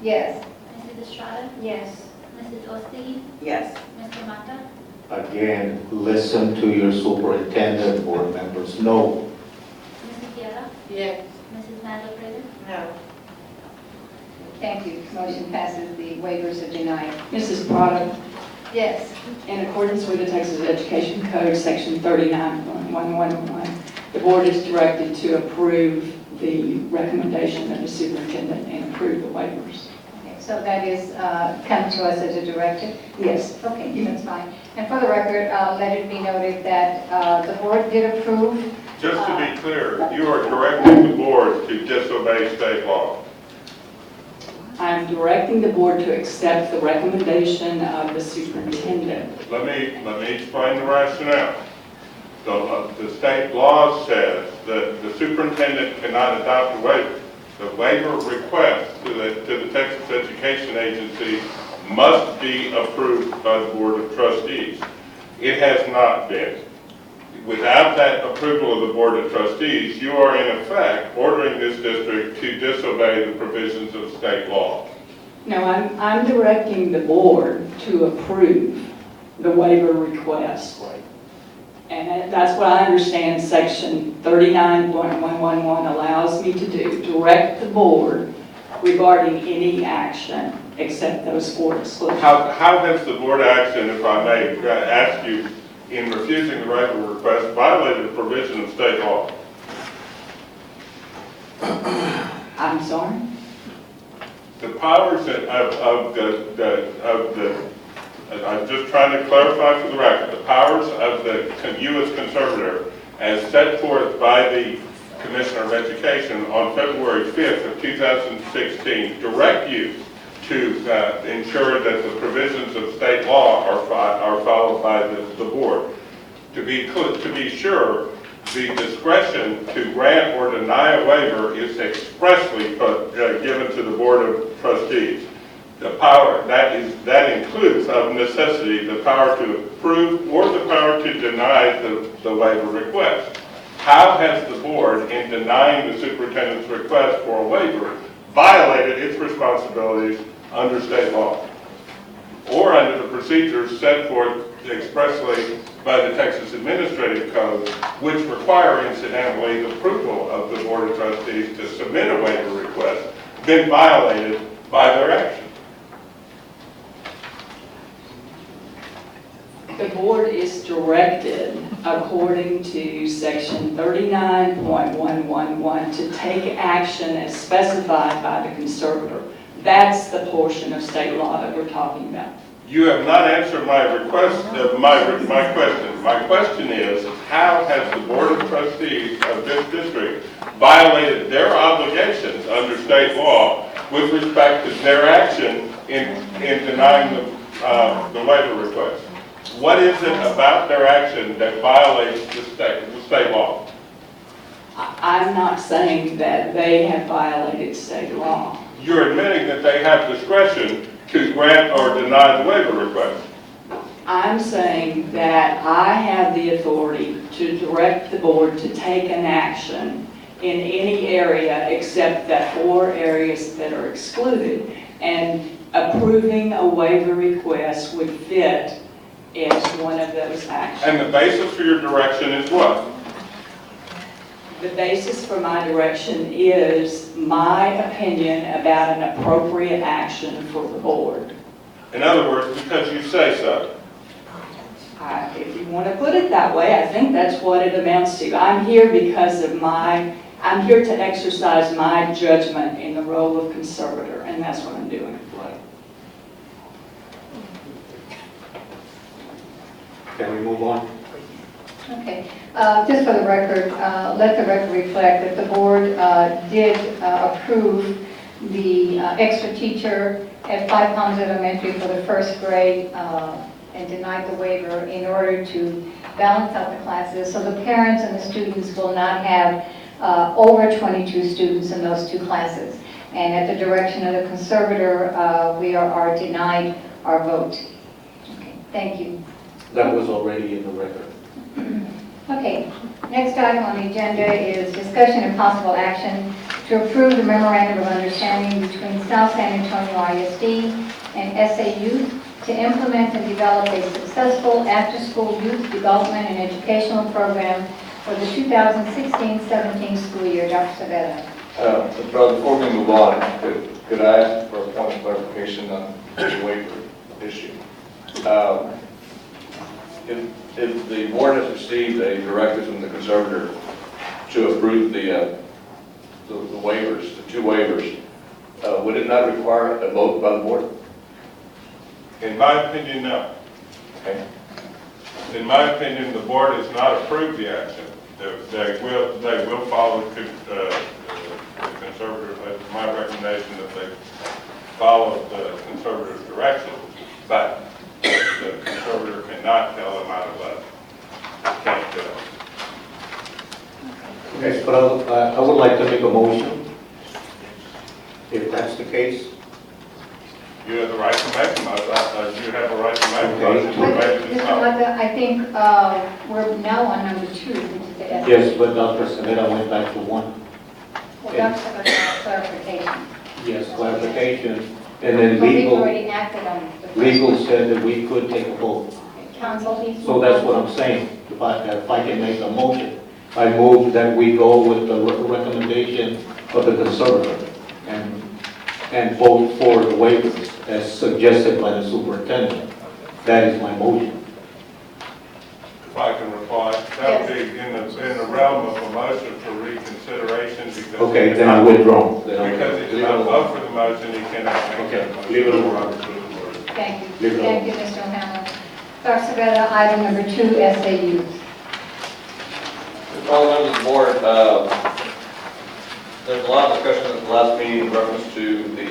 Yes. Mrs. Estrada? Yes. Mrs. Osteguin? Yes. Mr. Mata? Again, listen to your superintendent, board members. No. Mrs. Guerra? Yes. Mrs. Mandel Prater? No. Thank you. Motion passes. The waivers are denied. Mrs. Prado, Yes. in accordance with the Texas Education Code, Section 39.1111, the board is directed to approve the recommendation of the superintendent and approve the waivers. Okay, so that is come to us as a directive? Yes. Okay, that's fine. And for the record, let it be noted that the board did approve. Just to be clear, you are directing the board to disobey state law. I am directing the board to accept the recommendation of the superintendent. Let me explain the rationale. The state law says that the superintendent cannot adopt a waiver. The waiver request to the Texas Education Agency must be approved by the Board of Trustees. It has not been. Without that approval of the Board of Trustees, you are in effect ordering this district to disobey the provisions of state law. No, I'm directing the board to approve the waiver request. And that's what I understand section 39.111 allows me to do, direct the board regarding any action except those four exclusions. How has the board action, if I may ask you, in refusing the waiver request violated a provision of state law? I'm sorry? The powers I'm just trying to clarify for the record, the powers of you as conservator, as set forth by the Commissioner of Education on February 5th of 2016, direct you to ensure that the provisions of state law are followed by the board. To be sure, the discretion to grant or deny a waiver is expressly given to the Board of Trustees. The power, that includes of necessity the power to approve or the power to deny the waiver request. How has the board, in denying the superintendent's request for a waiver, violated its responsibilities under state law or under the procedures set forth expressly by the Texas Administrative Code, which require incidentally the approval of the Board of Trustees to submit a waiver request, been violated by their action? The board is directed, according to section 39.111, to take action as specified by the conservator. That's the portion of state law that we're talking about. You have not answered my request, my question. My question is, how has the Board of Trustees of this district violated their obligations under state law with respect to their action in denying the waiver request? What is it about their action that violates the state law? I'm not saying that they have violated state law. You're admitting that they have discretion to grant or deny the waiver request. I'm saying that I have the authority to direct the board to take an action in any area except that 4 areas that are excluded, and approving a waiver request would fit as one of those actions. And the basis for your direction is what? The basis for my direction is my opinion about an appropriate action for the board. In other words, because you say so. If you want to put it that way, I think that's what it amounts to. I'm here because of I'm here to exercise my judgment in the role of conservator, and that's what I'm doing. Can we move on? Okay, just for the record, let the record reflect that the board did approve the extra teacher at Five Palms Elementary for the first grade and denied the waiver in order to balance out the classes, so the parents and the students will not have over 22 students in those 2 classes. And at the direction of the conservator, we are denied our vote. Okay, thank you. That was already in the record. Okay, next item on the agenda is discussion and possible action to approve the memorandum of understanding between South San Antonio ISD and SAU to implement and develop a successful after-school youth development and educational program for the 2016-17 school year. Dr. Saavedra. Mr. President, before we move on, could I ask for a point of clarification on the waiver issue? If the board has received a directive from the conservator to approve the waivers, the 2 waivers, would it not require a vote by the board? In my opinion, no. Okay. In my opinion, the board has not approved the action. They will follow the conservative. It's my recommendation that they follow the conservative's direction, but the conservator cannot tell them out of that. Can't do it. Yes, but I would like to make a motion, if that's the case. You have the right to make them. You have a right to make them. Mr. Mata, I think we're now on number 2, which is the SAU. Yes, but Dr. Saavedra went back to 1. Well, Dr. Saavedra, clarification. Yes, clarification, and then But we've legal. already acted on the first Legal one. said that we could take a vote. Council, So that's what I'm saying. if I can make a motion, I move that we go with the recommendation of the conservator and vote for the waivers as suggested by the superintendent. That is my motion. If I can reply, that would be in the realm of a motion for reconsideration because. Okay, then I withdraw. Because he did not vote for the motion, he cannot make that motion. Leave it alone. Thank you. Leave it alone. Thank you, Mr. O'Hanlon. Dr. Savetta, item number 2, SAU. All members of the board, there's a lot of discussion at the last meeting in reference to the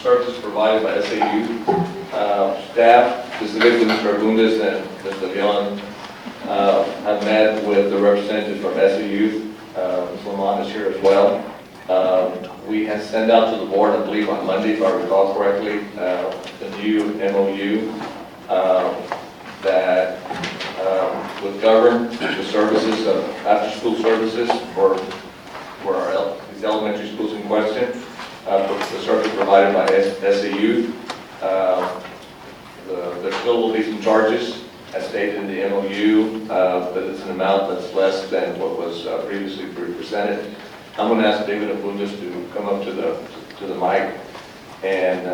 services provided by SAU. Staff, specifically Mr. Abundes and Mr. Leon, have met with the representative from SAU. Ms. Lamont is here as well. We have sent out to the board, I believe on Monday, if I recall correctly, the new MOU that would govern the services of after-school services for these elementary schools in question, the service provided by SAU. There still will be some charges, as stated in the MOU, but it's an amount that's less than what was previously presented. I'm going to ask David Abundes to come up to the mic and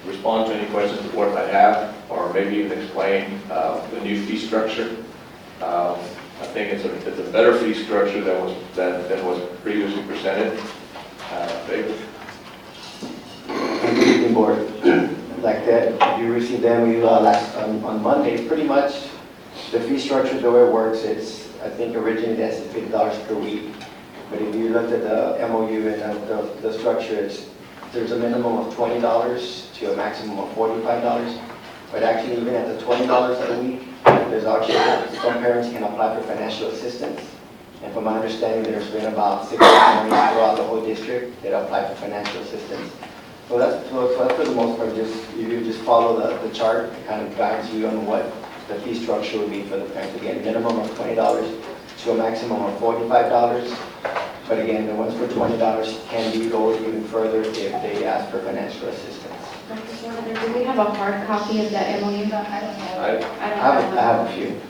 respond to any questions the board might have, or maybe even explain the new fee structure. I think it's a better fee structure than was previously presented. David? Good evening, board. Like that, you received the MOU on Monday. Pretty much the fee structure, the way it works, it's, I think originally that's $50 per week. But if you looked at the MOU and the structure, there's a minimum of $20 to a maximum of $45. But actually, even at the $20 a week, there's actually some parents can apply for financial assistance. And from my understanding, there's been about 6 families throughout the whole district that apply for financial assistance. So that's for the most part, you just follow the chart. It kind of guides you on what the fee structure would be for the parents. Again, minimum of $20 to a maximum of $45. But again, the ones for $20 can be rolled even further if they ask for financial assistance. Dr. Senator, do we have a hard copy of that MOU? I don't have it. I have a few.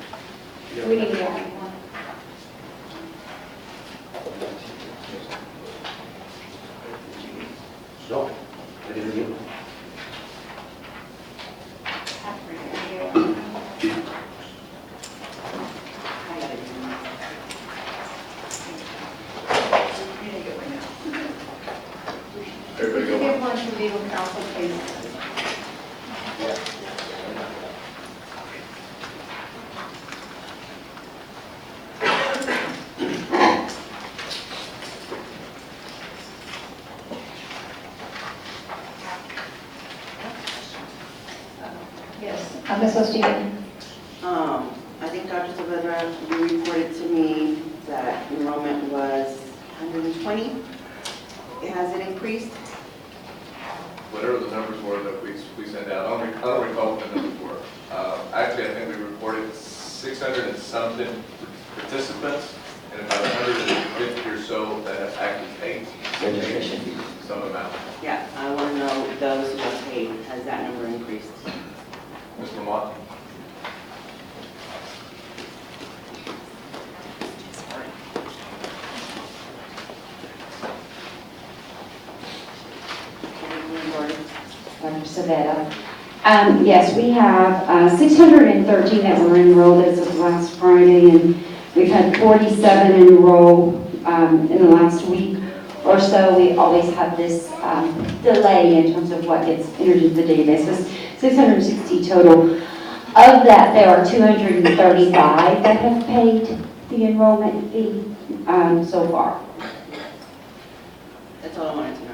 We need to get one. So, good evening. Could you give one to legal counsel, please? Yes, Ms. O'Steven. I think Dr. Saavedra, you reported to me that enrollment was 120. Has it increased? Whatever the numbers were that we sent out, I don't recall what the numbers were. Actually, I think we reported 600 and something participants and about 150 or so that have actually paid some amount. Yeah, I want to know those who have paid. Has that number increased? Ms. Lamont? Dr. Savetta. Yes, we have 613 that were enrolled as of last Friday, and we've had 47 enroll in the last week or so. We always have this delay in terms of what gets entered into the database. It's 660 total. Of that, there are 235 that have paid the enrollment fee so far. That's all I wanted to know.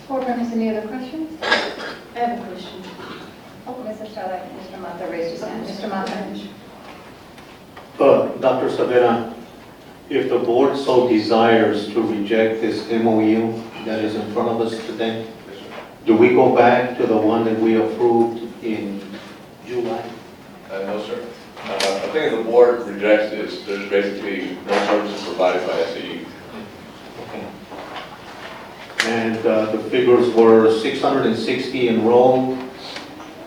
Board members, any other questions? I have a question. Oh, Ms. Estrada, Mr. Mata raised his hand. Mr. Mata. Dr. Savera, if the board so desires to reject this MOU that is in front of us today, do we go back to the one that we approved in July? No, sir. I think if the board rejects this, there's basically no services provided by SAU. Okay. And the figures were 660 enrolled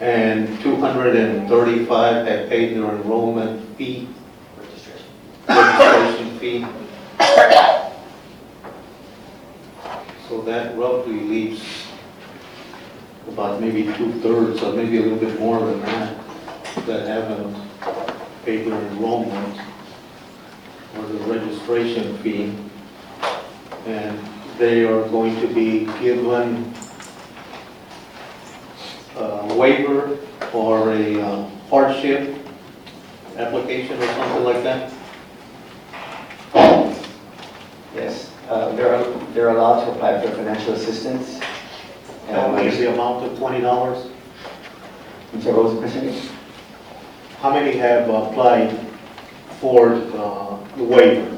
and 235 have paid their enrollment fee, registration fee. So that roughly leaves about maybe 2/3, or maybe a little bit more than that haven't paid their enrollment or the registration fee. And they are going to be given a waiver or a hardship application or something like that? Yes, they're allowed to apply for financial assistance. How much is the amount of $20? I'm sorry, what was the question again? How many have applied for the waiver?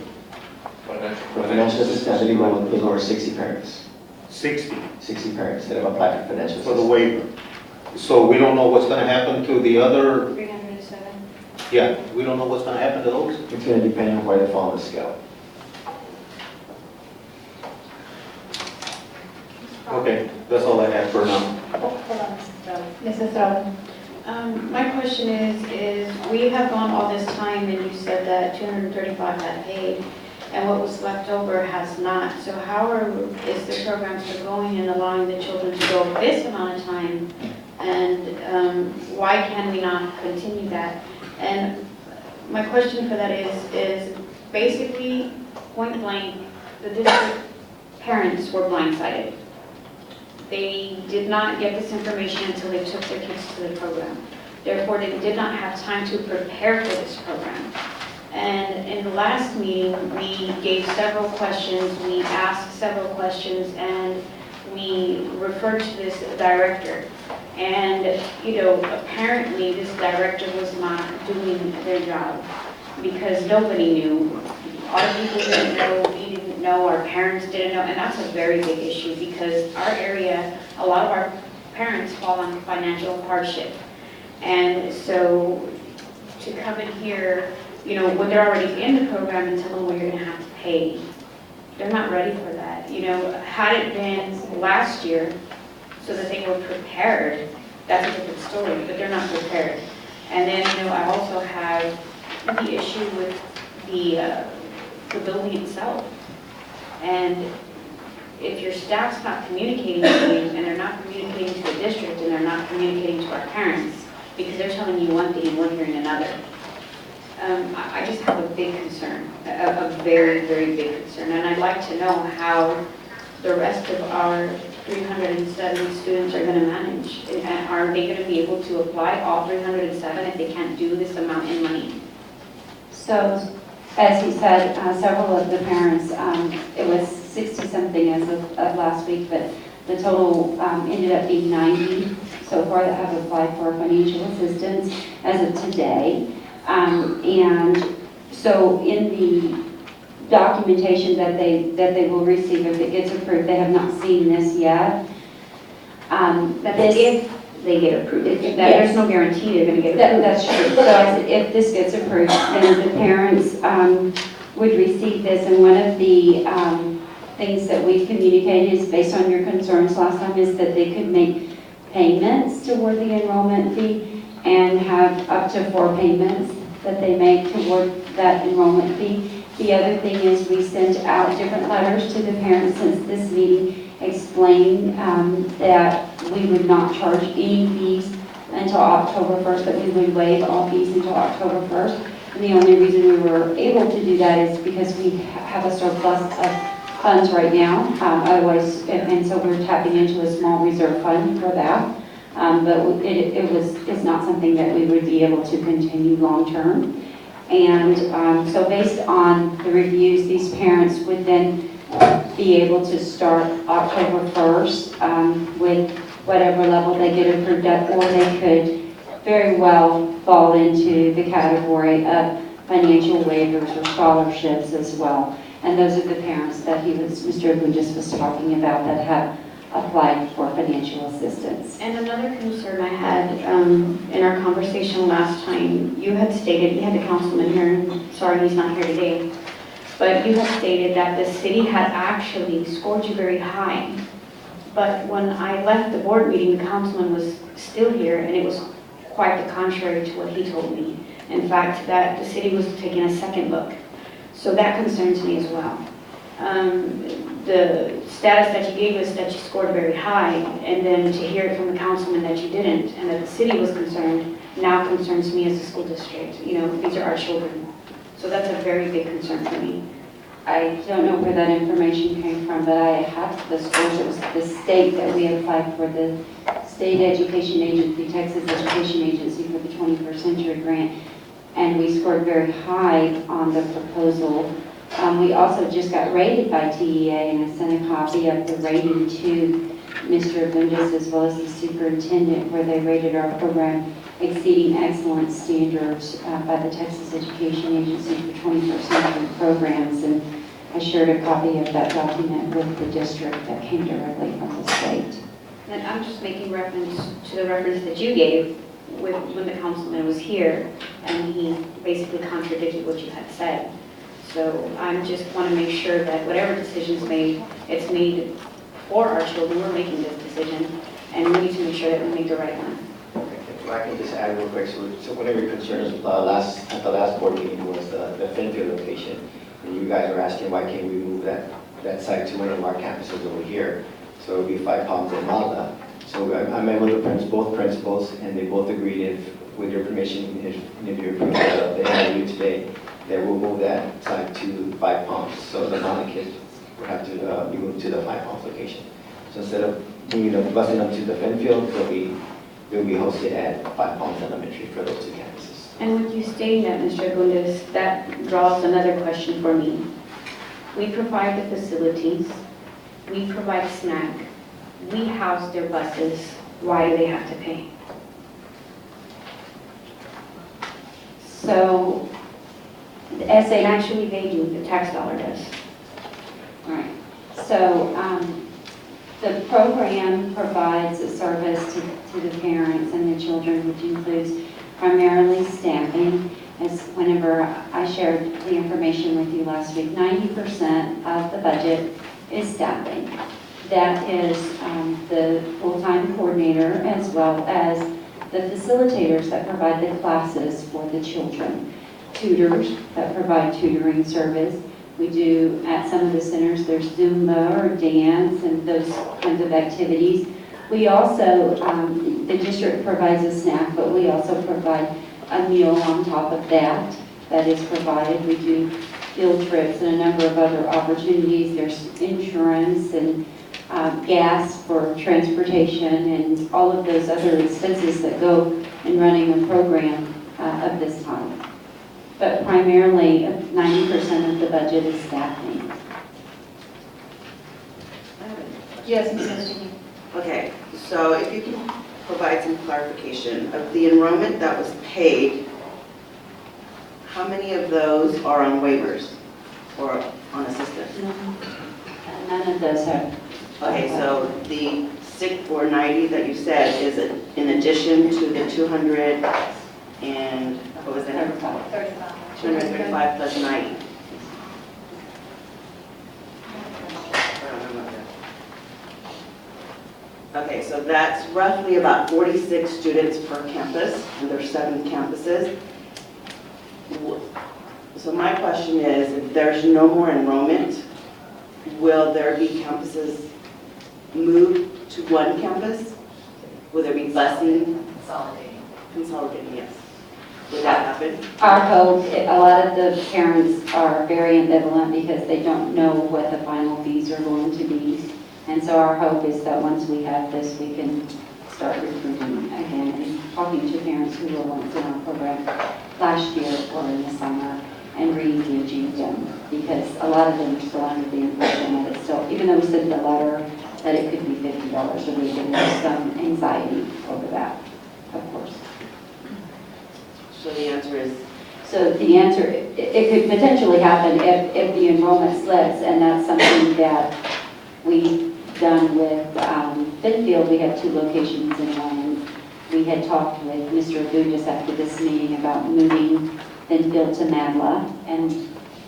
For financial assistance, I believe it was over 60 parents. 60 parents that have applied for financial for the assistance. waiver. So we don't know what's going to happen to the other, 307. yeah, we don't know what's going to happen to those? It's going to depend on where they fall on the scale. Okay, that's all I have for now. Mrs. Estrada. My question is we have gone all this time and you said that 235 had paid and what was left over has not. So how is the program still going and allowing the children to go this amount of time? And why can we not continue that? And my question for that is basically point blank, the district parents were blindsided. They did not get this information until they took their kids to the program. Therefore, they did not have time to prepare for this program. And in the last meeting, we gave several questions, we asked several questions, and we referred to this director. And, you know, apparently this director was not doing their job because nobody knew. Our people didn't know, we didn't know, our parents didn't know, and that's a very big issue because our area, a lot of our parents fall on financial hardship. And so to come in here, you know, when they're already in the program and tell them what you're gonna have to pay, they're not ready for that. You know, had it been last year so that they were prepared, that's a different story, but they're not prepared. And then, you know, I also have the issue with the building itself. And if your staff's not communicating with you and they're not communicating to the district and they're not communicating to our parents because they're telling you one thing and we're hearing another, I just have a big concern, a very, very big concern. And I'd like to know how the rest of our 370 students are going to manage. And are they going to be able to apply all 307 if they can't do this amount in money? So, as he said, several of the parents, it was 60-something as of last week, but the total ended up being 90 so far that have applied for financial assistance as of today. And so in the documentation that they will receive if it gets approved, they have not seen this yet. If they get approved. There's no guarantee they're going to get approved. That's true. So I said, if this gets approved, then the parents would receive this. And one of the things that we've communicated is based on your concerns last time is that they could make payments toward the enrollment fee and have up to 4 payments that they make toward that enrollment fee. The other thing is we sent out different letters to the parents since this meeting explaining that we would not charge any fees until October 1st, that we would waive all fees until October 1st. And the only reason we were able to do that is because we have a surplus of funds right now. Otherwise, and so we're tapping into a small reserve fund for that. But it's not something that we would be able to continue long term. And so based on the reviews, these parents would then be able to start October 1st with whatever level they get approved at, or they could very well fall into the category of financial waivers or scholarships as well. And those are the parents that Mr. Abundes was talking about that have applied for financial assistance. And another concern I had in our conversation last time, you had stated, we had the councilman here, and sorry he's not here today, but you had stated that the city had actually scored you very high But when I left the board meeting, the councilman was still here, and it was quite the contrary to what he told me. In fact, that the city was taking a second look. So that concerns me as well. The status that you gave us, that you scored very high, and then to hear it from the councilman that you didn't, and that the city was concerned, now concerns me as a school district. You know, these are our children. So that's a very big concern for me. I don't know where that information came from, but I have the scores. It was the state that we applied for, the State Education Agency, Texas Education Agency for the 21st Century Grant, and we scored very high on the proposal. We also just got rated by TEA, and I sent a copy of the rating to Mr. Abundis as well as the superintendent, where they rated our program exceeding excellence standards by the Texas Education Agency for 21st Century Programs. And I shared a copy of that document with the district that came directly from the state. And I'm just making reference to the reference that you gave when the councilman was here, and he basically contradicted what you had said. So I just want to make sure that whatever decision's made, it's made for our children. We're making this decision, and we need to make sure that we make the right one. If I can just add real quick, so one of your concerns at the last board meeting was the Fenfield location. And you guys were asking why can't we move that site to one of our campuses over here? So it would be 5 Palms and Malta. So I met with both principals, and they both agreed, if, with your permission, if you approve the MOU today, that we'll move that site to 5 Palms. So the Malta kids would have to be moved to the 5 Palms location. So instead of busing them to the Fenfield, they'll be hosted at 5 Palms Elementary for those two campuses. And with you stating that, Mr. Abundis, that draws another question for me. We provide the facilities, we provide snack, we house their buses. Why do they have to pay? So the SA, Actually, they do, the tax dollar does. all right. So the program provides a service to the parents and the children, which includes primarily staffing. As whenever I shared the information with you last week, 90% of the budget is staffing. That is the full-time coordinator as well as the facilitators that provide the classes for the children, tutors that provide tutoring service. We do, at some of the centers, there's Zumba or dance and those kinds of activities. We also, the district provides a snack, but we also provide a meal on top of that is provided. We do field trips and a number of other opportunities. There's insurance and gas for transportation and all of those other expenses that go in running a program of this type. But primarily, 90% of the budget is staffing. Yes, Ms. Messini. Okay, so if you can provide some clarification of the enrollment that was paid, how many of those are on waivers or on assistance? None of those have. Okay, so the 6,490 that you said is in addition to the 200 and, what was that? 235 plus 90. Okay, so that's roughly about 46 students per campus, and there's 7 campuses. So my question is, if there's no more enrollment, will there be campuses moved to one campus? Will there be busing? Consolidating, yes. Would that happen? Our hope, a lot of the parents are very ambivalent because they don't know what the final fees are going to be. And so our hope is that once we have this, we can start recruiting again and talking to parents who were once in our program last year or in the summer and re-engaging them, because a lot of them are still under the impression that it's still, even though we sent the letter that it could be $50 a week, and there's some anxiety over that, of course. So the answer is? So the answer, it could potentially happen if the enrollment slips, and that's something that we've done with Fenfield. We have 2 locations in one. We had talked with Mr. Abu just after this meeting about moving Fenfield to Madla and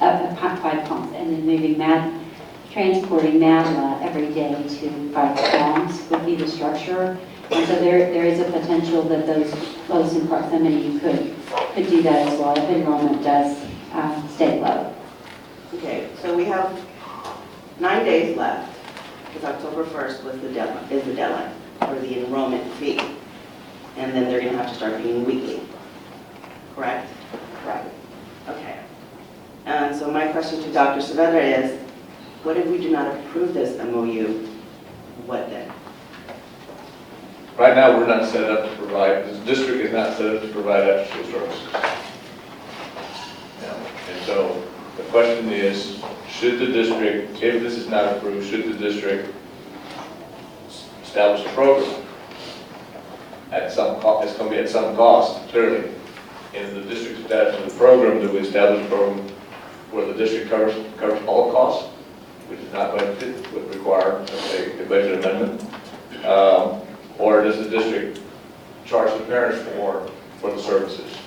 up at 5 Palms, and then transporting Madla every day to fight bombs would be the structure. And so there is a potential that those close in proximity could do that as well if enrollment does stay low. Okay, so we have 9 days left, because October 1st was the deadline, is the deadline for the enrollment fee. And then they're gonna have to start paying weekly, correct? Right. Okay. And so my question to Dr. Saavedra is, what if we do not approve this MOU? What then? Right now, we're not set up to provide, this district is not set up to provide after-school services. And so the question is, should the district, if this is not approved, should the district establish a program at some cost? It's going to be at some cost, clearly. And the district establishes a program, do we establish a program where the district covers all costs, which is not budgeted, would require a budget amendment? Or does the district charge the parents for the services?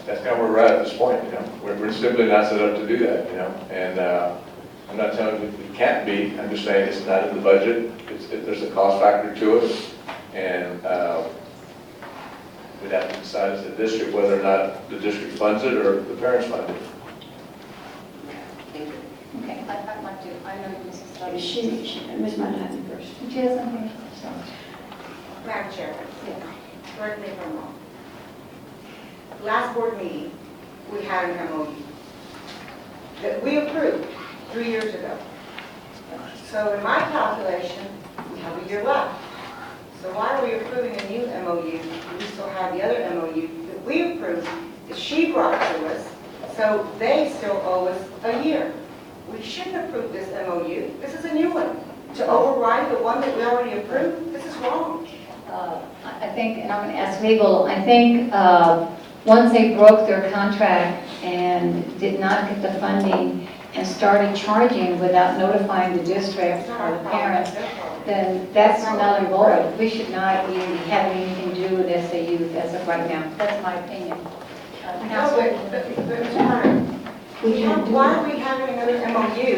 That's kind of where we're at this point, you know. We're simply not set up to do that, you know. And I'm not telling you it can't be. I'm just saying it's not in the budget. There's a cost factor to it. And we'd have to decide as a district whether or not the district funds it or the parents fund it. Okay, I'd like to, I know Mrs. Stubbs. Ms. Manhattan first. She has something, so. Madam Chair, correct me if I'm wrong. Last board meeting, we had an MOU that we approved 3 years ago. So in my calculation, we have a year left. So why are we approving a new MOU? We still have the other MOU that we approved, that she brought to us, so they still owe us a year. We shouldn't approve this MOU. This is a new one. To override the one that we already approved, this is wrong. I think, and I'm going to ask legal, I think once they broke their contract and did not get the funding and started charging without notifying the district or the parents, then that's null and void. We should not even be having anything to do with SAU as of right now. That's my opinion. Why are we having another MOU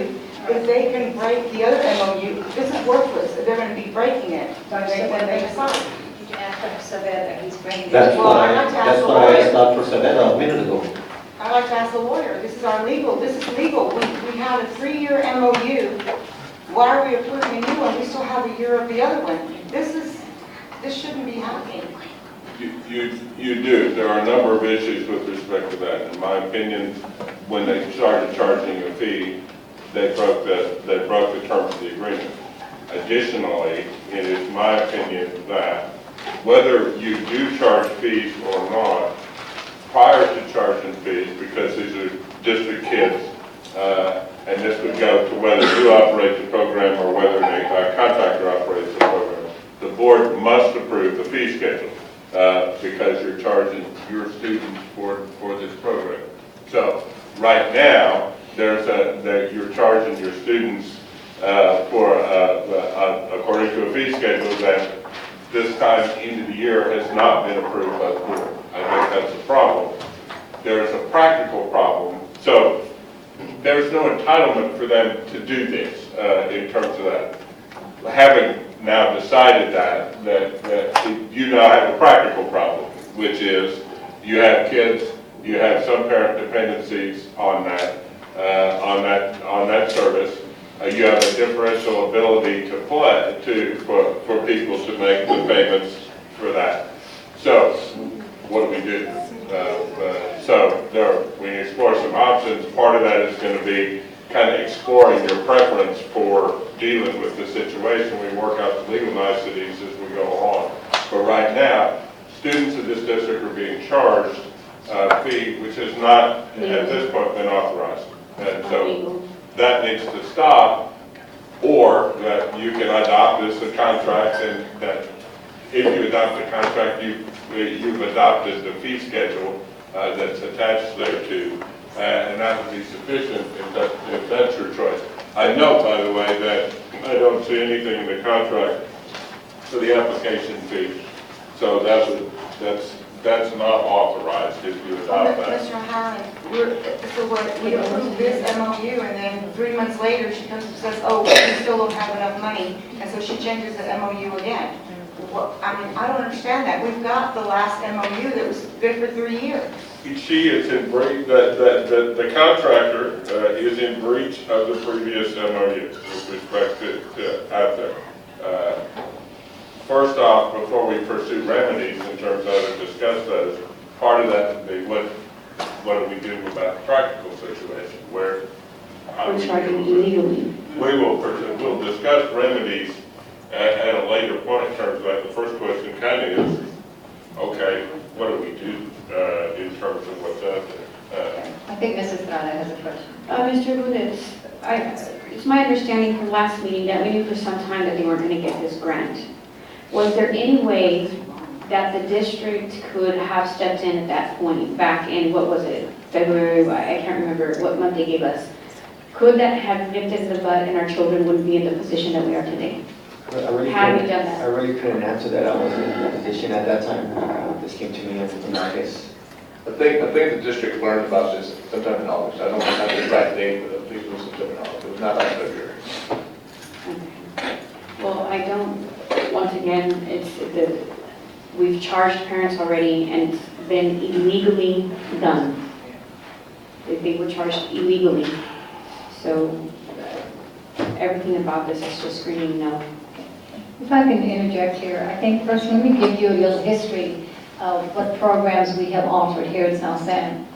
if they can break the other MOU? This is worthless, if they're going to be breaking it when they decide. Did you ask Dr. Saavedra? He's bringing it. That's Well, what I'd like to ask that's the what I lawyer. asked Dr. Saavedra a minute ago. I'd like to ask the lawyer, this is our legal, this is legal. We have a 3-year MOU. Why are we approving a new one? We still have a year of the other one. This shouldn't be happening. You do. There are a number of issues with respect to that. In my opinion, when they started charging a fee, they broke the terms of the agreement. Additionally, it is my opinion that whether you do charge fees or not, prior to charging fees, because these are district kids, and this would go to whether you operate the program or whether a contractor operates the program, the board must approve the fee schedule because you're charging your students for this program. So right now, you're charging your students according to a fee schedule that this time into the year has not been approved by the board. I think that's a problem. There's a practical problem. So there's no entitlement for them to do this in terms of that. Having now decided that you now have a practical problem, which is you have kids, you have some parent dependencies on that service. You have a differential ability to for people to make the payments for that. So what do? So we explore some options. Part of that is going to be kind of exploring your preference for dealing with the situation. We work out the legal niceties as we go along. But right now, students in this district are being charged a fee which has not, at this point, been authorized. And so that needs to stop, or that you can adopt this as a contract, and that if you adopt the contract, you've adopted the fee schedule that's attached thereto, and that would be sufficient if that's your choice. I note, by the way, that I don't see anything in the contract for the application fee, so that's that's not authorized if you adopt that. Mr. O'Halloran, we approved this MOU, and then 3 months later, she comes and says, oh, we still don't have enough money, and so she changes the MOU again. Well, I mean, I don't understand that. We've got the last MOU that was good for 3 years. She is in breach, the contractor is in breach of the previous MOU with respect to ADVEC. First off, before we pursue remedies in terms of and discuss those, part of that would be what do we do about the practical situation where We're charging illegally. we'll discuss remedies at a later point in terms of that. The first question kind of is, okay, what do we do in terms of what's out there? I think Mrs. Estrada has a question. Mr. Gunitz, it's my understanding from last meeting that we knew for some time that they weren't going to get this grant. Was there any way that the district could have stepped in at that point, back in, what was it, February, I can't remember what month they gave us? Could that have nipped in the bud and our children wouldn't be in the position that we are today? Had we done that? I really couldn't answer that. I wasn't in that position at that time. This came to me in August. I think the district learned about this sometime in August. I don't know if that's the right date, but I think it was sometime in August. It was not last February. Well, I don't, once again, we've charged parents already and it's been illegally done. They were charged illegally. So everything about this is just screaming no. If I can interject here, I think first let me give you a little history of what programs we have offered here at South San.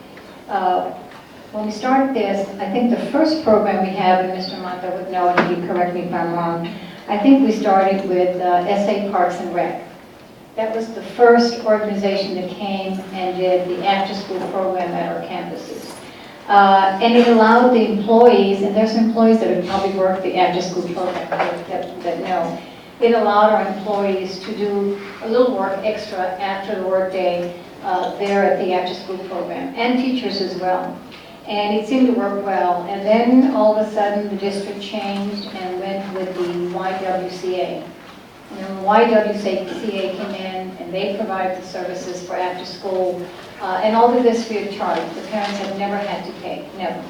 When we started this, I think the first program we have, and Mr. Mata would know, and he can correct me if I'm wrong, I think we started with SA Parks and Rec. That was the first organization that came and did the after-school program at our campuses. And it allowed the employees, and there's employees that have probably worked the after-school program that know, it allowed our employees to do a little work extra after the workday there at the after-school program, and teachers as well. And it seemed to work well. And then all of a sudden, the district changed and went with the YWCA. And then the YWCA came in, and they provided the services for after-school, and all of this free of charge. The parents have never had to pay, never.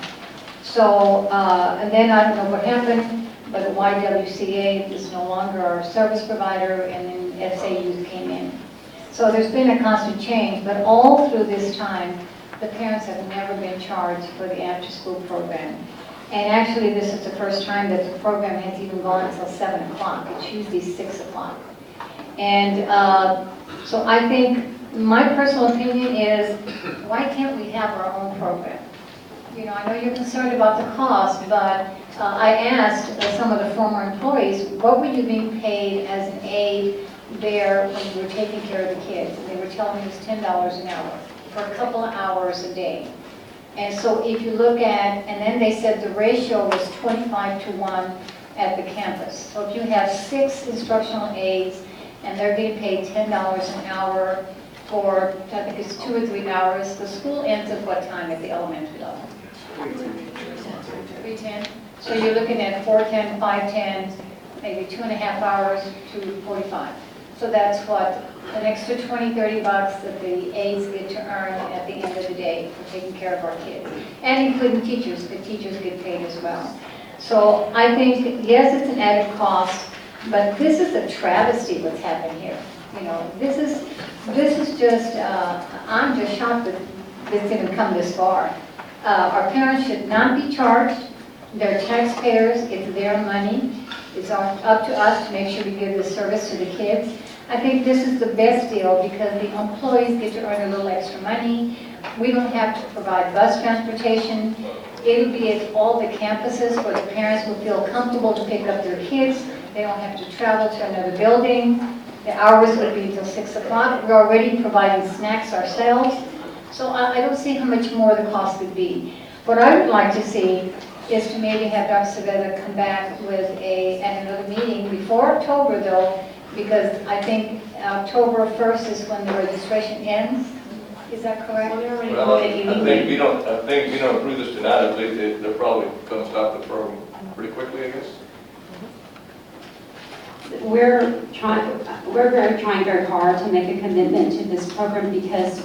So, and then I don't know what happened, but the YWCA is no longer our service provider, and then SA Youth came in. So there's been a constant change, but all through this time, the parents have never been charged for the after-school program. And actually, this is the first time that the program has even gone until 7 o'clock. It's usually 6 o'clock. And so I think, my personal opinion is, why can't we have our own program? You know, I know you're concerned about the cost, but I asked some of the former employees, what were you being paid as an aide there when you were taking care of the kids? And they were telling me it was $10 an hour for a couple of hours a day. And so if you look at, and then they said the ratio was 25-to-1 at the campus. So if you have 6 instructional aides and they're getting paid $10 an hour for, I think it's 2 or 3 hours, the school ends at what time at the elementary level? 3:10. So you're looking at 4:10, 5:10, maybe 2.5 hours to 45. So that's what, an extra 20, 30 bucks that the aides get to earn at the end of the day for taking care of our kids. And including teachers, the teachers get paid as well. So I think, yes, it's an added cost, but this is a travesty what's happened here. You know, this is just, I'm just shocked that this didn't come this far. Our parents should not be charged. They're taxpayers, it's their money. It's up to us to make sure we give the service to the kids. I think this is the best deal because the employees get to earn a little extra money. We don't have to provide bus transportation. It'll be at all the campuses where the parents will feel comfortable to pick up their kids. They don't have to travel to another building. The hours would be until 6 o'clock. We're already providing snacks ourselves. So I don't see how much more the cost would be. What I would like to see is to maybe have Dr. Saavedra come back with at another meeting before October though, because I think October 1st is when the registration ends. Is that correct? Well, I think if you don't approve this tonight, I believe they're probably going to stop the program pretty quickly, I guess. we're trying very hard to make a commitment to this program because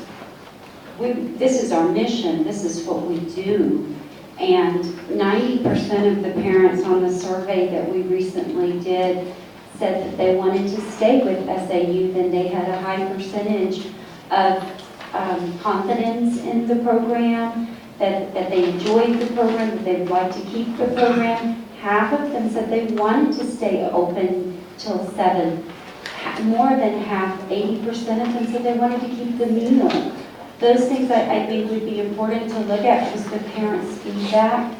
this is our mission, this is what we do. And 90% of the parents on the survey that we recently did said that they wanted to stay with SAU, then they had a high percentage of confidence in the program, that they enjoyed the program, that they would like to keep the program. Half of them said they wanted to stay open till 7. More than half, 80% of them said they wanted to keep the meal. Those things I think would be important to look at was the parents' feedback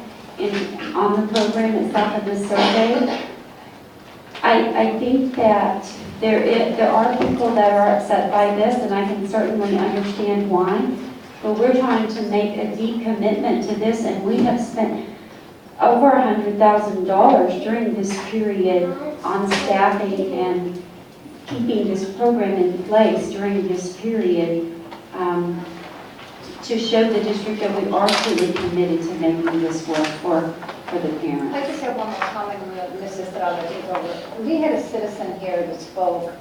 on the program itself of the survey. I think that there are people that are upset by this, and I can certainly understand why. But we're trying to make a deep commitment to this, and we have spent over $100,000 during this period on staffing and keeping this program in place during this period to show the district that we are truly committed to making this work for the parents. I just have one more comment, Mrs. Estrada, take over. We had a citizen here that spoke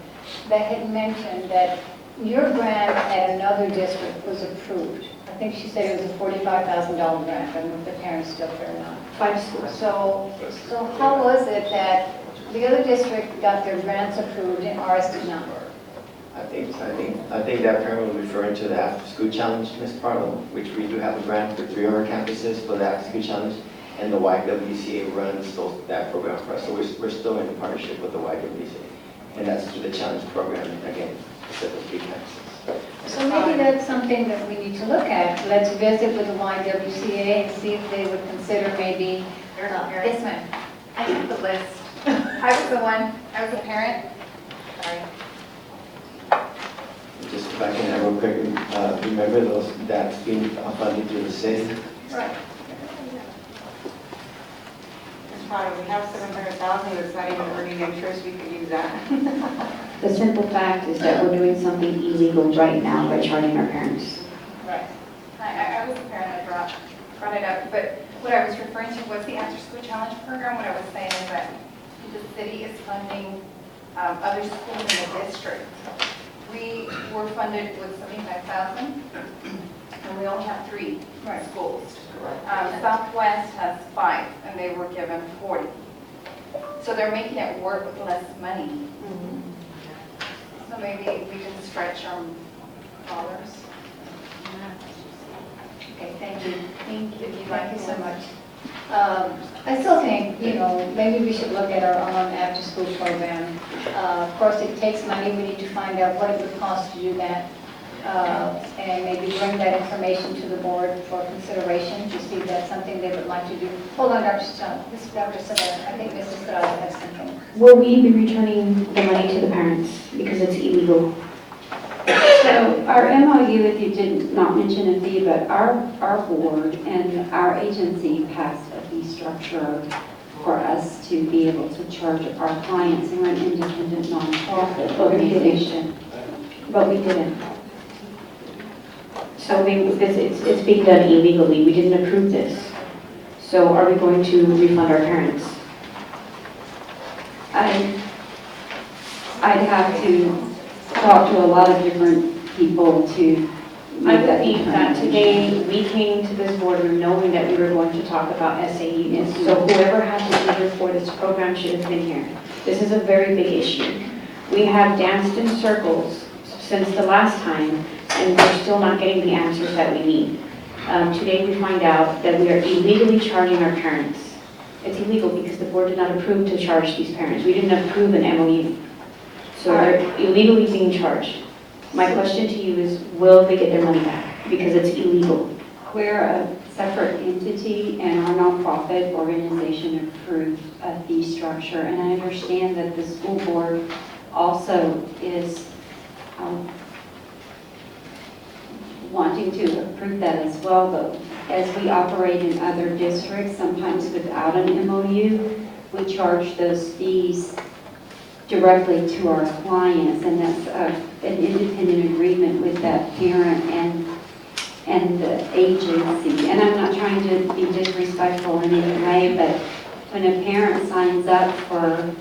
that had mentioned that your grant at another district was approved. I think she said it was a $45,000 grant. I don't know if the parents still care or not. 5 schools. So how was it that the other district got their grants approved and ours did not? I think that parent was referring to the after-school challenge, Ms. Parlo, which we do have a grant for 3 of our campuses for the after-school challenge, and the YWCA runs that program for us. So we're still in partnership with the YWCA, and that's through the challenge program, again, for the 3 campuses. So maybe that's something that we need to look at. Let's visit with the YWCA and see if they would consider maybe. Yes, ma'am. I have the list. I was a parent. Sorry. Just if I can add real quick, remember that's being funded through the city. Right. Ms. Prado, we have 700,000 that's not even earning interest, we could use that. The simple fact is that we're doing something illegal right now by charging our parents. Right. I was a parent, I brought it up, but what I was referring to was the after-school challenge program. What I was saying is that the city is funding other schools in the district. We were funded with 75,000, and we only have 3 schools. Southwest has 5, and they were given 40. So they're making it work with less money. So maybe we can stretch our dollars. Okay, thank you. Thank you so much. I still think, maybe we should look at our own after-school program. Of course, it takes money. We need to find out what it would cost to do that. And maybe bring that information to the board for consideration to see if that's something they would like to do. Hold on, Dr. Savera. I think Mrs. Estrada has something. Will we be returning the money to the parents because it's illegal? So our MOU, if you did not mention a fee, but our board and our agency passed a fee structure for us to be able to charge our clients, and we're an independent nonprofit organization. But we didn't. So it's being done illegally. We didn't approve this. So are we going to refund our parents? I'd have to talk to a lot of different people to I make that believe that determination. today we came to this board knowing that we were going to talk about SAU. And so whoever had to be here for this program should have been here. This is a very big issue. We have danced in circles since the last time, and we're still not getting the answers that we need. Today we find out that we are illegally charging our parents. It's illegal because the board did not approve to charge these parents. We didn't approve an MOU. So they're illegally being charged. My question to you is, will they get their money back? Because it's illegal. We're a separate entity, and our nonprofit organization approved a fee structure. And I understand that the school board also is wanting to approve that as well. But as we operate in other districts, sometimes without an MOU, we charge those fees directly to our clients, and that's an independent agreement with that parent and the agency. And I'm not trying to be disrespectful in any way, but when a parent signs up for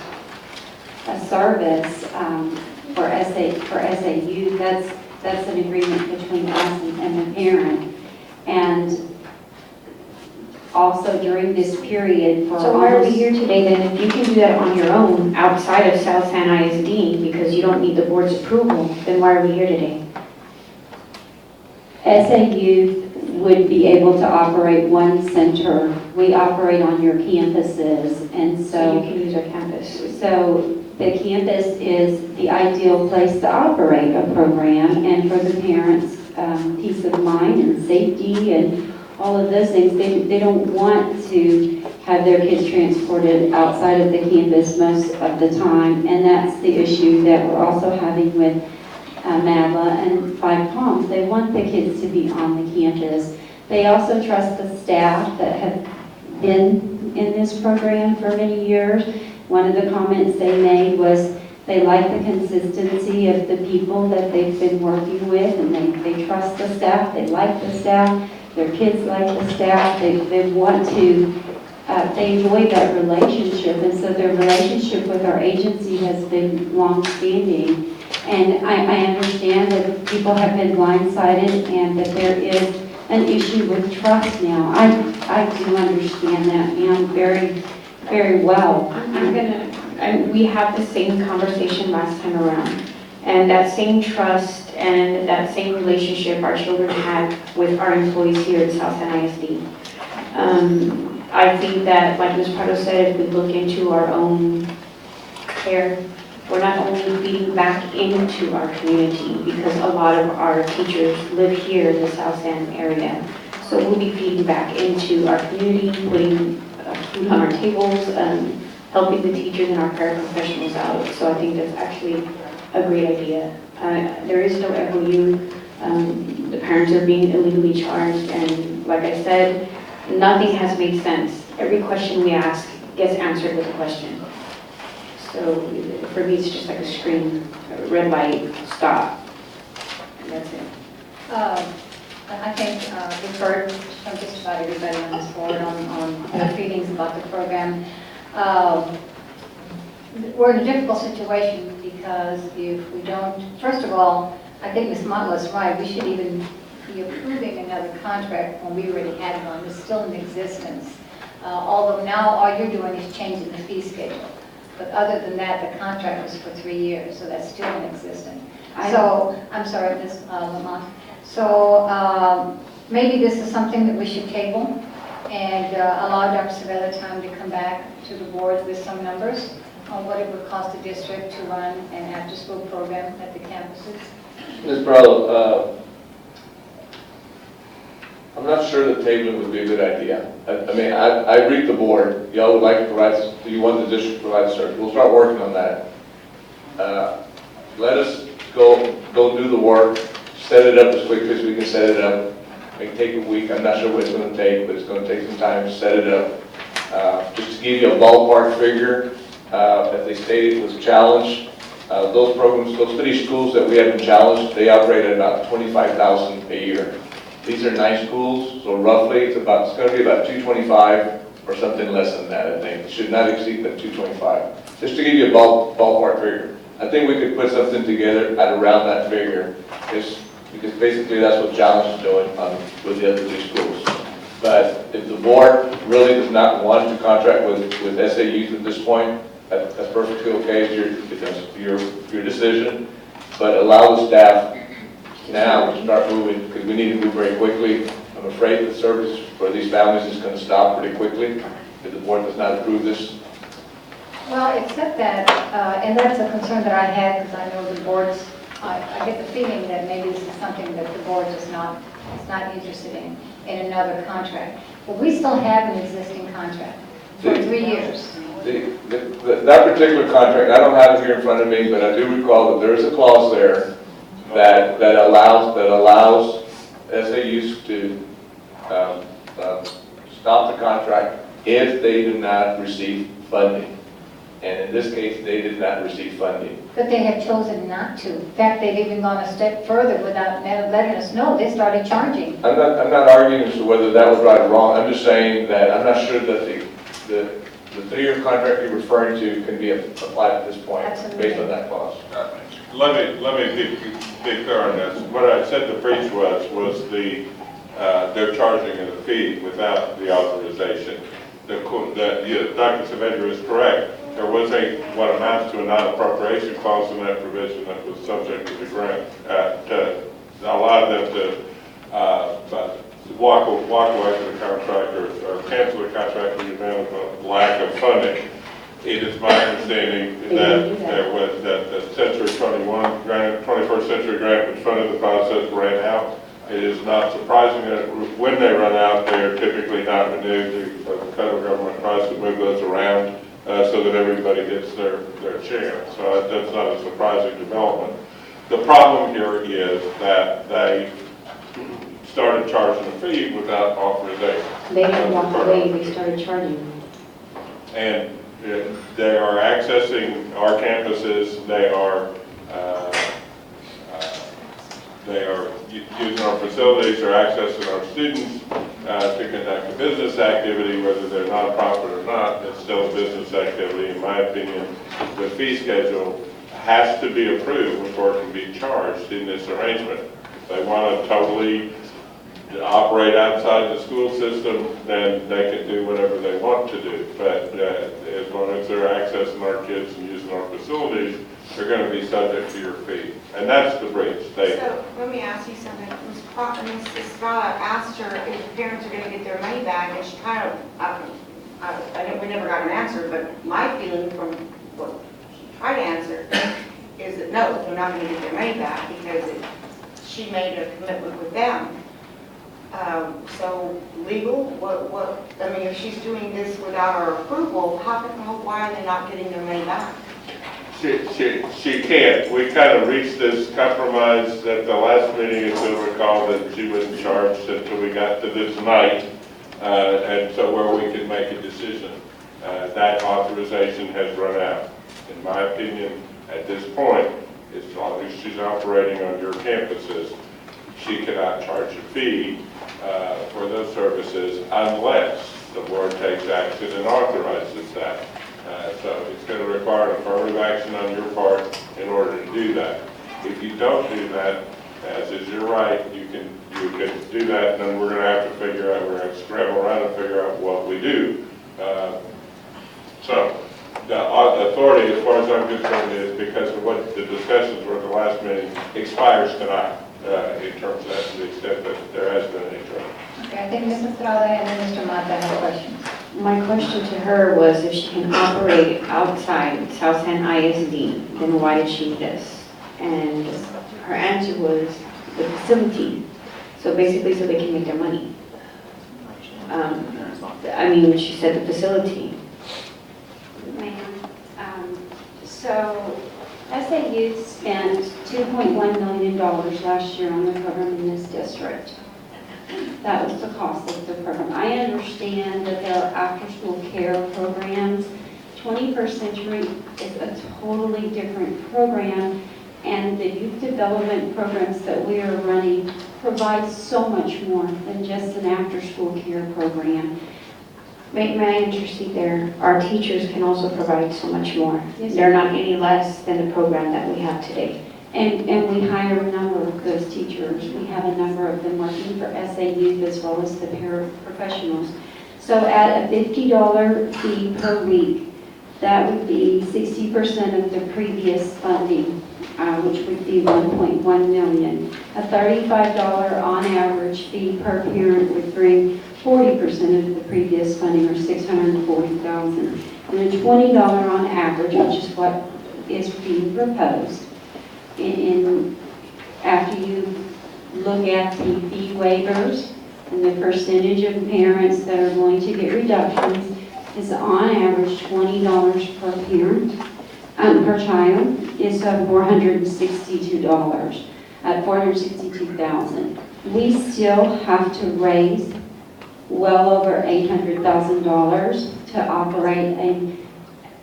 a service for SAU, that's an agreement between us and the parent. And also during this period for So why are we almost- here today then, if you can do that on your own outside of South San ISD because you don't need the board's approval, then why are we here today? SAU would be able to operate one center. We operate on your campuses, and So you so, can use our campus. so the campus is the ideal place to operate a program, and for the parents, peace of mind and safety and all of those things. They don't want to have their kids transported outside of the campus most of the time, and that's the issue that we're also having with MAVA and Five Palms. They want the kids to be on the campus. They also trust the staff that have been in this program for many years. One of the comments they made was they like the consistency of the people that they've been working with, and they trust the staff, they like the staff, their kids like the staff, they want to, they enjoy that relationship, and so their relationship with our agency has been long-standing. And I understand that people have been blindsided and that there is an issue with trust now. I do understand that, ma'am, very, very well. We had the same conversation last time around. And that same trust and that same relationship our children had with our employees here at South San ISD. I think that, like Ms. Prado said, if we look into our own care, we're not only feeding back into our community, because a lot of our teachers live here in the South San area. So we'll be feeding back into our community, putting food on our tables, helping the teachers and our paraprofessionals out. So I think that's actually a great idea. There is no FOU. The parents are being illegally charged, and like I said, nothing has made sense. Every question we ask gets answered with a question. So for me, it's just like a screen, a red light, stop, and that's it. I think we've heard from just about everybody on this board on their feelings about the program. We're in a difficult situation because if we don't, first of all, I think Ms. Mottler is right, we should even be approving another contract when we already had one. It's still in existence. Although now all you're doing is changing the fee schedule. But other than that, the contract was for 3 years, so that's still in existence. So, I'm sorry, Ms. Lamont. So maybe this is something that we should table and allow Dr. Savella time to come back to the board with some numbers on what it would cost the district to run an after-school program at the campuses. Ms. Barlow, I'm not sure that tabling would be a good idea. I mean, I read the board. Y'all would like to provide, you want the district to provide service. We'll start working on that. Let us go do the work, set it up as quickly as we can set it up. It may take a week. I'm not sure what it's going to take, but it's going to take some time to set it up. Just to give you a ballpark figure, as they stated, was challenged. Those programs, those 3 schools that we have been challenged, they operate at about $25,000 a year. These are nice schools, so roughly it's going to be about 225 or something less than that, I think. It should not exceed the 225. Just to give you a ballpark figure. I think we could put something together at around that figure, because basically that's what Challenge is doing with the other 2 schools. But if the board really does not want to contract with SAUs at this point, that's perfectly okay. It's your decision. But allow the staff now to start moving, because we need to move very quickly. I'm afraid the service for these families is going to stop pretty quickly if the board does not approve this. Well, except that, and that's a concern that I had because I know the boards, I get the feeling that maybe this is something that the board is not interested in another contract. But we still have an existing contract for 3 years. That particular contract, I don't have it here in front of me, but I do recall that there is a clause there that allows SAUs to stop the contract if they do not receive funding. And in this case, they did not receive funding. But they have chosen not to. In fact, they've even gone a step further without letting us know. They started charging. I'm not arguing as to whether that was right or wrong. I'm just saying that I'm not sure that the 3-year contract you're referring to can be applied at this point, based on that clause. Let me be clear on this. What I said the breach was they're charging a fee without the authorization. Dr. Saavedra is correct. There was what amounts to a non-appropriation clause in that provision that was subject to the grant to allow them to walk away from the contract or cancel the contract in the event of a lack of funding. It is my understanding that the Century 21 grant, 21st Century grant, which funded the process, ran out. It is not surprising that when they run out, they are typically not renewed. The federal government tries to move those around so that everybody gets their chance. So that's not a surprising development. The problem here is that they started charging a fee without authorization. They didn't walk away, they started charging. And they are accessing our campuses, they are using our facilities, they're accessing our students to conduct a business activity, whether they're nonprofit or not. It's still a business activity. In my opinion, the fee schedule has to be approved before it can be charged in this arrangement. If they want to totally operate outside the school system, then they can do whatever they want to do. But as long as they're accessing our kids and using our facilities, they're going to be subject to your fee. And that's the breach. So let me ask you something. Ms. Estrada asked her if the parents are going to get their money back, and she kind of, we never got an answer, but my feeling from what she tried to answer is that no, they're not going to get their money back because she made a commitment with them. So legal, I mean, if she's doing this without our approval, why are they not getting their money back? She can't. We kind of reached this compromise at the last meeting, if you'll recall, that she wasn't charged until we got to this night, and so where we could make a decision. That authorization has run out. In my opinion, at this point, as long as she's operating on your campuses, she cannot charge a fee for those services unless the board takes action and authorizes that. So it's going to require an affirmative action on your part in order to do that. If you don't do that, as is your right, you can do that, and then we're going to have to figure out, we're going to scramble around and figure out what we do. So the authority, as far as I'm concerned, is because of what the discussions were at the last meeting, expires tonight in terms of that, to the extent that there has been any trouble. Okay, I think Ms. Estrada and then Mr. Mata have questions. My question to her was if she can operate outside South San ISD, then why did she do this? And her answer was the facility. So basically, so they can make their money. I mean, she said the facility. Ma'am, so SAU spent $2.1 million last year on the program in this district. That was the cost of the program. I understand that there are after-school care programs. 21st Century is a totally different program, and the youth development programs that we are running provide so much more than just an after-school care program. May I intercede there? Our teachers can also provide so much more. Yes, They're not any less than the program that we have today. And we hire a number of those teachers. We have a number of them working for SAU as well as the paraprofessionals. So at a $50 fee per week, that would be 60% of the previous funding, which would be $1.1 million. A $35 on average fee per parent would bring 40% of the previous funding, or $640,000. And a $20 on average, which is what is being proposed, after you look at the fee waivers and the percentage of parents that are going to get reductions, is on average $20 per parent, per child, is $462 at $462,000. We still have to raise well over $800,000 to operate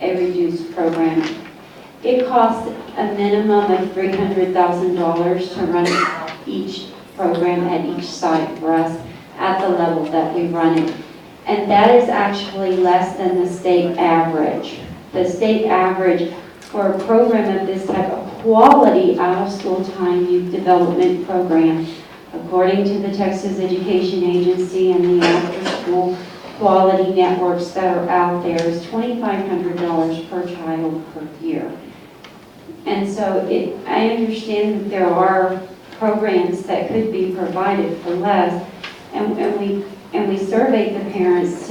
a reduced program. It costs a minimum of $300,000 to run each program at each site for us at the level that we run it. And that is actually less than the state average. The state average for a program of this type of quality out-of-school time youth development program, according to the Texas Education Agency and the after-school quality networks that are out there, is $2,500 per child per year. And so I understand that there are programs that could be provided for less, and we surveyed the parents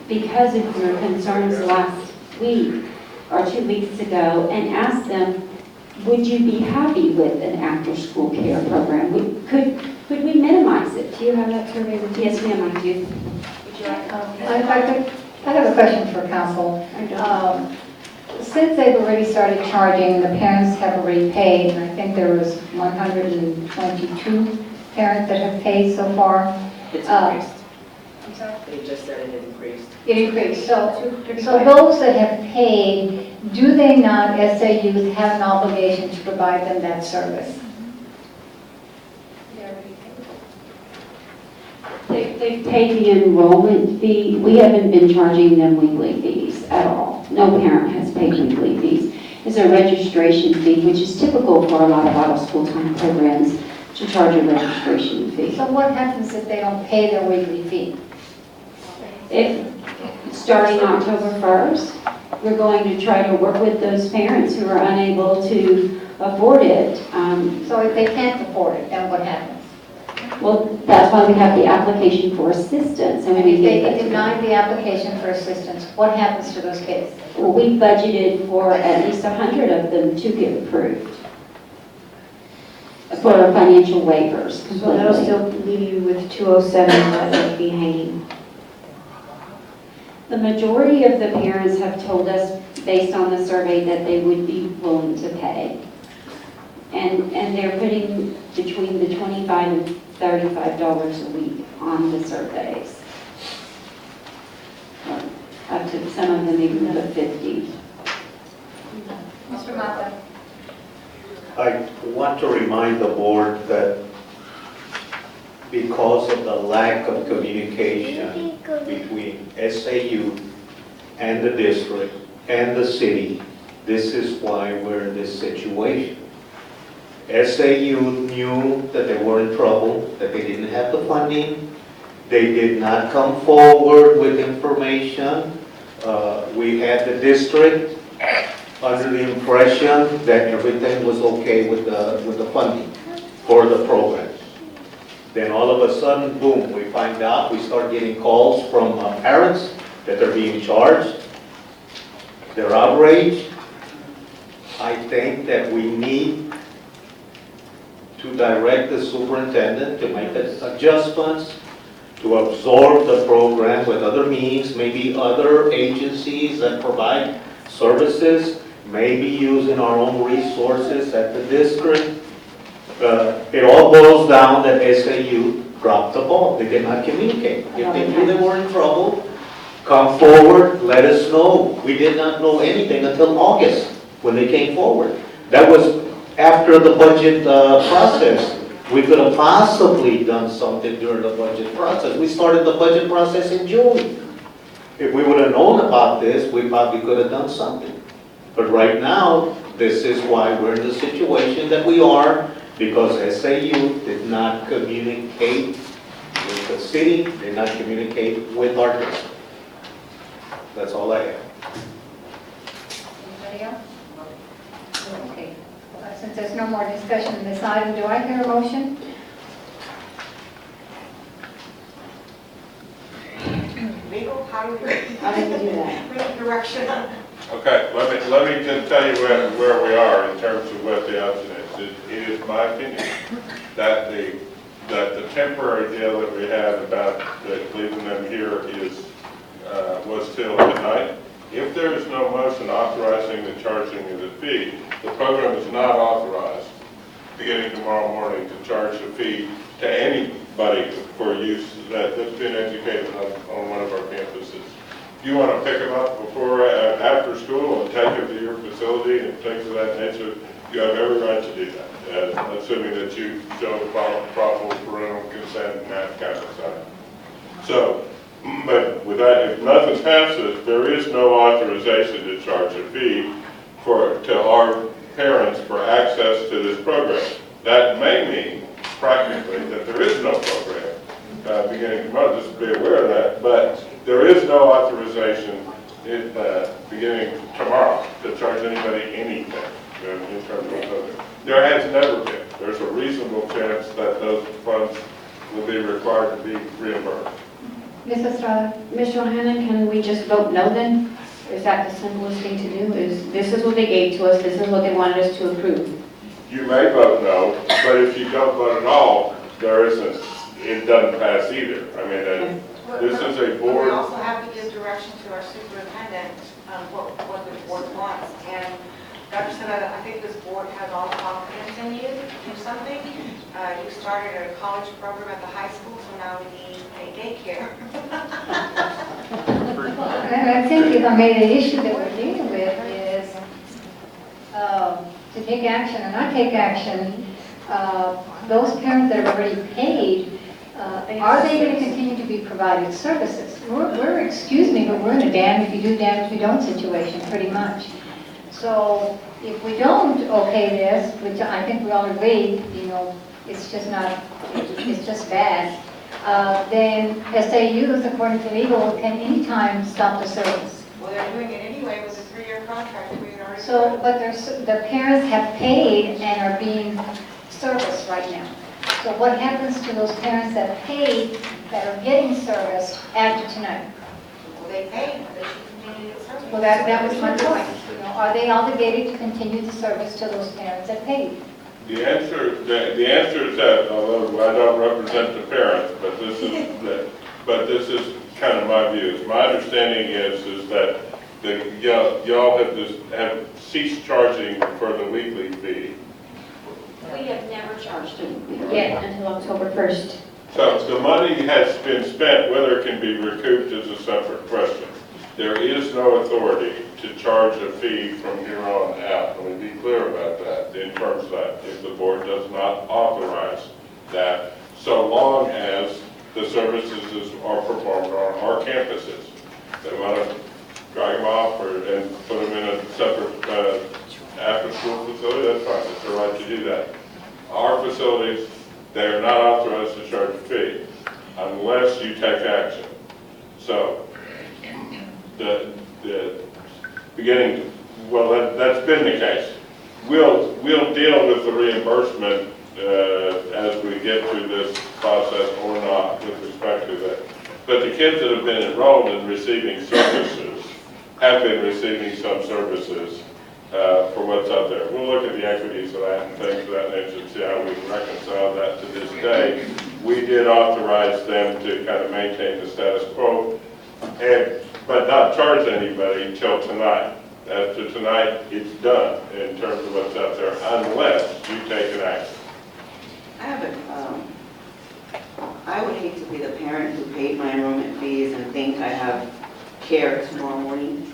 because of your concerns last week or 2 weeks ago, and asked them, would you be happy with an after-school care program? Could we minimize it? Do you have that survey? Yes, ma'am, I do. I have a question for council. Since they've already started charging, the parents have already paid, and I think there was 122 parents that have paid so far. It's increased. They just said it increased. It increased. So those that have paid, do they not, as their youth, have an obligation to provide them that service? They've paid the enrollment fee. We haven't been charging them weekly fees at all. No parent has paid weekly fees. It's a registration fee, which is typical for a lot of out-of-school time programs, to charge a registration fee. So what happens if they don't pay their weekly fee? Starting October 1st, we're going to try to work with those parents who are unable to afford it. So if they can't afford it, then what happens? Well, that's why we have the application for assistance. And if they deny the application for assistance, what happens to those kids? Well, we budgeted for at least 100 of them to get approved for financial waivers. So that'll still leave you with 207 that would be hanging. The majority of the parents have told us, based on the survey, that they would be willing to pay. And they're putting between the $25 and $35 a week on the surveys. Up to some of them even to 50. Mr. Mata. I want to remind the board that because of the lack of communication between SAU and the district and the city, this is why we're in this situation. SAU knew that they were in trouble, that they didn't have the funding. They did not come forward with information. We had the district under the impression that everything was okay with the funding for the program. Then all of a sudden, boom, we find out, we start getting calls from parents that they're being charged. They're outraged. I think that we need to direct the superintendent to make the adjustments, to absorb the program with other means, maybe other agencies that provide services, maybe using our own resources at the district. It all boils down that SAU dropped the ball. They did not communicate. If they knew they were in trouble, come forward, let us know. We did not know anything until August when they came forward. That was after the budget process. We could have possibly done something during the budget process. We started the budget process in June. If we would have known about this, we probably could have done something. But right now, this is why we're in the situation that we are, because SAU did not communicate with the city, did not communicate with our district. That's all I have. Anybody else? Okay. Since there's no more discussion on this item, do I hear a motion? Legal, how do we do that? Which direction? Okay, let me just tell you where we are in terms of what the option is. It is my opinion that the temporary deal that we had about leaving them here was till tonight. If there is no motion authorizing the charging of the fee, the program is not authorized beginning tomorrow morning to charge a fee to anybody for use that's been educated on one of our campuses. If you want to pick them up before, after school and take them to your facility and things of that nature, you have every right to do that, assuming that you show proper parental consent and that kind of stuff. So But with that, if nothing passes, there is no authorization to charge a fee to our parents for access to this program. That may mean practically that there is no program beginning tomorrow, just be aware of that, but there is no authorization beginning tomorrow to charge anybody anything in terms of program. There has never been. There's a reasonable chance that those funds will be required to be reimbursed. Ms. Estrada? Mr. O'Hanlon, can we just vote no then? Is that the simplest thing to do? This is what they gave to us, this is what they wanted us to approve. You may vote no, but if you don't vote at all, it doesn't pass either. I mean, this is a board. We also have to give direction to our superintendent, what the board wants. And Dr. Savetta, I think this board has all the confidence in you to do something. You started a college program at the high school, so now we need a daycare. I think if I made the issue that we're dealing with is to take action or not take action, those parents that have already paid, are they going to continue to be provided services? Excuse me, but we're in a damn if you do, damn if you don't situation, pretty much. So if we don't okay this, which I think we all agree, it's just not, it's just bad, then SAUs, according to legal, can anytime stop the service. Well, they're doing it anyway with a 3-year contract. We had already. So, but the parents have paid and are being serviced right now. So what happens to those parents that paid, that are getting serviced after tonight? Well, they paid, they should continue to serve. Well, that was my point. Are they obligated to continue the service to those parents that paid? The answer is that, although I don't represent the parents, but this is kind of my views. My understanding is that y'all have ceased charging for the weekly fee. We have never charged them yet until October 1st. So the money has been spent, whether it can be recouped is a separate question. There is no authority to charge a fee from here on out. Let me be clear about that in terms of that. If the board does not authorize that, so long as the services are performed on our campuses. They want to drag them off and put them in a separate after-school facility, that's fine. It's their right to do that. Our facilities, they are not authorized to charge a fee unless you take action. So the beginning, well, that's been the case. We'll deal with the reimbursement as we get through this process or not with respect to that. But the kids that have been enrolled in receiving services have been receiving some services for what's out there. We'll look at the equities of that and things of that nature and see how we can reconcile that to this day. We did authorize them to kind of maintain the status quo, but not charge anybody until tonight. After tonight, it's done in terms of what's out there, unless you take an action. I would hate to be the parent who paid my enrollment fees and think I have care tomorrow morning.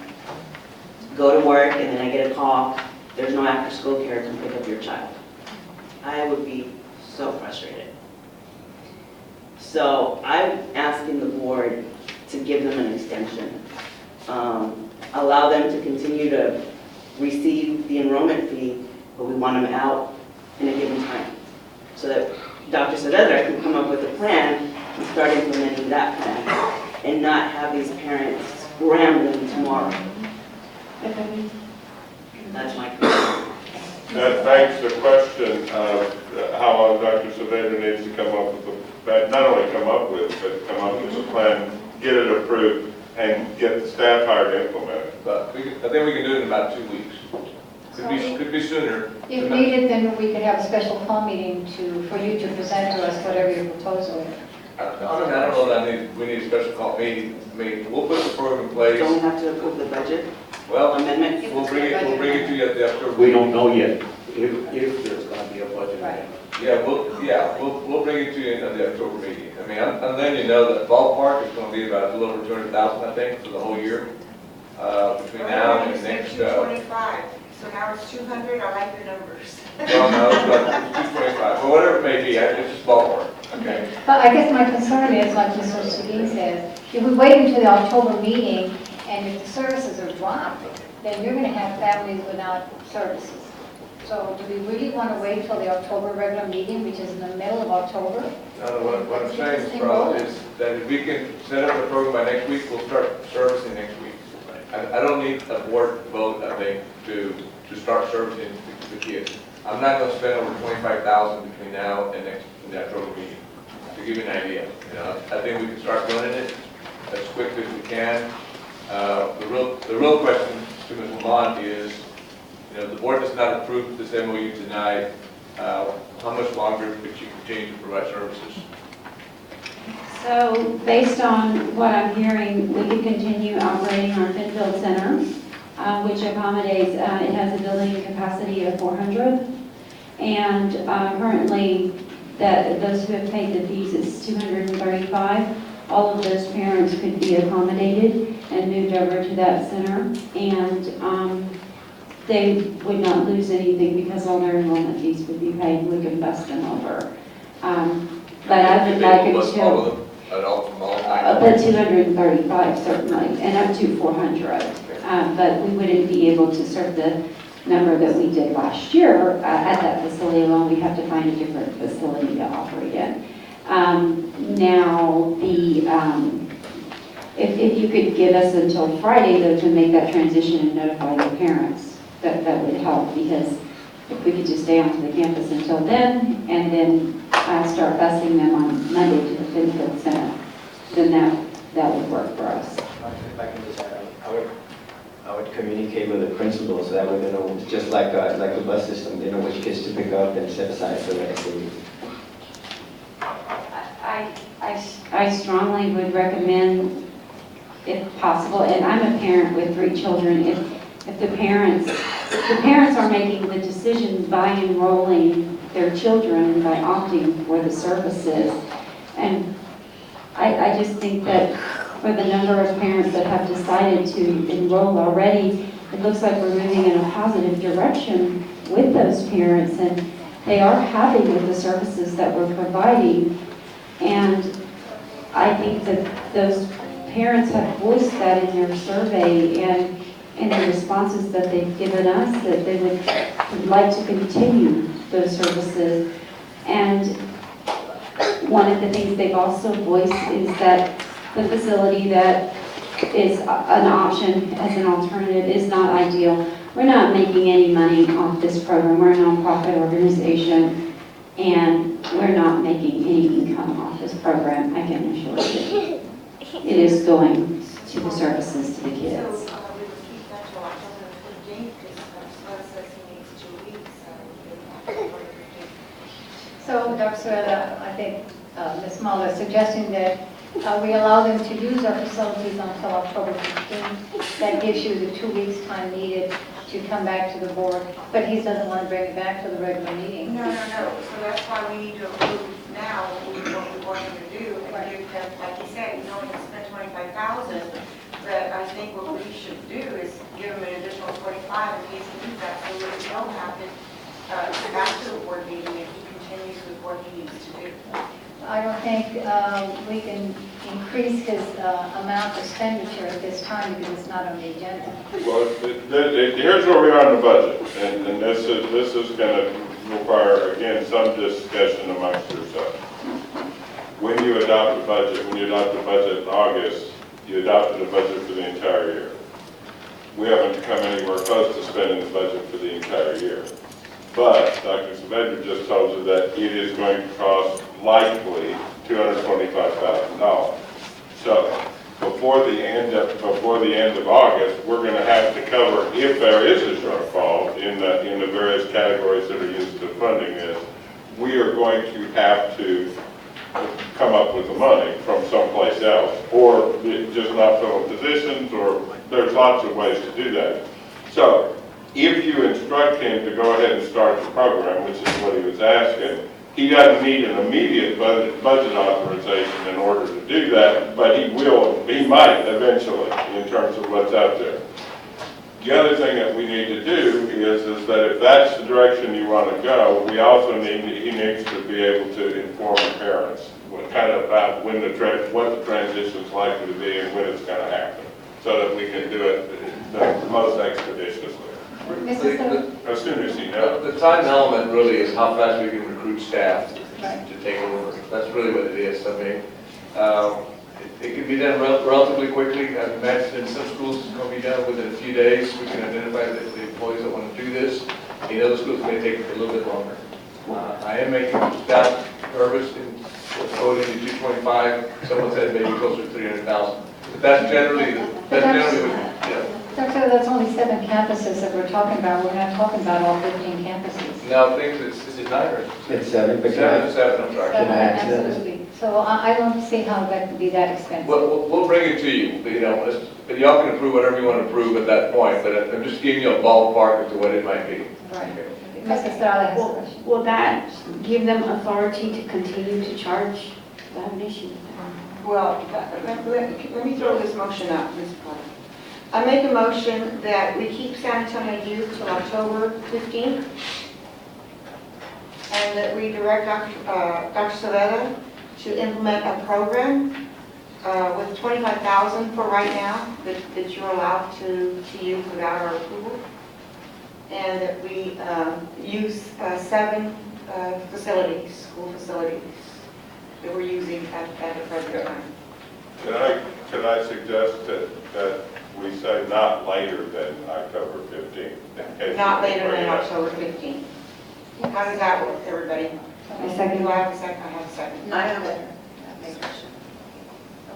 Go to work and then I get a call, there's no after-school care to pick up your child. I would be so frustrated. So I'm asking the board to give them an extension. Allow them to continue to receive the enrollment fee, but we want them out in a given time. So that Dr. Saavedra can come up with a plan and start implementing that plan and not have these parents scrambling tomorrow. That's my question. That begs the question of how long Dr. Saavedra needs to come up with, not only come up with, but come up with a plan, get it approved, and get the staff hired to implement it. But I think we can do it in about 2 weeks. Could be sooner. If needed, then we could have a special call meeting for you to present to us whatever your proposal is. I don't know that we need a special call meeting. I mean, we'll put the program in place. Don't we have to approve the budget? Well, amendment? We'll bring it to you at the October. We don't know yet if there's going to be a budget. Right. We'll bring it to you at the October meeting. I mean, I'm letting you know that ballpark is going to be about a little over 200,000, I think, for the whole year. Between now and next. 225. So now it's 200. I like your numbers. Well, no, it's about 225. Well, whatever it may be, it's just ballpark. Okay. But I guess my concern is, like Mr. Seguin says, if we wait until the October meeting and if the services are dropped, then you're gonna have families without services. So do we really want to wait till the October regular meeting, which is in the middle of October? What I'm saying, Carl, is that if we can set up the program by next week, we'll start servicing next week. I don't need a board vote, I think, to start servicing the kids. I'm not gonna spend over $25,000 between now and the October meeting, to give you an idea. You know, I think we can start running it as quickly as we can. The real question to Ms. Lamont is, you know, the board does not approve this MOU tonight. How much longer could you continue to provide services? So based on what I'm hearing, we could continue operating our Finfield Center, which accommodates, it has a building capacity of 400. And currently, those who have paid the fees, it's 235. All of those parents could be accommodated and moved over to that center. And they would not lose anything because all their enrollment fees would be paid. We could bust them over. But I would like it to... the 235 certainly, and up to 400. But we wouldn't be able to serve the number that we did last year at that facility alone. We have to find a different facility to operate in. Now, if you could give us until Friday though to make that transition and notify the parents, that would help, because if we could just stay onto the campus until then, and then start busing them on Monday to the Finfield Center, then that would work for us. If I can just add, I would communicate with the principals so that way they know, just like the bus system, they know which kids to pick up and set aside for the SAE. I strongly would recommend, if possible, and I'm a parent with 3 children, if the parents are making the decision by enrolling their children, by opting for the services. And I just think that for the number of parents that have decided to enroll already, it looks like we're moving in a positive direction with those parents, and they are happy with the services that we're providing. And I think that those parents have voiced that in their survey and in the responses that they've given us, that they would like to continue those services. And one of the things they've also voiced is that the facility that is an option as an alternative is not ideal. We're not making any money off this program. We're a nonprofit organization, and we're not making any income off this program, I can assure you. It is going to the services to the kids. So, Dr. Sorella, I think Ms. Muller is suggesting that we allow them to use our facilities until October 15th. That gives you the 2 weeks time needed to come back to the board, but he doesn't want to bring it back to the regular meeting. No. So that's why we need to approve now what we want them to do, and give them, like you said, you only spend $25,000. But I think what we should do is give them an additional 25 in case he needs that, so we don't have to come back to the board meeting if he continues with what he needs to do. I don't think we can increase his amount of expenditure at this time because it's not on the agenda. Well, here's where we are in the budget, and this is going to require, again, some discussion amongst yourselves. When you adopt the budget, in August, you adopted a budget for the entire year. We haven't come anywhere close to spending the budget for the entire year. But Dr. Saavedra just told you that it is going to cost likely $225,000. So before the end of August, we're going to have to cover, if there is a shortfall in the various categories that are used to funding this, we are going to have to come up with the money from someplace else, or just not fill positions, or there's lots of ways to do that. So if you instruct him to go ahead and start the program, which is what he was asking, he doesn't need an immediate budget authorization in order to do that, but he might eventually in terms of what's out there. The other thing that we need to do is that if that's the direction you want to go, he needs to be able to inform the parents kind of about when what the transition's likely to be and when it's gonna happen, so that we can do it the most expeditiously. As soon as you know. The time element really is how fast we can recruit staff to take over. That's really what it is. I mean, it can be done relatively quickly. I imagine in some schools it's going to be done within a few days. We can identify the employees that want to do this. In other schools, it may take a little bit longer. I am making staff nervous in going into 225. Someone said maybe closer to 300,000. But that's generally, yeah. Dr., that's only 7 campuses that we're talking about. We're not talking about all 15 campuses. No, I think is it 9 or? It's 7, but Seven, I'm sorry. Can I add to that? Absolutely. So I don't see how that could be that expensive. We'll bring it to you, you know, but y'all can approve whatever you want to approve at that point, but I'm just giving you a ballpark as to what it might be. Right. Ms. Estrada has a question. Will that give them authority to continue to charge? I have an issue with that. Well, let me throw this motion out, Ms. Potter. I make a motion that we keep San Antonio Youth till October 15th, and that we direct Dr. Saavedra to implement a program with $25,000 for right now that you're allowed to use without our approval, and that we use 7 facilities, school facilities, that we're using at the present time. Can I suggest that we say not later than October 15th? Not later than October 15th. How does that work, everybody? A second. Do I have a second? I have a second. I have it.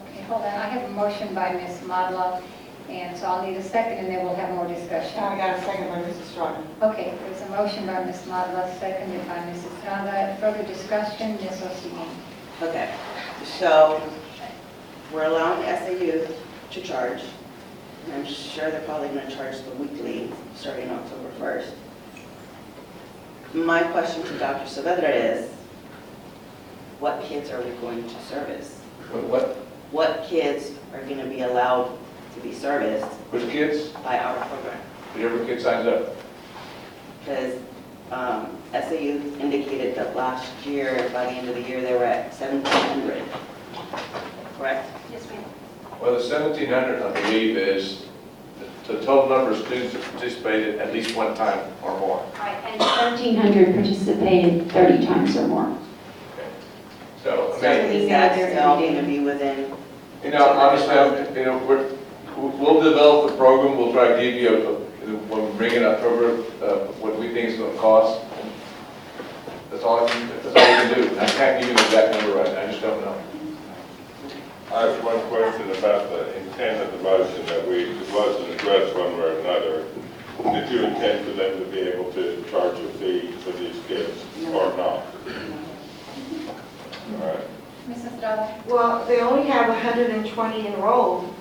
Okay, hold on. I have a motion by Ms. Madla, and so I'll need a second, and then we'll have more discussion. I got a second by Mrs. Stratton. Okay, there's a motion by Ms. Madla, seconded by Mrs. Estrada. Further discussion, Ms. Osigin. Okay, so we're allowing SAU to charge. And I'm sure they're probably going to charge the weekly starting October 1st. My question to Dr. Saavedra is, what kids are we going to service? What? What kids are going to be allowed to be serviced? Which kids? By our program? Whichever kid signs up. Because SAU indicated that last year, by the end of the year, they were at 1,700, correct? Yes, ma'am. Well, the 1,700, I believe, is the total number of students that participated at least one time or more. Right, and 1,300 participated 30 times or more. So, So is that still going to be within? you know, obviously, we'll develop the program. We'll try to give you, when we bring in October, what we think it's going to cost. That's all we can do. I can't give you the exact number right now. I just don't know. I have one question about the intent of the motion that it wasn't addressed one way or another. Did you intend for them to be able to charge a fee for these kids or not? All right. Ms. Estrada? Well, they only have 120 enrolled.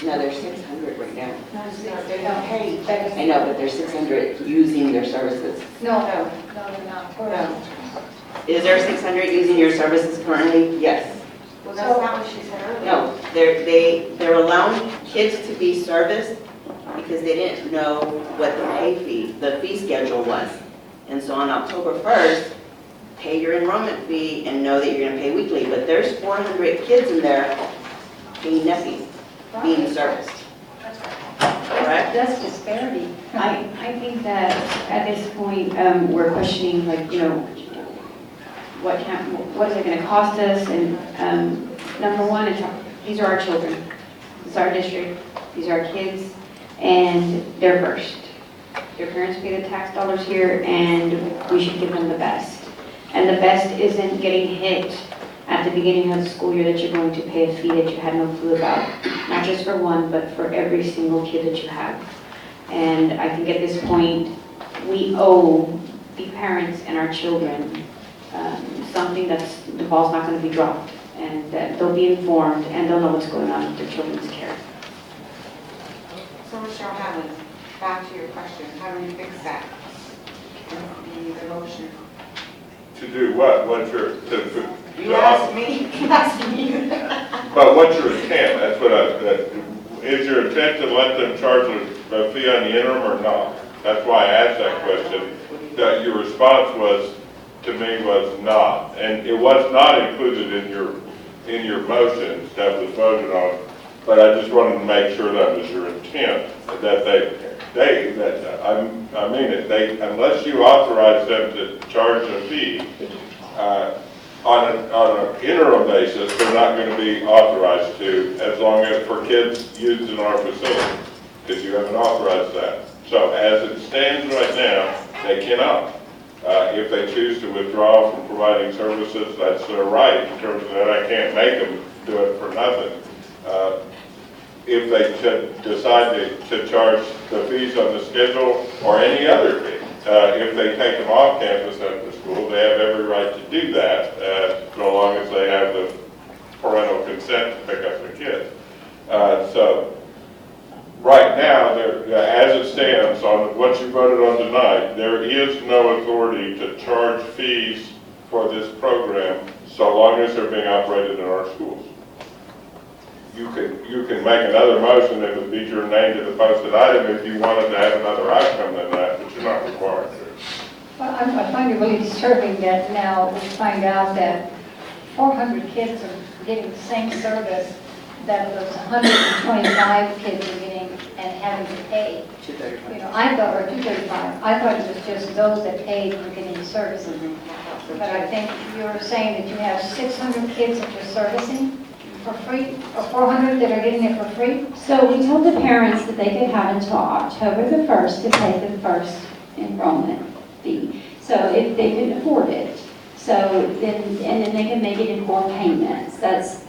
No, there's 600 right now. They're not paid. I know, but there's 600 using their services. No, they're not. No. Is there 600 using your services currently? Yes. Well, that's not what she said earlier. No, they're allowing kids to be serviced because they didn't know what the fee schedule was. And so on October 1st, pay your enrollment fee and know that you're going to pay weekly. But there's 400 kids in there paying nothing, being serviced. Correct? That's disparity. I think that at this point, we're questioning, like, you know, what is it going to cost us? And number one, these are our children. This is our district. These are our kids. And they're first. Their parents pay the tax dollars here, and we should give them the best. And the best isn't getting hit at the beginning of the school year that you're going to pay a fee that you had no clue about. Not just for one, but for every single kid that you have. And I think at this point, we owe the parents and our children something that's, the ball's not going to be dropped, and that they'll be informed and they'll know what's going on with their children's care. So, Michelle Hammond, back to your question, how do you fix that? The motion. To do what? You asked me, you asked me. But what's your intent? That's what is your intent to let them charge a fee on the interim or not? That's why I asked that question. That your response was to me was not, and it was not included in your motions that was voted on, but I just wanted to make sure that was your intent, that I mean it, unless you authorize them to charge a fee, on an interim basis, they're not going to be authorized to, as long as for kids used in our facility, because you haven't authorized that. So as it stands right now, they cannot. If they choose to withdraw from providing services, that's their right. In terms of that, I can't make them do it for nothing. If they decide to charge the fees on the schedule or any other fee, if they take them off campus at the school, they have every right to do that, so long as they have the parental consent to pick up the kids. So right now, as it stands on what you voted on tonight, there is no authority to charge fees for this program so long as they're being operated in our schools. You can make another motion that would lead your name to the posted item if you wanted to have another outcome than that, but you're not required to. Well, I find it really disturbing that now we find out that 400 kids are getting the same service that those 125 kids are getting and having to pay. 235. You know, I thought, or 235. I thought it was just those that paid were getting the services. But I think you're saying that you have 600 kids that you're servicing for free, or 400 that are getting it for free? So we told the parents that they could have until October the 1st to pay the first enrollment fee. So if they couldn't afford it, so then, and then they can make it in 4 payments. That's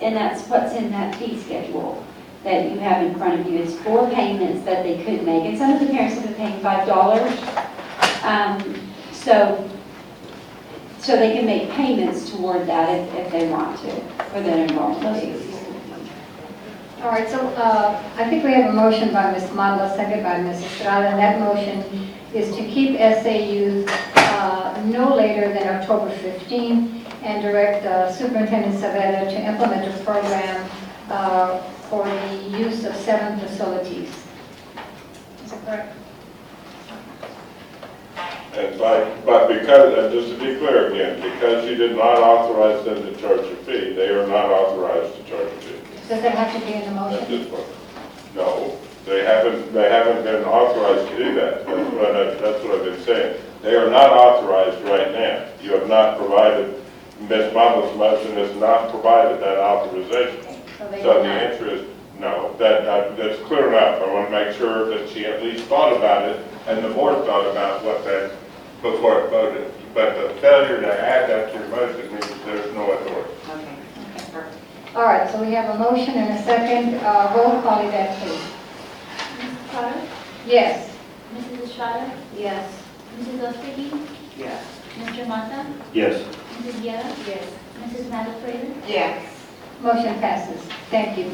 what's in that fee schedule that you have in front of you. It's 4 payments that they could make. And some of the parents have been paying $5. So they can make payments toward that if they want to, for their enrollment fees. All right, so I think we have a motion by Ms. Madla, second by Ms. Estrada, and that motion is to keep SAUs no later than October 15 and direct Superintendent Saavedra to implement a program for the use of 7 facilities. Is that correct? And but because, and just to be clear again, because you did not authorize them to charge a fee, they are not authorized to charge a fee. Does that have to be in the At motion? this point. No, they haven't been authorized to do that. That's what I've been saying. They are not authorized right now. You have not provided, Ms. Madla's motion has not provided that authorization. So the answer is no. That's clear enough. I want to make sure that she at least thought about it and the board thought about what that before it voted. But the failure to add that to your motion means there's no authority. Okay. All right, so we have a motion and a second. Roll call that, please. Mrs. Carter? Yes. Mrs. Estrada? Yes. Mrs. Ostrowski? Yes. Mr. Mata? Yes. Mrs. Guerra? Yes. Mrs. Madafreda? Yes. Motion passes. Thank you.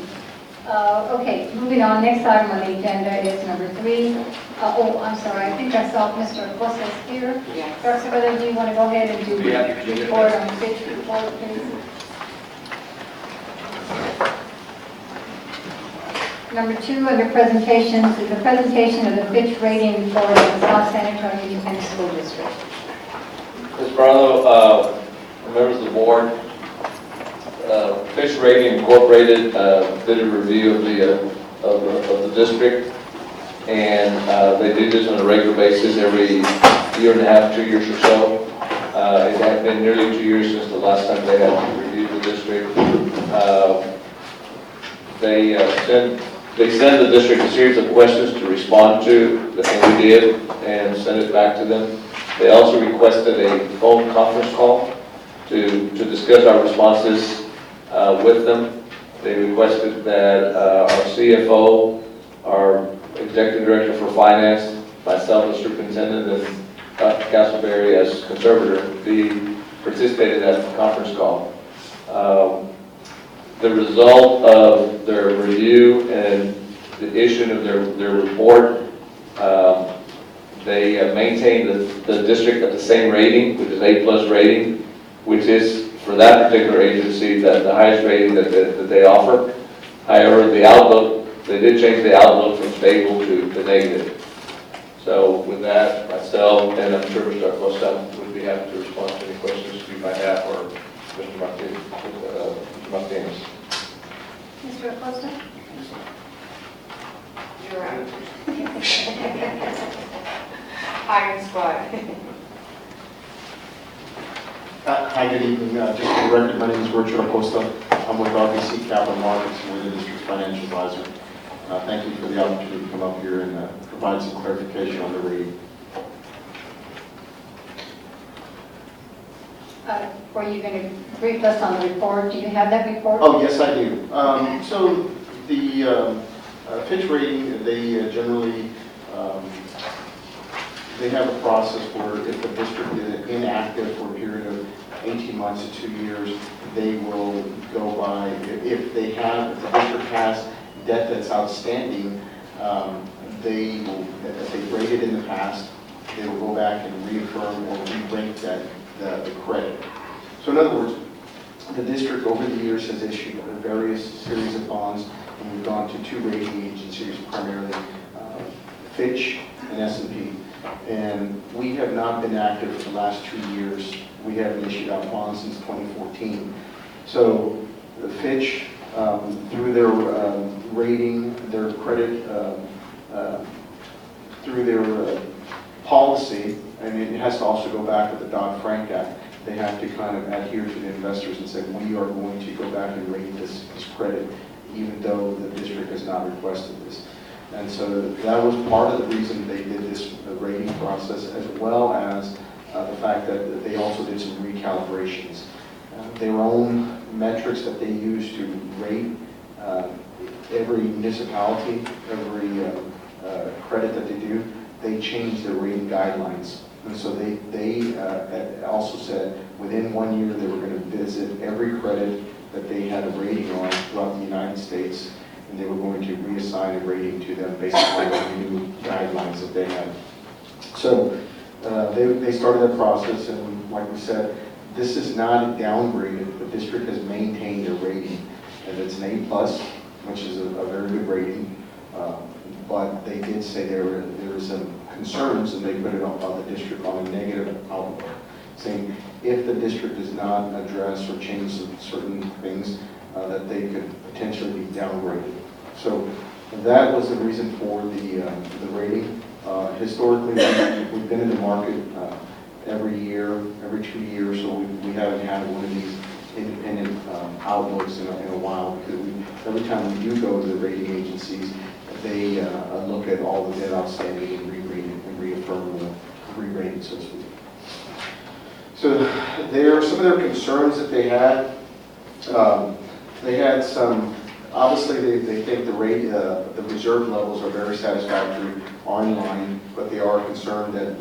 Okay, moving on. Next item on the agenda is number 3. I'm sorry. I think I saw Mr. Cosas here. Yes. Dr. Saavedra, do you want to go ahead and do the report on Fitch report, please? Number 2 under presentations is a presentation of the Fitch rating report of the South San Antonio Independent School District. Ms. Barlow, members of the board, Fitch Rating Incorporated did a review of the district, and they do this on a regular basis every year and a half, 2 years or so. It had been nearly 2 years since the last time they had reviewed the district. They send the district a series of questions to respond to, and we did, and sent it back to them. They also requested a phone conference call to discuss our responses with them. They requested that our CFO, our Executive Director for Finance, myself as Superintendent, and Dr. Castleberry as Conservator participate in that conference call. The result of their review and the issuing of their report, they maintained the district at the same rating, which is A+ rating, which is for that particular agency the highest rating that they offer. However, the outlook, they did change the outlook from stable to negative. So with that, myself, and I'm sure Mr. Acosta would be happy to respond to any questions you might have, or Mr. Martinez. Mr. Acosta? You're right. Hiring squad. Hi, good evening. Just for the record, my name is Richard Acosta. I'm with RBC Capital Markets, and we're the district's financial advisor. Thank you for the opportunity to come up here and provide some clarification on the rating. Were you going to brief us on the report? Do you have that report? Oh, yes, I do. So the Fitch rating, they generally, they have a process where if the district is inactive for a period of 18 months to 2 years, they will go by, if the district has debt that's outstanding, they will, if they rated in the past, they will go back and reaffirm or re-rate the credit. So in other words, the district over the years has issued various series of bonds, and we've gone to 2 rating agencies, primarily Fitch and S&P. And we have not been active for the last 2 years. We haven't issued out bonds since 2014. So the Fitch, through their rating, their credit, through their policy, and it has to also go back with the Dodd-Frank Act, they have to kind of adhere to the investors and say, we are going to go back and rate this credit, even though the district has not requested this. And so that was part of the reason they did this rating process, as well as the fact that they also did some recalibrations. Their own metrics that they use to rate every municipality, every credit that they do, they change their rating guidelines. And so they also said within 1 year they were going to visit every credit that they had a rating on throughout the United States, and they were going to reassign a rating to them based on the new guidelines that they had. So they started that process, and like we said, this is not downgraded. The district has maintained their rating, and it's an A+, which is a very good rating. But they did say there were some concerns, and they put it on the district on a negative outlook, saying if the district does not address or change certain things, that they could potentially be downgraded. So that was the reason for the rating. Historically, we've been in the market every year, every 2 years, so we haven't had one of these independent outlooks in a while, because every time we do go to the rating agencies, they look at all the debt outstanding and re-rate it and reaffirm the re-rating, so to speak. So there are some of their concerns that they had. They had some, obviously they think the reserve levels are very satisfactory, are in line, but they are concerned that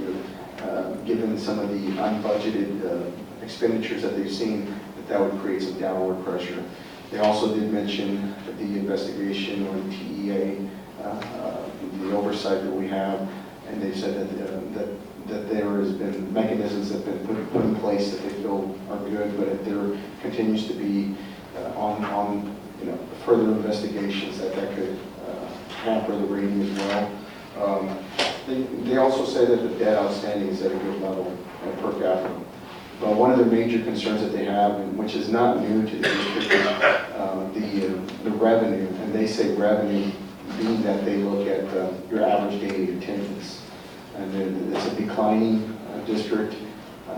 given some of the unbudgeted expenditures that they've seen, that would create some downward pressure. They also did mention the investigation or the TEA, the oversight that we have, and they said that there has been mechanisms that have been put in place that they feel are good, but if there continues to be on further investigations that could hamper the rating as well. They also say that the debt outstanding is at a good level per capita. But one of the major concerns that they have, and which is not new to the district, is the revenue. And they say revenue being that they look at your average daily attendance. And it's a declining district.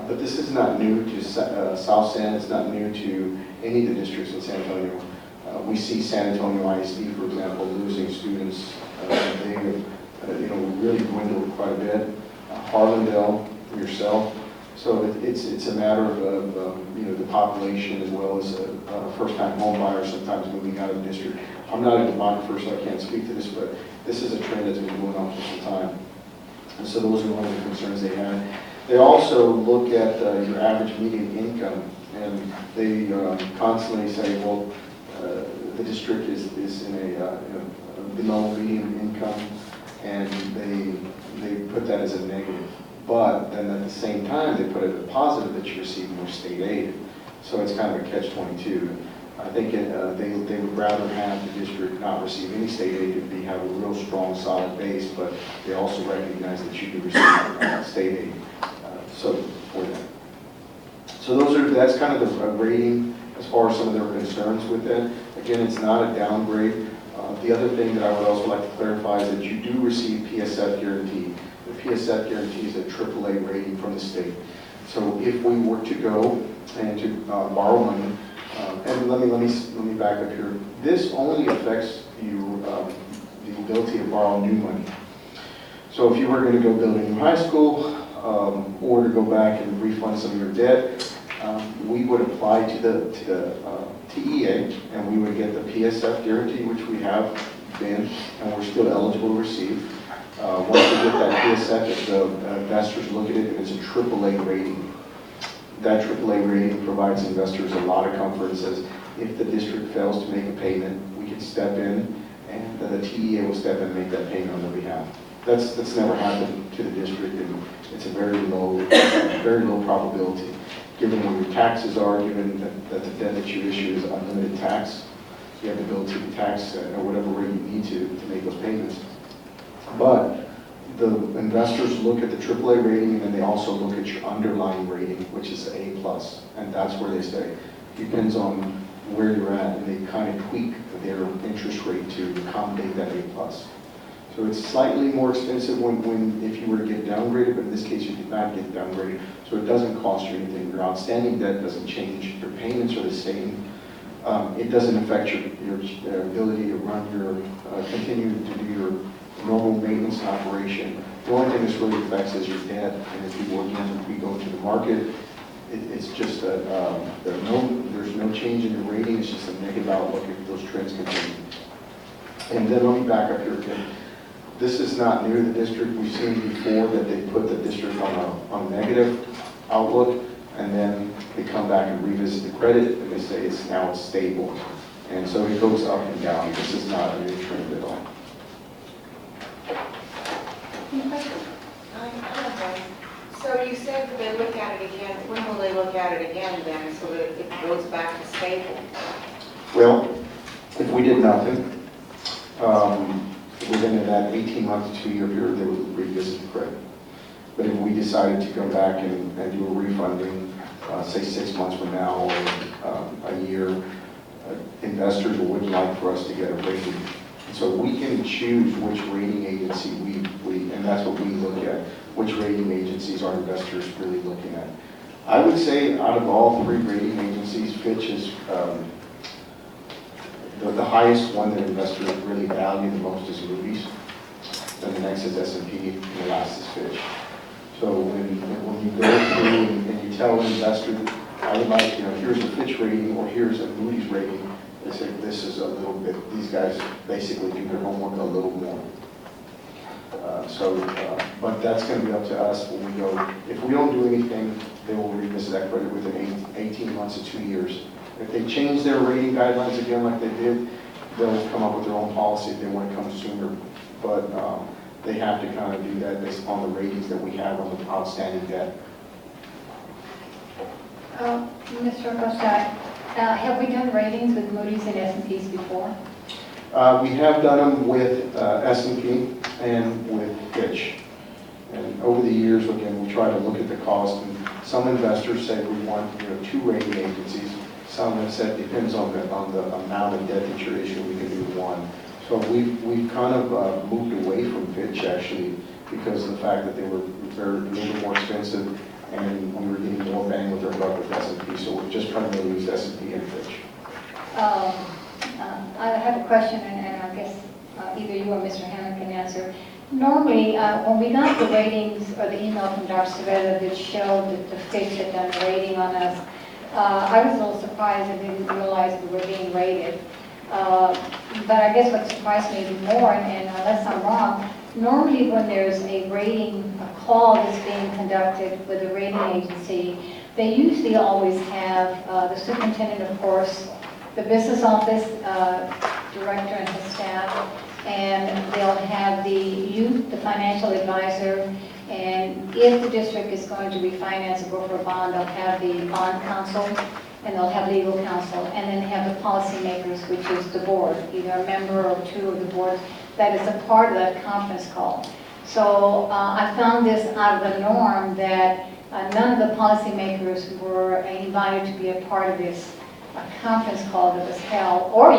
But this is not new to South San. It's not new to any of the districts in San Antonio. We see San Antonio ISD, for example, losing students. They have really dwindled quite a bit. Harlandale, yourself. So it's a matter of the population, as well as first-time home buyers sometimes moving out of the district. I'm not a demographer, so I can't speak to this, but this is a trend that's been going on for some time. And so those are one of the concerns they had. They also look at your average median income, and they constantly say, well, the district is in a below median income, and they put that as a negative. But then at the same time, they put it as a positive that you receive more state aid. So it's kind of a catch-22. I think they would rather have the district not receive any state aid if they have a real strong, solid base, but they also recognize that you can receive state aid so for that. So that's kind of the rating as far as some of their concerns with that. Again, it's not a downgrade. The other thing that I would also like to clarify is that you do receive PSF guarantee. The PSF guarantee is a AAA rating from the state. So if we were to go and to borrow money, and let me back up here. This only affects you the ability to borrow new money. So if you were going to go build a new high school or to go back and refund some of your debt, we would apply to the TEA, and we would get the PSF guarantee, which we have been, and we're still eligible to receive. Once we get that PSF, if the investors look at it, and it's a AAA rating. That AAA rating provides investors a lot of comfort. It says if the district fails to make a payment, we can step in, and the TEA will step in and make that payment on their behalf. That's never happened to the district, and it's a very low probability. Given where your taxes are, given that the debt that you issue is unlimited tax, you have the ability to tax at whatever rate you need to make those payments. But the investors look at the AAA rating, and then they also look at your underlying rating, which is A+, and that's where they say. Depends on where you're at, and they kind of tweak their interest rate to accommodate that A+. So it's slightly more expensive if you were to get downgraded, but in this case you did not get downgraded, so it doesn't cost you anything. Your outstanding debt doesn't change, your payments are the same. It doesn't affect your ability to run continue to do your normal maintenance and operation. The only thing this really affects is your debt, and if we go into the market, it's just that there's no change in the rating, it's just a negative outlook if those trends continue. And then let me back up here again. This is not new to the district. We've seen before that they put the district on a negative outlook, and then they come back and revisit the credit, and they say it's stable. And so it goes up and down. This is not a new trend at all. So you said that they look at it again. When will they look at it again then, so that it goes back to stable? Well, if we did nothing, within that 18-month to 2-year period, they would revisit the credit. But if we decided to go back and do a refunding, say 6 months from now or a year, investors would like for us to get a rating. So we can choose which rating agency and that's what we look at, which rating agencies our investors really looking at. I would say out of all 3 rating agencies, Fitch is the highest one that investors really value the most is Moody's. Then the next is S&P, and the last is Fitch. So when you go through and you tell an investor, I would like, here's a Fitch rating or here's a Moody's rating, they say this is a little bit, these guys basically do their homework a little more. But that's going to be up to us when we go. If we don't do anything, they will revisit that credit within 18 months to 2 years. If they change their rating guidelines again like they did, they'll come up with their own policy if they want to come sooner. But they have to kind of do that based on the ratings that we have on the outstanding debt. Mr. Acosta, have we done ratings with Moody's and S&P's before? We have done them with S&P and with Fitch. And over the years, again, we try to look at the cost. And some investors say we want 2 rating agencies. Some have said depends on the amount of debt that you're issuing, we can do 1. So we've kind of moved away from Fitch actually because of the fact that they were a little more expensive, and we were getting more bang with our buck with S&P. So we're just primarily used S&P and Fitch. I have a question, and I guess either you or Mr. Hammond can answer. Normally, when we got the ratings or the email from Dr. Cervera that showed that the Fitch had done a rating on us, I was a little surprised. I didn't realize we were being rated. But I guess what surprised me even more, and unless I'm wrong, normally when there's a rating, a call that's being conducted with a rating agency, they usually always have the superintendent, of course, the business office director and his staff, and they'll have the financial advisor, and And if the district is going to refinance or go for a bond, they'll have the bond counsel, and they'll have legal counsel, and then they have the policymakers, which is the board, either a member or two of the board, that is a part of that conference call. So I found this out of the norm that none of the policymakers were invited to be a part of this conference call that was held, or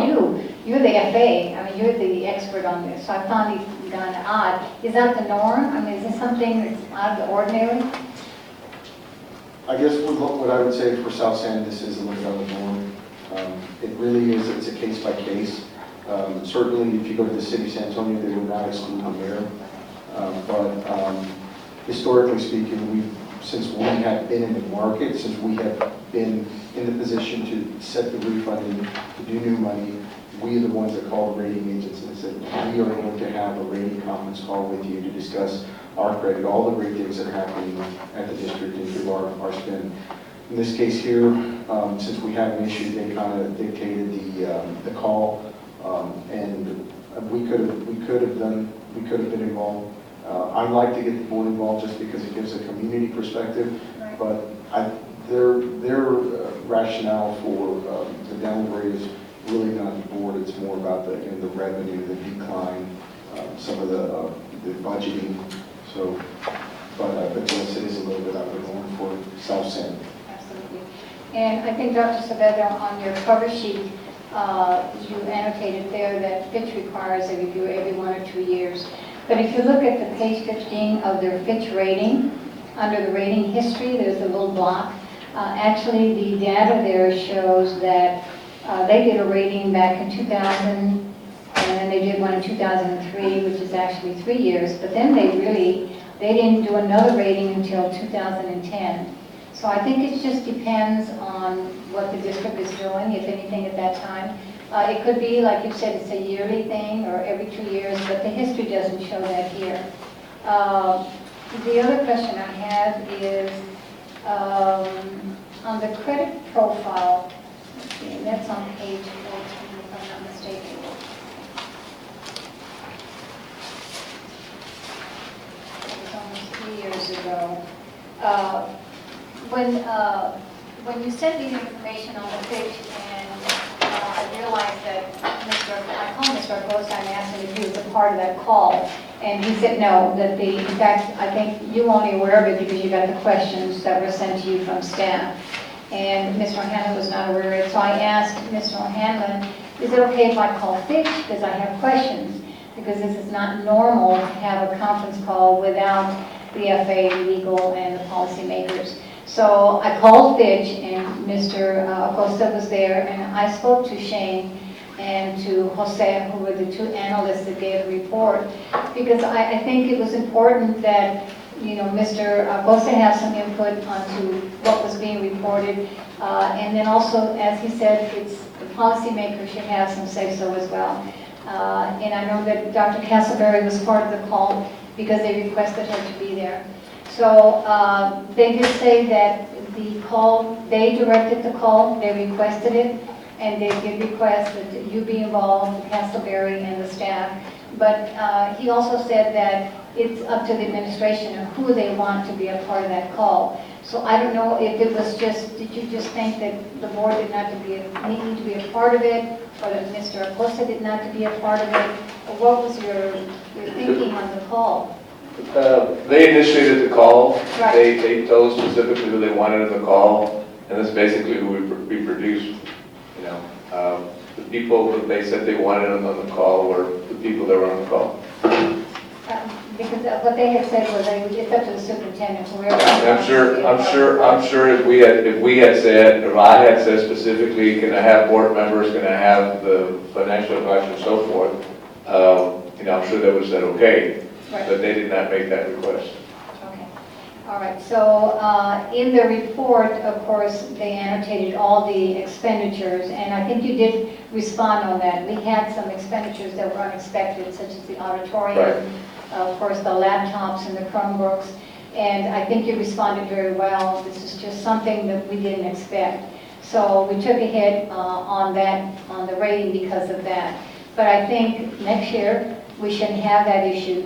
you're the FA, I mean, you're the expert on this, so I found it kind of odd. Is that the norm? I mean, is this something that's out of the ordinary? I guess what I would say for South San, this is a little bit of the norm. It really is, it's a case by case. Certainly, if you go to the city of San Antonio, they would not exclude the mayor. But historically speaking, since we have been in the market, since we have been in the position to set the refunding, to do new money, we are the ones that call the rating agents and said, we are going to have a rating conference call with you to discuss our credit, all the great things that are happening at the district and through our spend. In this case here, since we have an issue, they kind of dictated the call, and we could have been involved. I'd like to get the board involved just because it gives a community perspective, but their rationale for the downgrade is really not the board. It's more about the revenue, the decline, some of the budgeting. So, but yes, it is a little bit out of the norm for South San. Absolutely. And I think, Dr. Saavedra, on your cover sheet, you annotated there that Fitch requires a review every 1 or 2 years. But if you look at the page 15 of their Fitch rating, under the rating history, there's a little block. Actually, the data there shows that they did a rating back in 2000, and then they did one in 2003, which is actually 3 years. But then they didn't do another rating until 2010. So I think it just depends on what the district is doing, if anything, at that time. It could be, like you said, it's a yearly thing or every 2 years, but the history doesn't show that here. The other question I have is on the credit profile. Let's see, that's on page 14, if I'm not mistaken. It was almost 3 years ago. When you sent me the information on the Fitch, and I realized that I called Mr. Acosta and asked him if he was a part of that call, and he said no, that in fact, I think you're only aware of it because you got the questions that were sent to you from staff. And Mr. O'Hanlon was not aware of it, so I asked Mr. O'Hanlon, is it okay if I call Fitch because I have questions? Because this is not normal to have a conference call without the FA, legal, and the policymakers. So I called Fitch, and Mr. Acosta was there, and I spoke to Shane and to Jose, who were the two analysts that gave the report, because I think it was important that Mr. Acosta have some input onto what was being reported, and then also, as he said, the policymakers should have some say-so as well. And I know that Dr. Castleberry was part of the call because they requested her to be there. So they did say that the call, they directed the call, they requested it, and they did request that you be involved, Castleberry and the staff. But he also said that it's up to the administration of who they want to be a part of that call. So I don't know if it was just, did you just think that the board did not need to be a part of it, or that Mr. Acosta did not to be a part of it? Or what was your thinking on the call? They initiated the call. Right. They told us specifically who they wanted in the call, and that's basically who we produced. The people that they said they wanted on the call were the people that were on the call. Because what they had said was it's up to the superintendent. I'm sure if we had said, or I had said specifically, can I have board members, can I have the financial advisor and so forth, I'm sure they would have said okay. Right. But they did not make that request. Okay. All right. So in the report, of course, they annotated all the expenditures, and I think you did respond on that. We had some expenditures that were unexpected, such as the auditorium, Right. Of course, the laptops and the Chromebooks, and I think you responded very well. This is just something that we didn't expect. So we took a hit on the rating because of that. But I think next year, we shouldn't have that issue.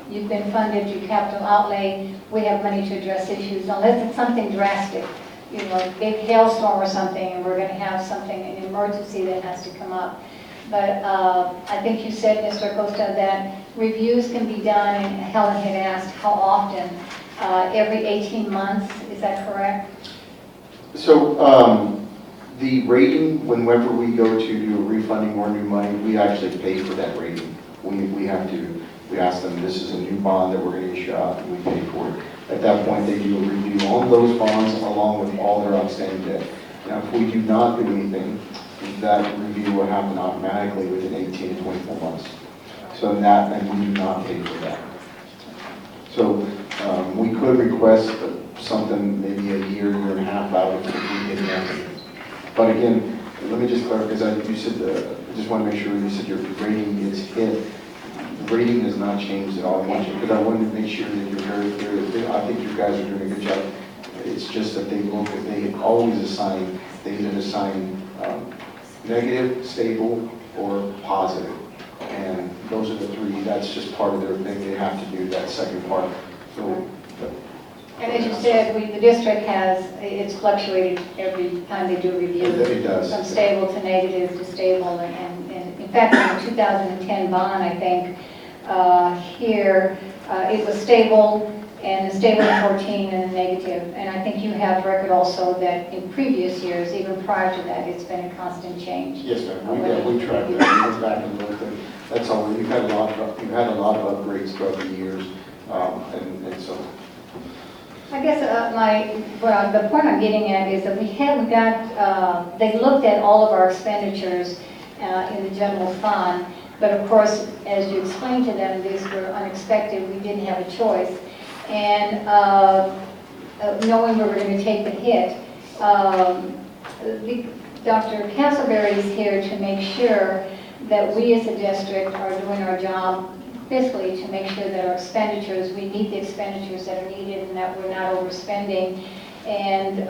You've been funded through capital outlay, we have money to address issues, unless it's something drastic, you know, a big hailstorm or something, and we're gonna have something, an emergency that has to come up. But I think you said, Mr. Acosta, that reviews can be done, and Helen had asked how often, every 18 months, is that correct? So, the rating, whenever we go to do a refunding or new money, we actually pay for that rating. We ask them, this is a new bond that we're going to issue out, and we pay for it. At that point, they do a review on those bonds along with all their outstanding debt. Now, if we do not do anything, that review will happen automatically within 18 to 24 months. So and we do not pay for that. So we could request something maybe a year and a half out if we get that. But again, let me just clarify, because you said, I just want to make sure you said your rating is hit. The rating has not changed at all, because I wanted to make sure that you're very clear. I think you guys are doing a good job. It's just that they always assign, they either assign negative, stable, or positive. And those are the three, that's just part of their thing, they have to do that second part. So, And as you said, the district it's fluctuated every time they do reviews. It does. From stable to negative to stable, and in fact, in the 2010 bond, I think, here, it was stable, and stable in 14 and negative. And I think you have record also that in previous years, even prior to that, it's been a constant change. yes, ma'am, we tried that, we went back and looked, and that's all, you've had a lot of upgrades throughout the years, and so. I guess the point I'm getting at is that we haven't got, they looked at all of our expenditures in the general fund, but of course, as you explained to them, these were unexpected, we didn't have a choice. And knowing we were going to take the hit, Dr. Castleberry is here to make sure that we as a district are doing our job fiscally to make sure that our expenditures, we meet the expenditures that are needed and that we're not overspending. And,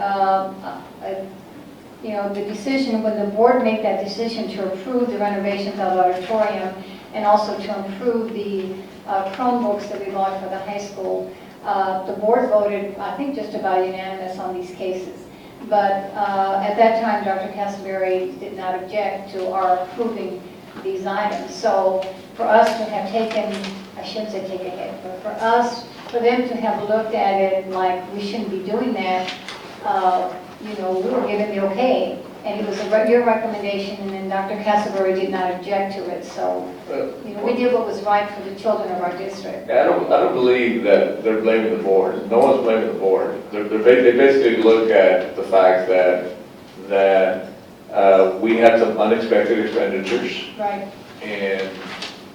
you know, the decision, when the board made that decision to approve the renovations of the auditorium and also to improve the Chromebooks that we bought for the high school, the board voted, I think, just about unanimous on these cases. But at that time, Dr. Castleberry did not object to our approving these items. So for us to have taken, I shouldn't say take a hit, but for them to have looked at it like we shouldn't be doing that, you know, we were given the okay. And it was your recommendation, and then Dr. Castleberry did not object to it. So, you know, we did what was right for the children of our district. I don't believe that they're blaming the board. No one's blaming the board. They basically look at the fact that we had some unexpected expenditures. Right. And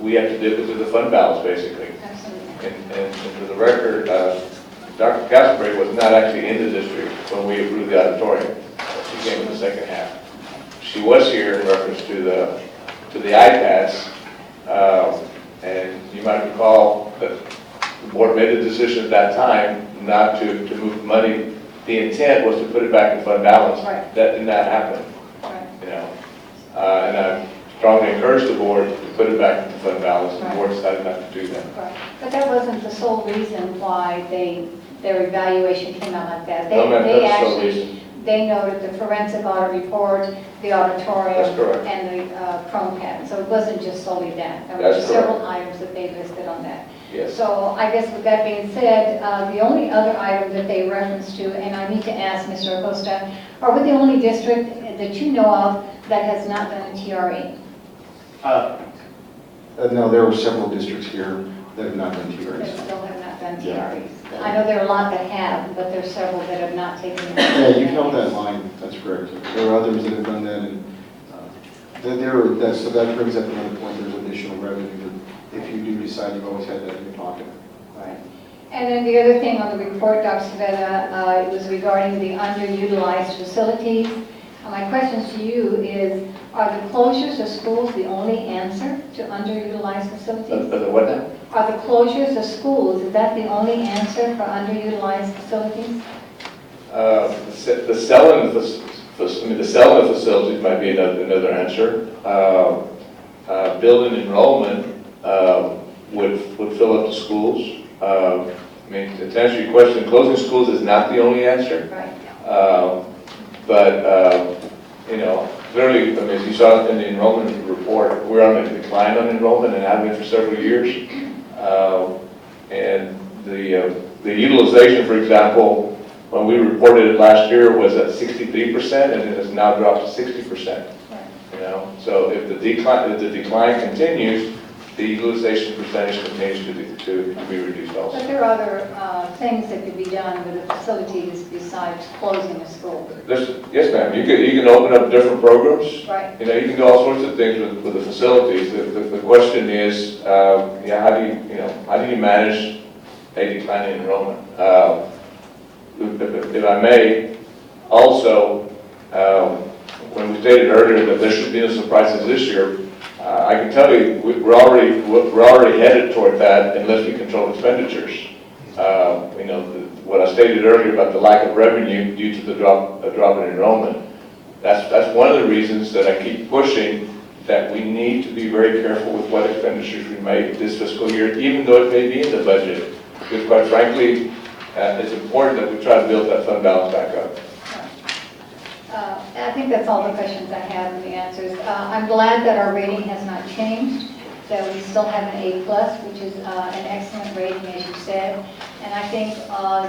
we have to dip into the fund balance, basically. Absolutely. And for the record, Dr. Castleberry was not actually in the district when we approved the auditorium. She came in the second half. She was here in reference to the iPads, and you might recall that the board made a decision at that time not to move money. The intent was to put it back in fund balance. Right. That did not happen. Right. You know, and I strongly encourage the board to put it back into fund balance. And the board decided not to do that. Right. But that wasn't the sole reason why their evaluation came out like that. No, ma'am, that's the sole reason. They noted the forensic audit report, the auditorium, That's correct. and the Chromepad. So it wasn't just solely that. There were That's correct. several items that they listed on that. Yes. So I guess with that being said, the only other item that they referenced to, and I need to ask Mr. Acosta, are we the only district that you know of that has not done a TRE? No, there were several districts here that have not done That TREs. still have not done Yeah. TREs. I know there are a lot that have, but there's several that have not taken it. Yeah, you held that line, that's correct. There are others that have done that, and so that brings up another point, there's additional revenue. If you do decide, you've always had that in your pocket. Right. And then the other thing on the report, Dr. Savetta, it was regarding the underutilized facilities. My question to you is, are the closures of schools the only answer to underutilized facilities? The what now? Are the closures of schools, is that the only answer for underutilized facilities? The selling of facilities might be another answer. Building enrollment would fill up the schools. I mean, to answer your question, closing schools is not the only answer. Right. You know, clearly, I mean, as you saw in the enrollment report, we're on a decline on enrollment and have been for several years. And the utilization, for example, when we reported it last year was at 63%, and it has now dropped to 60%. You know, so if the decline continues, the utilization percentage continues to be reduced also. But there are other things that could be done with the facilities besides closing a school. Yes, ma'am. You can open up different programs. Right. You know, you can do all sorts of things with the facilities. The question is, yeah, how do you manage a decline in enrollment? If I may, also, when we stated earlier that there should be no surprises this year, I can tell you we're already headed toward that unless we control expenditures. You know, what I stated earlier about the lack of revenue due to the drop in enrollment. That's one of the reasons that I keep pushing that we need to be very careful with what expenditures we make this fiscal year, even though it may be in the budget. Because quite frankly, it's important that we try to build that fund balance back up. I think that's all the questions I have and the answers. I'm glad that our rating has not changed, that we still have an A+, which is an excellent rating, as you said. And I think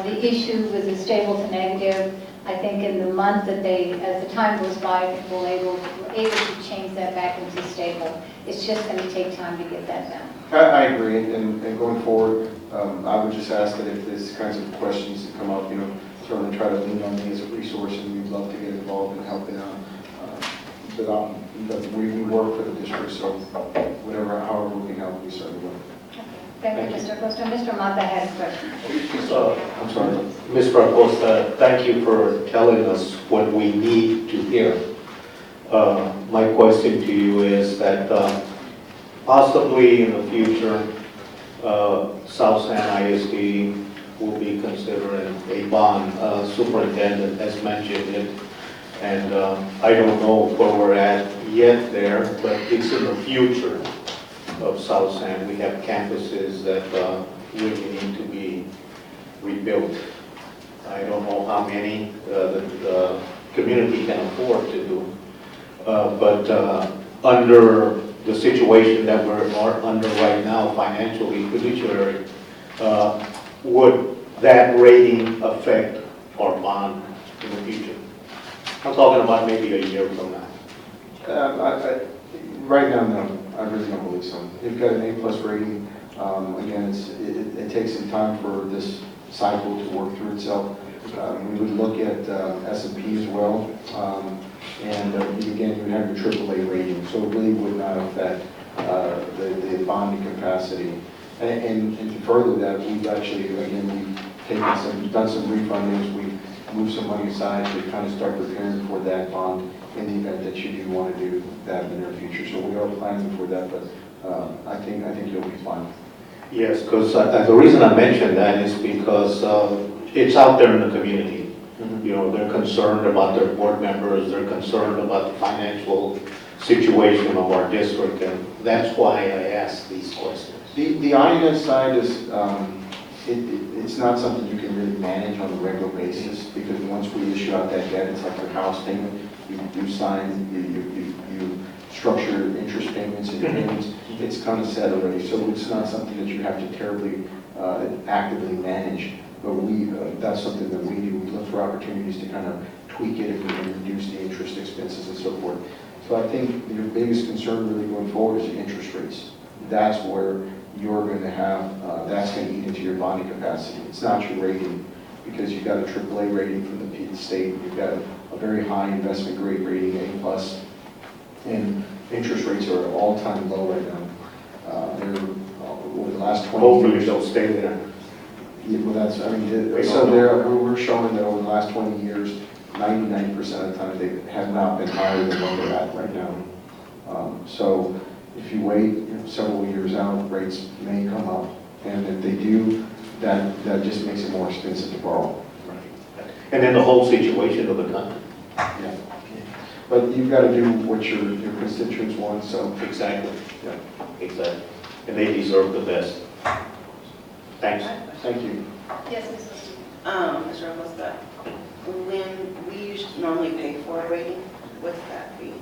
the issue with the stable to negative, I think in the month that as the time goes by, I think we're able to change that back into stable. It's just going to take time to get that done. I agree, and going forward, I would just ask that if these kinds of questions that come up, you know, certainly try to lean on me as a resource, and we'd love to get involved and help it out. But we work for the district, so however we can help, we certainly will. Thank you, Mr. Acosta. Mr. Mata has a question. I'm sorry. Mr. Acosta, thank you for telling us what we need to hear. My question to you is that possibly in the future, South San ISD will be considering a bond. Superintendent has mentioned it, and I don't know where we're at yet there, but it's in the future of South San. We have campuses that really need to be rebuilt. I don't know how many the community can afford to do, but under the situation that we're under right now, financially, fiduciary, would that rating affect our bond in the future? I'm talking about maybe a year from now. Right now, no. I really don't believe so. You've got an A+ rating. Again, it takes some time for this cycle to work through itself. We would look at S&P as well. And again, you would have your AAA rating, so it really would not affect the bonding capacity. And to further that, we've actually, again, we've done some refundings. We've moved some money aside to kind of start preparing for that bond in the event that you do want to do that in the near future. So we are planning for that, but I think you'll be fine. Yes, because the reason I mentioned that is because it's out there in the community. You know, they're concerned about their board members, they're concerned about the financial situation of our district, and that's why I asked these questions. The INS side is, it's not something you can really manage on a regular basis, because once we issue out that debt, it's like your house payment. You sign, you structure interest payments and payments. It's kind of set already, so it's not something that you have to terribly actively manage. But that's something that we do. We look for opportunities to kind of tweak it if we can reduce the interest expenses and so forth. So I think your biggest concern really going forward is the interest rates. That's where you're going to have, that's going to eat into your bonding capacity. It's not your rating, because you've got a AAA rating from the state, you've got a very high investment grade rating, A+, and interest rates are at all-time low right now. They're over the last 20 Hopefully years. they'll stay there. Yeah, well, that's, I mean, so we're showing that over the last 20 years, 99% of the time, they have not been higher than what they're at right now. So if you wait several years out, rates may come up, and if they do, that just makes it more expensive to borrow. And then the whole situation of the country. Yeah. But you've got to do what your constituents want, so. Exactly. Yeah. Exactly. and they deserve the best. Thanks. Thank you. Yes, Mrs. Mr. Acosta, when we normally pay for a rating, what's that fee?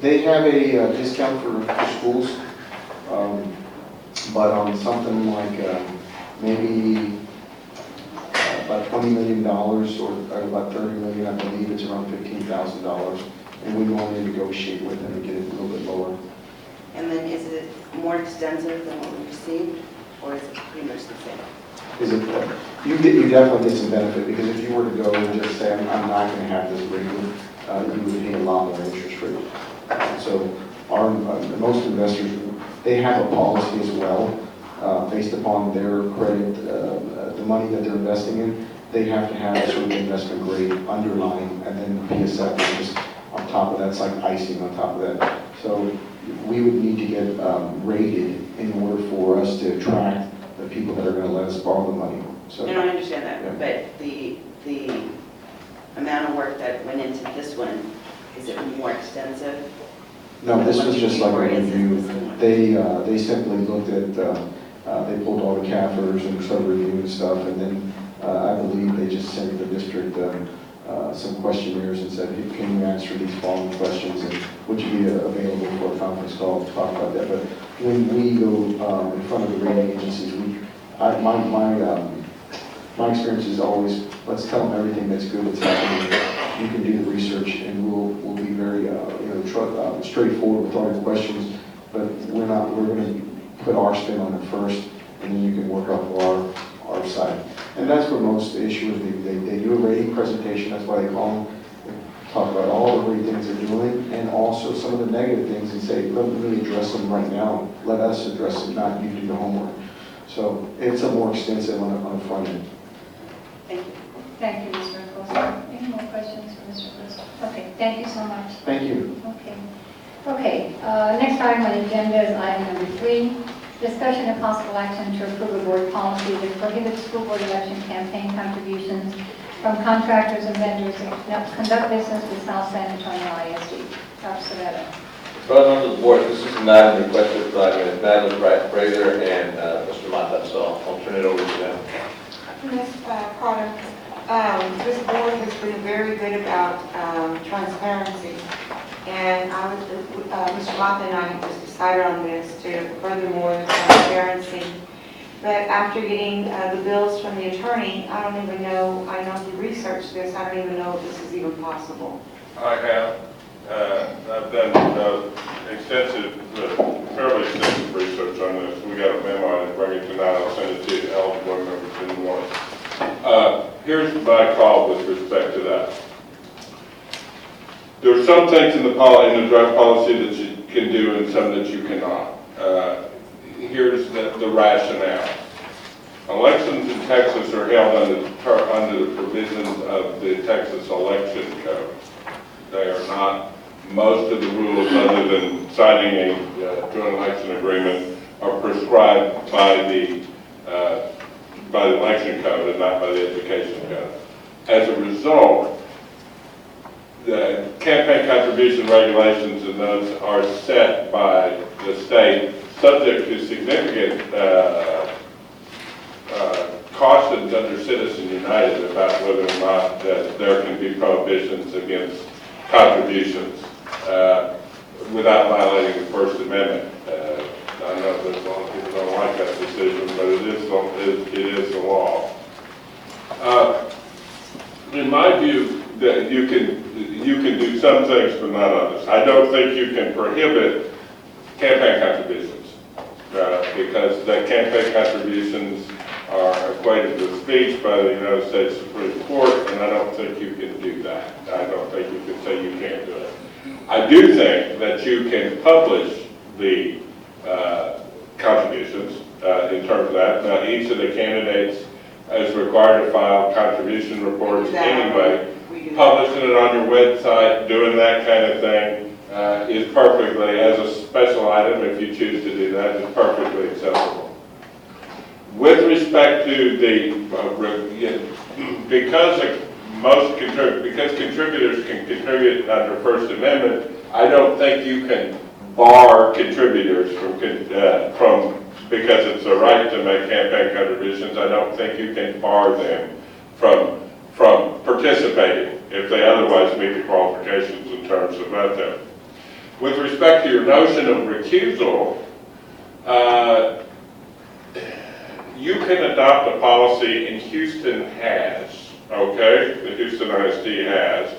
They have a discount for schools, but on something like maybe about $20 million or about $30 million, I believe it's around $15,000. And we normally negotiate with them and get it a little bit lower. And then is it more extensive than what we received, or is it pretty much the same? Is it, you definitely get some benefit, because if you were to go and just say, I'm not going to have this rating, you would pay a lot more interest rate. So our, most investors, they have a policy as well, based upon their credit, the money that they're investing in, they have to have a certain investment grade underlying, and then the PSF is just on top of that. It's like icing on top of that. So we would need to get rated in order for us to attract the people that are going to let us borrow the money. So, And I understand that, but the amount of work that went into this one, is it more extensive? no, this was just like a review. They simply looked at, they pulled all the CAFRs and started reviewing stuff, and then I believe they just sent the district some questionnaires and said, hey, can you answer these following questions, and would you be available for a conference call to talk about that? But when we go in front of the rating agencies, my experience is always, let's tell them everything that's good that's happening. You can do the research, and we'll be very straightforward with all your questions, but we're going to put our spin on it first, and then you can work off our side. And that's what most issuers, they do a rating presentation, that's why they call them, they talk about all the great things they're doing, and also some of the negative things, and say, let me address them right now, let us address it, not you do the homework. So it's a more extensive on the front end. Thank you. Thank you, Mr. Acosta. Any more questions for Mr. Acosta? Okay, thank you so much. Thank you. Okay. Okay, next item on the agenda is item number 3, discussion and possible action to approve a board policy that prohibits school board election campaign contributions from contractors and vendors that conduct business with South San Antonio ISD. Dr. Savetta. Well, members of the board, this is an item requested by Ms. Madeline Fraser and Mr. Mata, so I'll turn it over to them. Ms. Carter, this board has been very good about transparency, and Mr. Mata and I just decided on this to furthermore the transparency. But after getting the bills from the attorney, I don't even know, I know he researched this, I don't even know if this is even possible. I have. I've done extensive, fairly extensive research on this. We got a memo, I didn't bring it tonight, I'll send it to you, all the board members in the morning. Here's my call with respect to that. There are some things in the drug policy that you can do and some that you cannot. Here's the rationale. Elections in Texas are held under the provisions of the Texas Election Code. They are not, most of the rules other than signing a joint election agreement are prescribed by the election code and not by the education code. As a result, the campaign contribution regulations and those are set by the state, subject to significant cautions under Citizens United about whether or not that there can be prohibitions against contributions without violating the First Amendment. I know that a lot of people don't like that decision, but it is the law. In my view, that you can do some things but not others. I don't think you can prohibit campaign contributions because the campaign contributions are equated with speech by the United States Supreme Court, and I don't think you can do that. I don't think you can say you can't do it. I do think that you can publish the contributions in terms of that. Now, each of the candidates is required to file contribution reports anyway. Publishing it on your website, doing that kind of thing is perfectly, as a special item, if you choose to do that, is perfectly acceptable. With respect to because contributors can contribute under First Amendment, I don't think you can bar contributors from, because it's a right to make campaign contributions, I don't think you can bar them from participating if they otherwise meet the qualifications in terms of that. With respect to your notion of recusal, you can adopt a policy, and Houston has, okay? The Houston ISD has,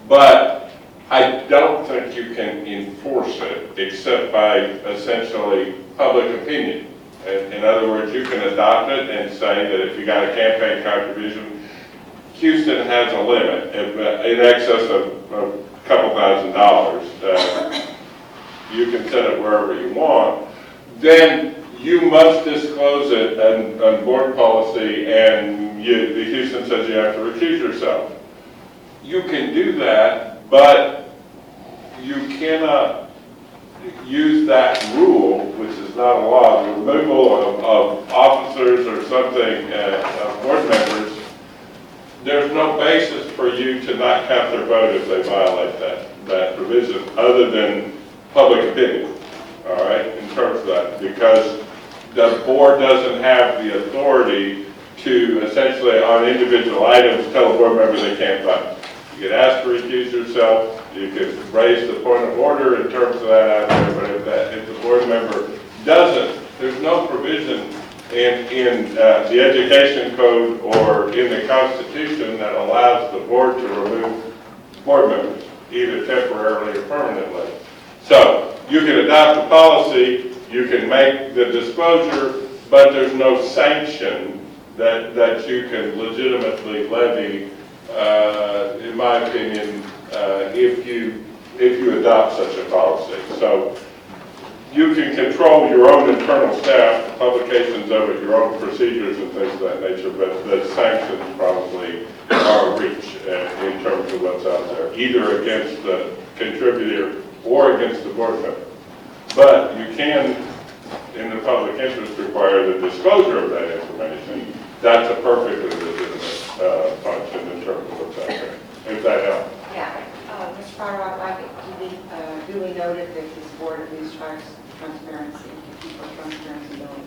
but I don't think you can enforce it except by essentially public opinion. In other words, you can adopt it and say that if you got a campaign contribution, Houston has a limit in excess of a couple $1,000. You can set it wherever you want. Then you must disclose it on board policy, and the Houston says you have to recuse yourself. You can do that, but you cannot use that rule, which is not a law, the removal of officers or something, of board members. There's no basis for you to not count their vote if they violate that provision, other than public opinion, all right, in terms of that, because the board doesn't have the authority to essentially, on individual items, tell a board member they can't vote. You can ask to recuse yourself, you can raise the point of order in terms of that out there, but if the board member doesn't, there's no provision in the education code or in the Constitution that allows the board to remove board members, either temporarily or permanently. So you can adopt a policy, you can make the disclosure, but there's no sanction that you can legitimately levy, in my opinion, if you adopt such a policy. So you can control your own internal staff, publications of it, your own procedures and things of that nature, but the sanctions probably are a reach in terms of what's out there, either against the contributor or against the board member. But you can, in the public interest, require the disclosure of that information. That's a perfectly legitimate function in terms of what's out there, if that helps. Yeah, Mr. Potter, I'd like it to be duly noted that this board at least tries transparency, to keep our transparency going.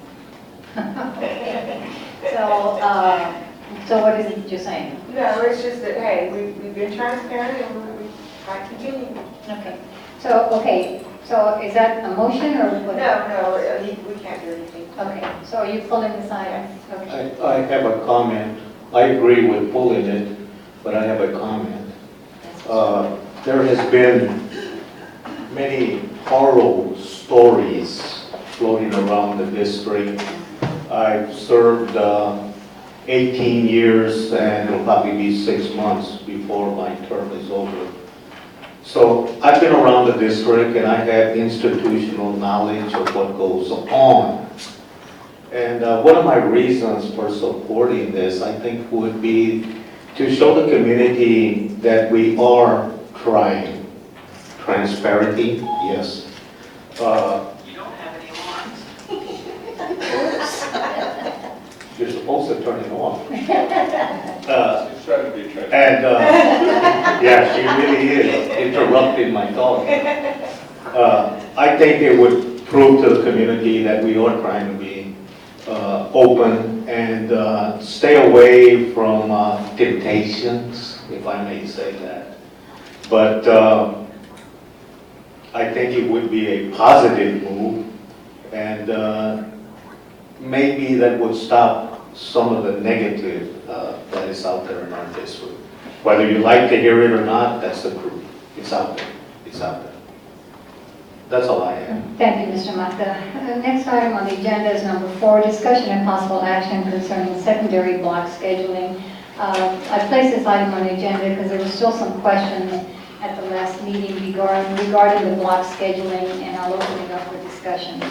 So what is it you're saying? No, it's just that, hey, we've been transparent and we try to continue. Okay. So is that a motion or what? No, we can't do anything. Okay, so are you pulling this item? Okay. I have a comment. I agree with pulling it, but I have a comment. There has been many horror stories floating around the district. I've served 18 years, and it'll probably be 6 months before my term is over. So I've been around the district, and I have institutional knowledge of what goes on. And one of my reasons for supporting this, I think, would be to show the community that we are trying. Transparency, yes. You don't have any alarms. You're supposed to turn it off. She's trying to be transparent. And, yeah, she really is interrupting my thought. I think it would prove to the community that we are trying to be open and stay away from temptations, if I may say that. But I think it would be a positive move, and maybe that would stop some of the negative that is out there in our district. Whether you like to hear it or not, that's the truth. It's out there. It's out there. That's all I have. Thank you, Mr. Mata. The next item on the agenda is number 4, discussion and possible action concerning secondary block scheduling. I placed this item on the agenda because there were still some questions at the last meeting regarding the block scheduling, and I'll open it up for discussion.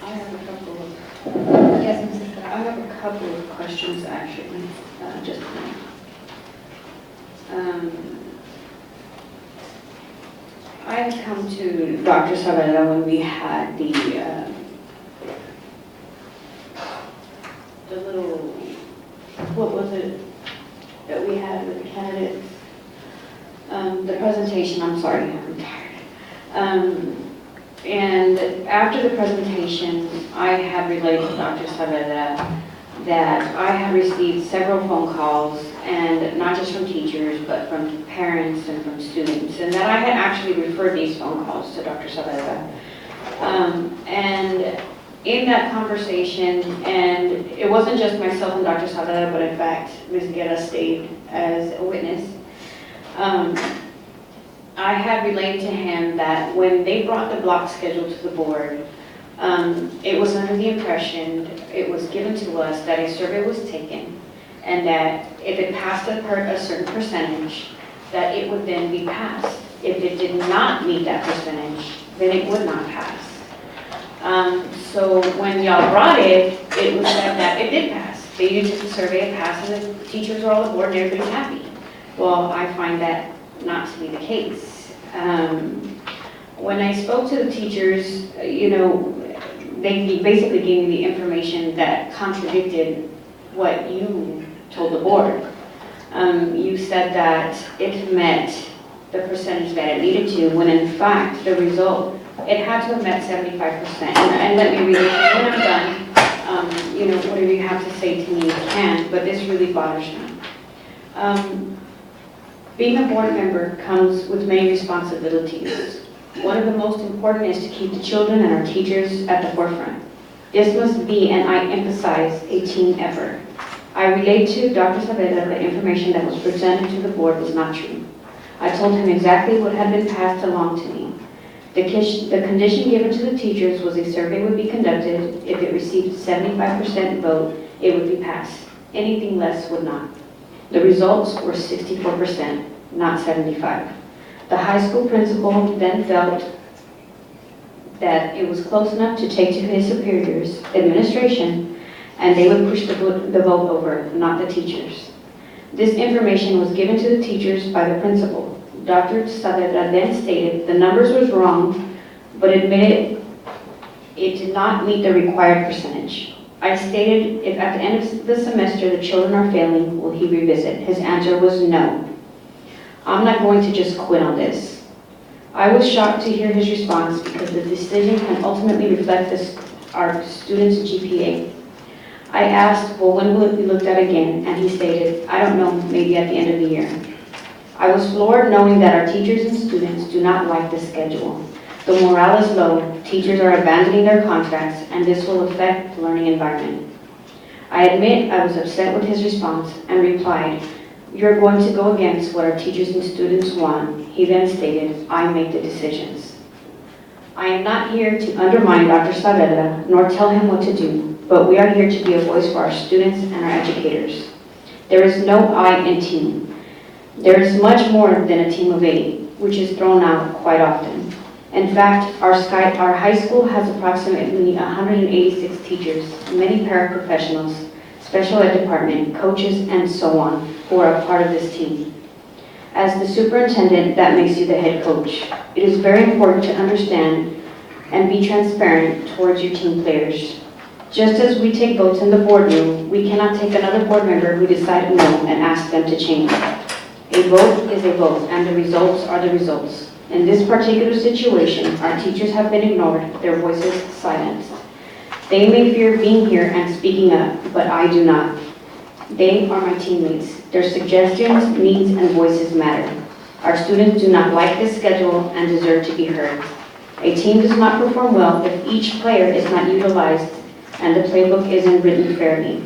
I have a couple of, Yes, Mrs. I have a couple of questions actually, just a minute. I had come to Dr. Savella when we had the little, what was it that we had with the candidates? The presentation, I'm sorry, I'm tired. And after the presentation, I had relayed to Dr. Saavedra that I had received several phone calls, and not just from teachers, but from parents and from students, and that I had actually referred these phone calls to Dr. Saavedra. And in that conversation, and it wasn't just myself and Dr. Saavedra, but in fact, Ms. Guerra stayed as a witness, I had relayed to him that when they brought the block schedule to the board, it was under the impression, it was given to us that a survey was taken, and that if it passed a certain percentage, that it would then be passed. If it did not meet that percentage, then it would not pass. So when y'all brought it, it was said that it did pass. They used the survey, it passed, and the teachers were all aboard and everybody's happy. Well, I find that not to be the case. When I spoke to the teachers, they basically gave me the information that contradicted what you told the board. You said that it met the percentage that it needed to, when in fact, the result, it had to have met 75%. And let me read it when I'm done. Whatever you have to say to me, you can, but this really bothers me. Being a board member comes with many responsibilities. One of the most important is to keep the children and our teachers at the forefront. This must be, and I emphasize, a team effort. I relayed to Dr. Saavedra the information that was presented to the board was not true. I told him exactly what had been passed along to me. The condition given to the teachers was a survey would be conducted. If it received 75% vote, it would be passed. Anything less would not. The results were 64%, not 75%. The high school principal then felt that it was close enough to take to his superiors, administration, and they would push the vote over, not the teachers. This information was given to the teachers by the principal. Dr. Saavedra then stated the numbers was wrong, but admitted it did not meet the required percentage. I stated if at the end of the semester the children are failing, will he revisit? His answer was no. I'm not going to just quit on this. I was shocked to hear his response because the decision can ultimately reflect our students' GPA. I asked, well, when will it be looked at again? And he stated, I don't know, maybe at the end of the year. I was floored knowing that our teachers and students do not like the schedule. The morale is low, teachers are abandoning their contracts, and this will affect the learning environment. I admit I was upset with his response and replied, you're going to go against what our teachers and students want. He then stated, I make the decisions. I am not here to undermine Dr. Saavedra nor tell him what to do, but we are here to be a voice for our students and our educators. There is no I in team. There is much more than a team of 8, which is thrown out quite often. In fact, our high school has approximately 186 teachers, many paraprofessionals, special ed department, coaches, and so on, who are a part of this team. As the superintendent, that makes you the head coach. It is very important to understand and be transparent towards your team players. Just as we take votes in the boardroom, we cannot take another board member who decided no and ask them to change. A vote is a vote, and the results are the results. In this particular situation, our teachers have been ignored, their voices silenced. They may fear being here and speaking up, but I do not. They are my teammates. Their suggestions, needs, and voices matter. Our students do not like this schedule and deserve to be heard. A team does not perform well if each player is not utilized and the playbook isn't written fairly.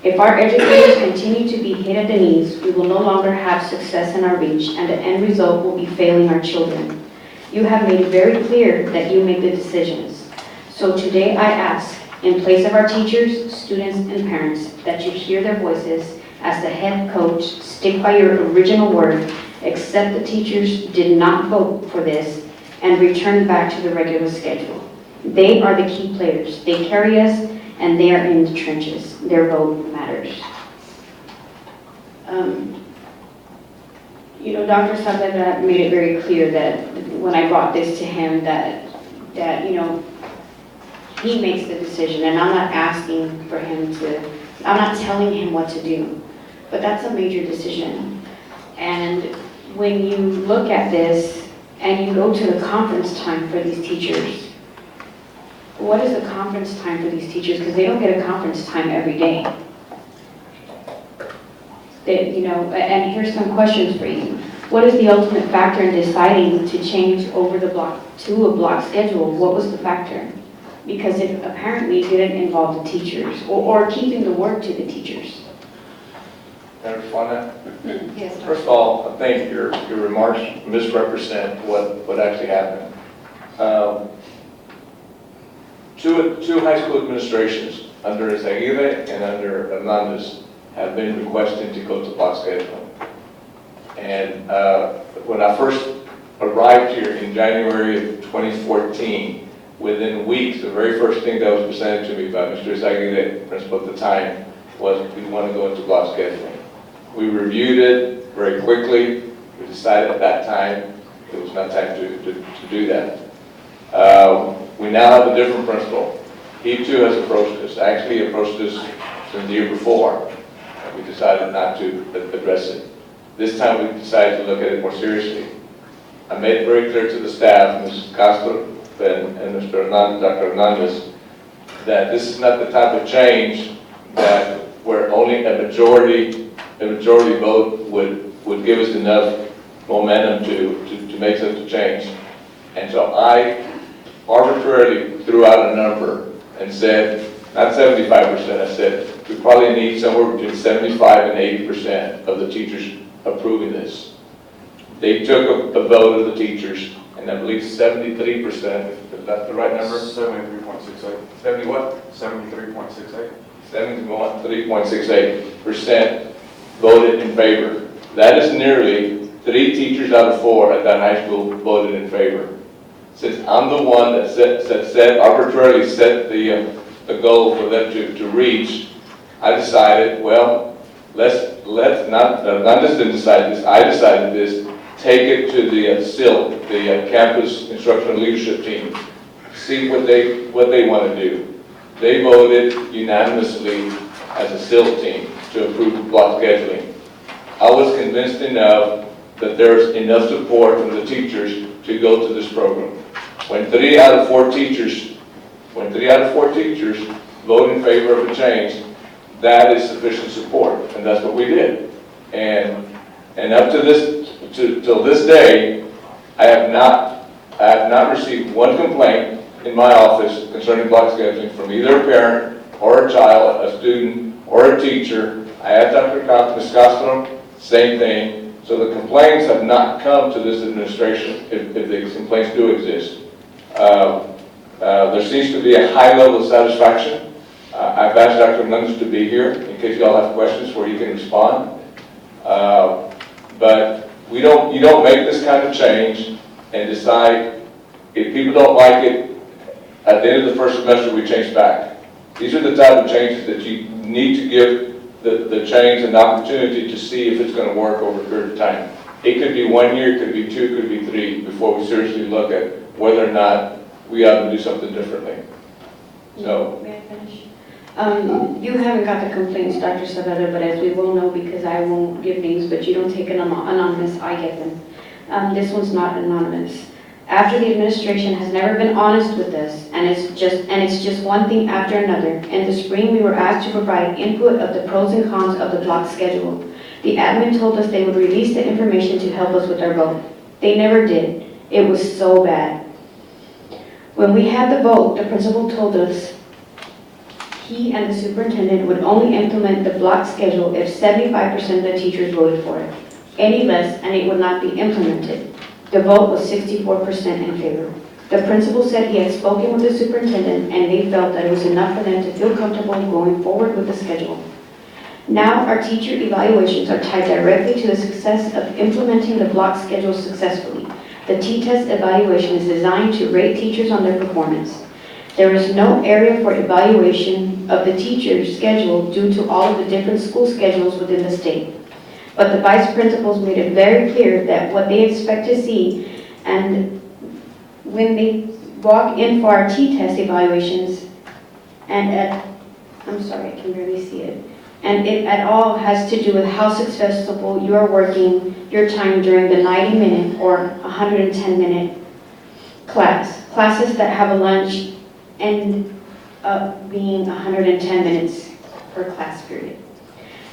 If our educators continue to be hit at the knees, we will no longer have success in our reach, and the end result will be failing our children. You have made it very clear that you make the decisions. So today I ask, in place of our teachers, students, and parents, that you hear their voices as the head coach, stick by your original word, accept the teachers did not vote for this, and return back to the regular schedule. They are the key players. They carry us, and they are in the trenches. Their vote matters. Dr. Saavedra made it very clear that when I brought this to him that he makes the decision, and I'm not asking for him to, I'm not telling him what to do, but that's a major decision. And when you look at this, and you go to the conference time for these teachers, what is the conference time for these teachers? Because they don't get a conference time every day. And here's some questions for you. What is the ultimate factor in deciding to change over the block to a block schedule? What was the factor? Because it apparently didn't involve the teachers or keeping the work to the teachers. Can I respond to that? Yes. First of all, I think your remarks misrepresent what actually happened. Two high school administrations, under Izaguirre and under Hernandez, have been requesting to go to block scheduling. And when I first arrived here in January of 2014, within weeks, the very first thing that was presented to me by Mr. Izaguirre, principal at the time, was we want to go into block scheduling. We reviewed it very quickly. We decided at that time it was not time to do that. We now have a different principal. He too has approached us. Actually approached us since the year before. We decided not to address it. This time we decided to look at it more seriously. I made it very clear to the staff, Mrs. Castro and Mr. Hernandez, Dr. Hernandez, that this is not the type of change that where only a majority vote would give us enough momentum to make such a change. And so I arbitrarily threw out a number and said, not 75%, I said, we probably need somewhere between 75 and 80% of the teachers approving this. They took a vote of the teachers, and I believe 73%, is that the right number? 73.68. 70 what? 73.68. 73.68% voted in favor. That is nearly 3 teachers out of 4 at that high school voted in favor. Since I'm the one that arbitrarily set the goal for them to reach, I decided, well, let's not just decide this, I decided this, take it to the SILT, the Campus Instructional Leadership Team, see what they want to do. They voted unanimously as a SILT team to approve block scheduling. I was convinced enough that there's enough support from the teachers to go to this program. When 3 out of 4 teachers vote in favor of a change, that is sufficient support, and that's what we did. And up to till this day, I have not received one complaint in my office concerning block scheduling from either a parent or a child, a student or a teacher. I had Dr. Ms. Castro, same thing. So the complaints have not come to this administration, if the complaints do exist. There seems to be a high level of satisfaction. I've asked Dr. Hernandez to be here in case y'all have questions where he can respond. But you don't make this kind of change and decide if people don't like it. At the end of the first semester, we change back. These are the type of changes that you need to give the change an opportunity to see if it's going to work over a period of time. It could be 1 year, it could be 2, it could be 3 before we seriously look at whether or not we ought to do something differently. So. May I finish? You haven't got the complaints, Dr. Saavedra, but as we will know, because I won't give names, but you don't take an anonymous, I get them. This one's not anonymous. After the administration has never been honest with us, and it's just one thing after another. In the spring, we were asked to provide input of the pros and cons of the block schedule. The admin told us they would release the information to help us with our vote. They never did. It was so bad. When we had the vote, the principal told us he and the superintendent would only implement the block schedule if 75% of the teachers voted for it. Any less, and it would not be implemented. The vote was 64% in favor. The principal said he had spoken with the superintendent and they felt that it was enough for them to feel comfortable going forward with the schedule. Now our teacher evaluations are tied directly to the success of implementing the block schedule successfully. The T-test evaluation is designed to rate teachers on their performance. There is no area for evaluation of the teacher's schedule due to all of the different school schedules within the state. But the vice principals made it very clear that what they expect to see, and when they walk in for our T-test evaluations, I'm sorry, I can barely see it. And it at all has to do with how successful you are working your time during the 90-minute or 110-minute class. Classes that have a lunch end up being 110 minutes per class period.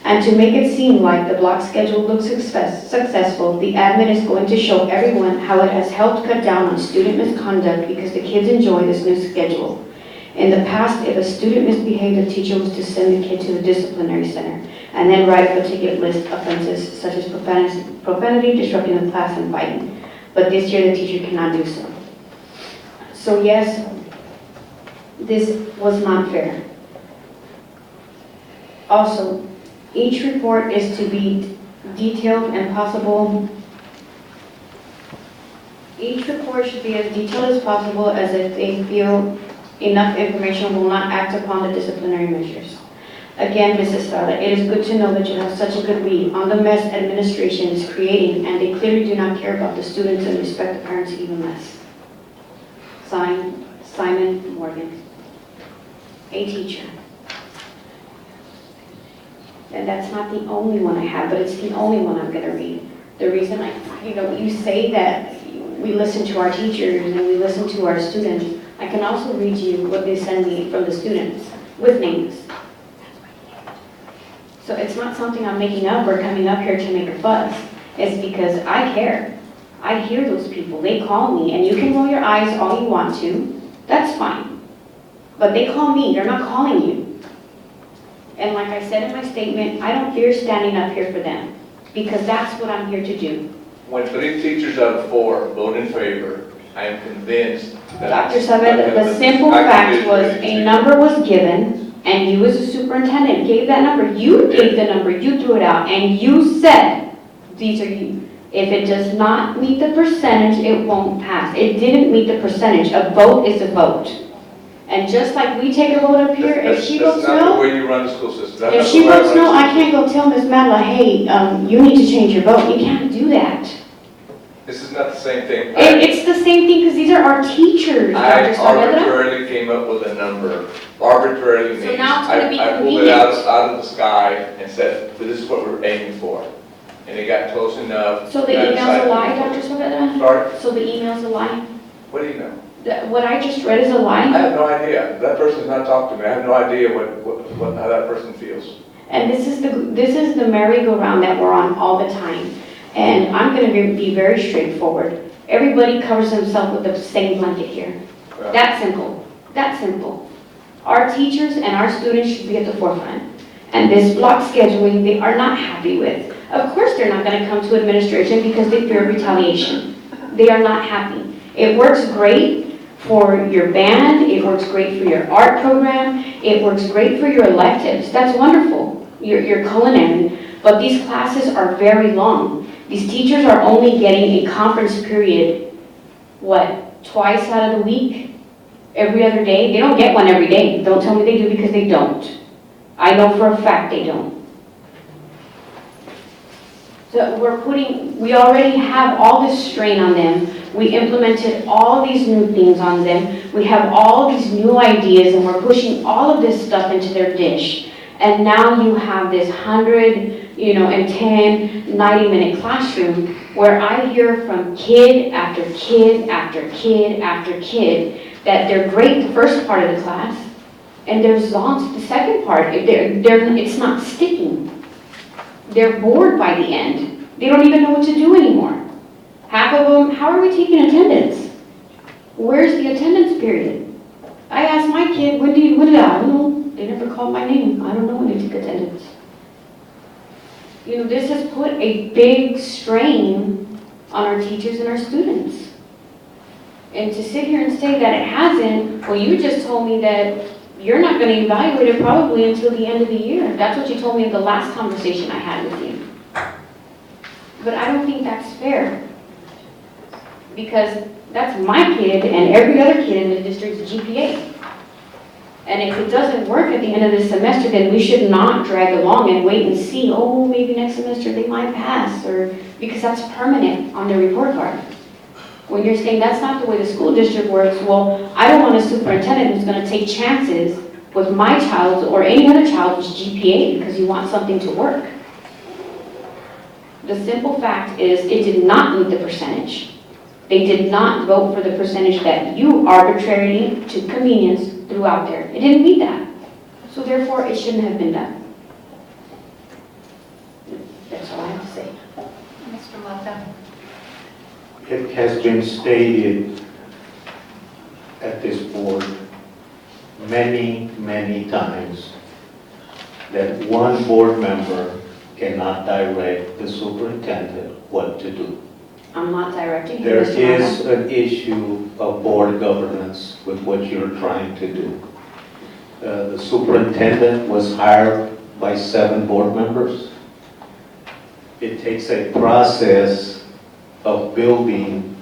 And to make it seem like the block schedule looks successful, the admin is going to show everyone how it has helped cut down on student misconduct because the kids enjoy this new schedule. In the past, if a student misbehaved, the teacher was to send the kid to the disciplinary center and then write up a ticket list offenses such as profanity, disrupting the class, and fighting. But this year, the teacher cannot do so. So yes, this was not fair. Also, each report is to be detailed and possible. Each report should be as detailed as possible, as if they feel enough information will not act upon the disciplinary measures. Again, Mrs. Estrada, it is good to know that you have such a good read on the mess administration is creating, and they clearly do not care about the students and respect the parents even less. Signed, Simon Morgan, a teacher. And that's not the only one I have, but it's the only one I'm going to read. The reason you say that we listen to our teachers and we listen to our students, I can also read you what they send me from the students with names. So it's not something I'm making up or coming up here to make a fuss. It's because I care. I hear those people. They call me, and you can roll your eyes all you want to. That's fine. But they call me. They're not calling you. And like I said in my statement, I don't fear standing up here for them because that's what I'm here to do. When 3 teachers out of 4 vote in favor, I am convinced that... Dr. Saavedra, the simple fact was a number was given, and you as a superintendent gave that number. You gave the number, you threw it out, and you said, these are you. If it does not meet the percentage, it won't pass. It didn't meet the percentage. A vote is a vote. And just like we take a vote up here, if she votes That's not the no, way you run the school system. That's if not she the way I votes run no, the I can't go tell Ms. Madla, hey, you need to change your vote. You can't do that. This is not the same thing. It's the same thing because these are our teachers, I Dr. Saavedra. arbitrarily came up with a number. Arbitrarily So means now it's gonna be I pulled it out convenient. of the sky and said, this is what we're aiming for. And it got close enough. So the and I email's decided- a lie, Dr. Saavedra? Sorry? So the email's a lie? What do you know? What I just read is a I lie? have no idea. That person's not talked to me. I have no idea how that person feels. And this is the merry-go-round that we're on all the time. And I'm gonna be very straightforward. Everybody covers themselves with the same blanket here. That simple. That simple. Our teachers and our students should be at the forefront. And this block scheduling, they are not happy with. Of course they're not gonna come to administration because they fear retaliation. They are not happy. It works great for your band, it works great for your art program, it works great for your electives. That's wonderful, your culinary. But these classes are very long. These teachers are only getting a conference period, what, twice out of the week? Every other day? They don't get one every day. Don't tell me they do because they don't. I know for a fact they don't. So we already have all this strain on them. We implemented all these new things on them. We have all these new ideas and we're pushing all of this stuff into their dish. And now you have this 110, 90-minute classroom where I hear from kid after kid after kid after kid that they're great the first part of the class and they're zonked the second part. It's not sticking. They're bored by the end. They don't even know what to do anymore. Half of them, how are we taking attendance? Where's the attendance period? I asked my kid, when did I don't know. They never called my name. I don't know when they took attendance. This has put a big strain on our teachers and our students. And to sit here and say that it hasn't, well, you just told me that you're not going to evaluate it probably until the end of the year. That's what you told me in the last conversation I had with you. But I don't think that's fair. Because that's my kid and every other kid in the district's GPA. And if it doesn't work at the end of the semester, then we should not drag along and wait and see, oh, maybe next semester they might pass, or because that's permanent on their report card. When you're saying that's not the way the school district works, well, I don't want a superintendent who's going to take chances with my child's or any other child's GPA because you want something to work. The simple fact is it did not meet the percentage. They did not vote for the percentage that you arbitrarily to convenience threw out there. It didn't meet that. So therefore, it shouldn't have been done. That's all I have to say. Mr. Mata. It has been stated at this board many, many times that one board member cannot direct the superintendent what to do. I'm not directing you, There Mr. is Mata. an issue of board governance with what you're trying to do. The superintendent was hired by 7 board members. It takes a process of building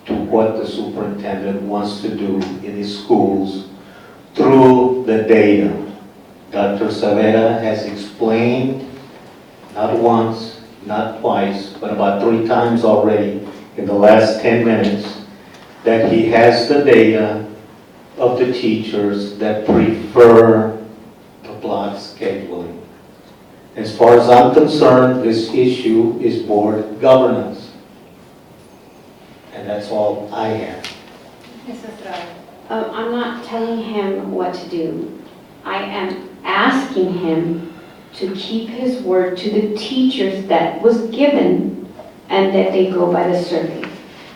to what the superintendent wants to do in his schools through the data. Dr. Savera has explained, not once, not twice, but about 3 times already in the last 10 minutes, that he has the data of the teachers that prefer the block scheduling. As far as I'm concerned, this issue is board governance. And that's all I have. Mrs. Rao. I'm not telling him what to do. I am asking him to keep his word to the teachers that was given and that they go by the survey.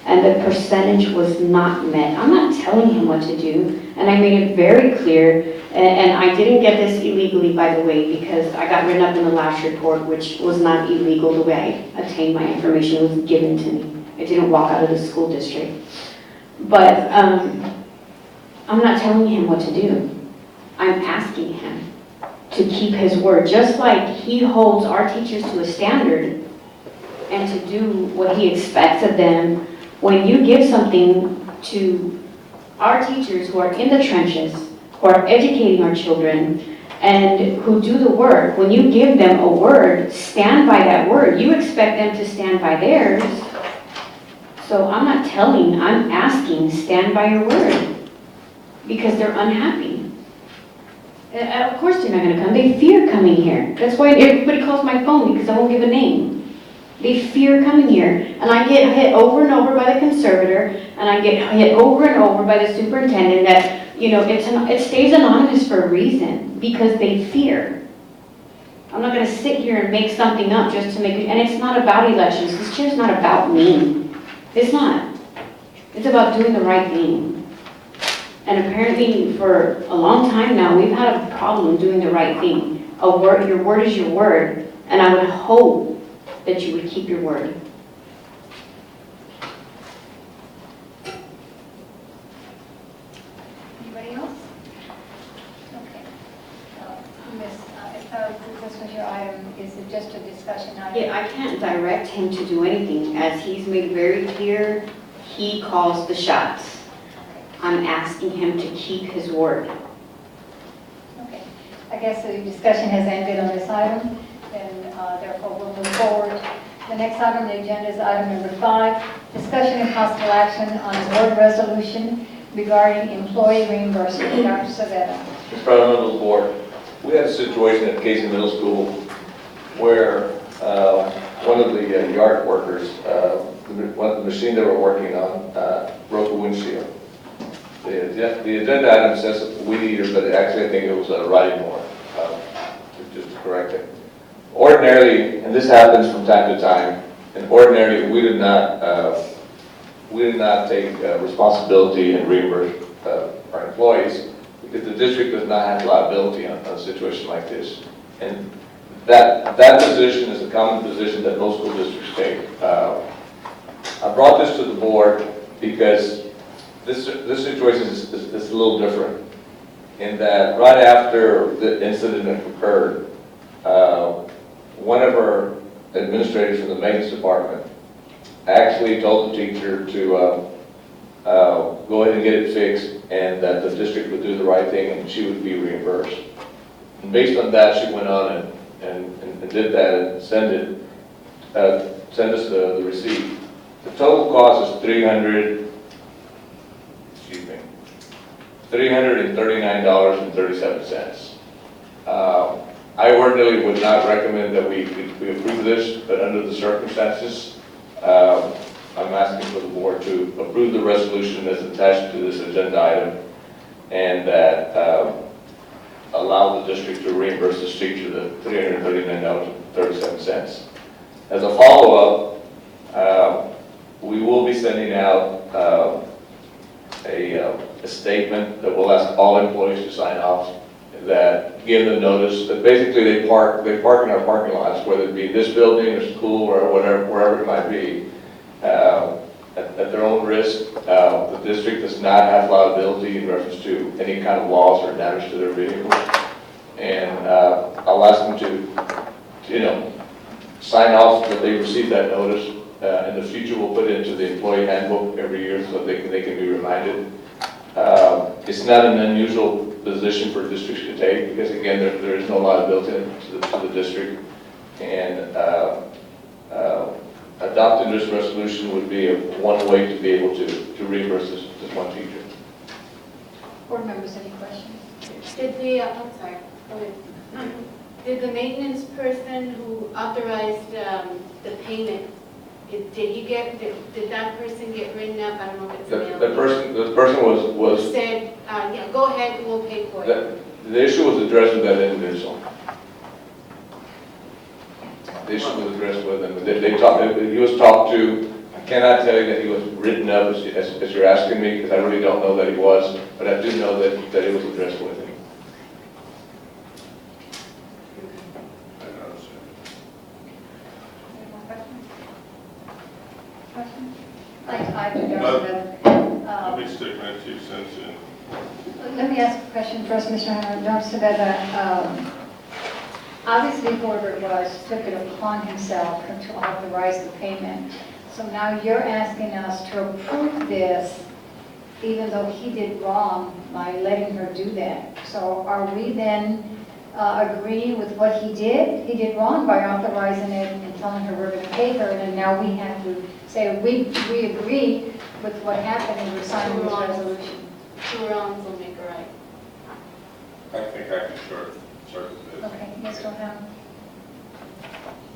And the percentage was not met. I'm not telling him what to do, and I made it very clear, and I didn't get this illegally, by the way, because I got written up in the last report, which was not illegal the way I obtained my information. It was given to me. I didn't walk out of the school district. But I'm not telling him what to do. I'm asking him to keep his word, just like he holds our teachers to a standard and to do what he expects of them. When you give something to our teachers who are in the trenches, who are educating our children, and who do the work, when you give them a word, stand by that word. You expect them to stand by theirs. So I'm not telling, I'm asking, stand by your word, because they're unhappy. Of course they're not going to come. They fear coming here. That's why everybody calls my phone, because I won't give a name. They fear coming here. And I get hit over and over by the conservator, and I get hit over and over by the superintendent that, you know, it stays anonymous for a reason, because they fear. I'm not going to sit here and make something up just to make it, and it's not about elections. This chair's not about me. It's not. It's about doing the right thing. And apparently for a long time now, we've had a problem doing the right thing. Your word is your word, and I would hope that you would keep your word. Anybody else? Okay. Miss, this was your item. Is it just a discussion item? Yeah, I can't direct him to do anything. As he's made very clear, he calls the shots. I'm asking him to keep his word. Okay. I guess the discussion has ended on this item, and therefore we'll move forward. The next item on the agenda is item number 5, discussion and possible action on board resolution regarding employee reimbursement. Dr. Savetta. Mr. President of the board, we had a situation at Casey Middle School where one of the yard workers, the machine they were working on, broke a windshield. The agenda item says a weed eater, but actually I think it was a riding mower, just to correct it. Ordinarily, and this happens from time to time, and ordinarily we did not take responsibility and reimburse our employees, because the district does not have liability on a situation like this. And that position is a common position that most school districts take. I brought this to the board because this situation is a little different, in that right after the incident occurred, one of our administrators from the maintenance department actually told the teacher to go ahead and get it fixed, and that the district would do the right thing and she would be reimbursed. And based on that, she went on and did that and sent us the receipt. The total cost is $339.37. I ordinarily would not recommend that we approve this, but under the circumstances, I'm asking for the board to approve the resolution as attached to this agenda item, and that allow the district to reimburse this teacher the $339.37. As a follow-up, we will be sending out a statement that will ask all employees to sign off, that give them notice that basically they park in our parking lots, whether it be this building or school or whatever, wherever it might be, at their own risk. The district does not have liability in reference to any kind of loss or damage to their vehicles. And I'll ask them to, sign off that they received that notice. In the future, we'll put it into the employee handbook every year so they can be reminded. It's not an unusual position for districts to take because, again, there is no liability to the district. And adopting this resolution would be one way to be able to reimburse this one teacher. Board members, any questions? Did the, I'm sorry, go ahead. Did the maintenance person who authorized the payment, did that person get written up? I don't know if it's The person was said, yeah, go ahead, we'll pay for it. the issue was addressed with that individual. The issue was addressed with him. He was talked to. I cannot tell you that he was written up as you're asking me, because I really don't know that he was, but I do know that it was addressed with him. I do Let me stick my 2 cents in. Let me ask a question first, Mr. Jones. Obviously, whoever it was took it upon himself to authorize the payment. So now you're asking us to approve this, even though he did wrong by letting her do that. So are we then agreeing with what he did? He did wrong by authorizing it and telling her we're going to pay her, and now we have to say we agree with what happened and we're signing this resolution. Two wrongs will make a right. I think I can short this. Okay, Mr. O'Hara.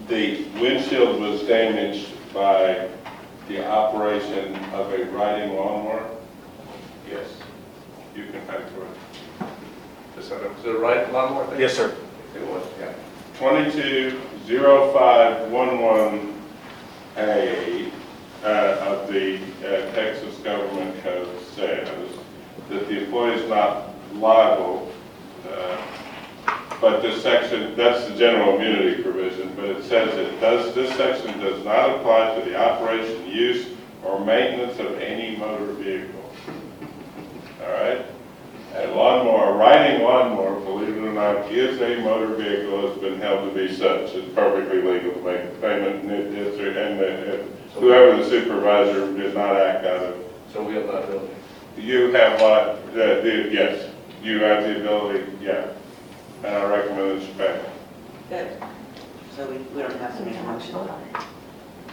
The windshield was damaged by the operation of a riding lawnmower? Yes. You can pay for it. Is it a right lawnmower thing? Yes, sir. It was, yeah. 220511A of the Texas Government Code says that the employee is not liable, but this section, that's the general immunity provision, but it says this section does not apply to the operation, use, or maintenance of any motor vehicle. All right? A lawnmower, a riding lawnmower, believe it or not, is a motor vehicle, has been held to be such. It's perfectly legal to make the payment, and whoever the supervisor did not act out of. So we have liability. You have, yes, you have the ability, yeah. And I recommend that you pay. Good. So we don't have to make a motion on it.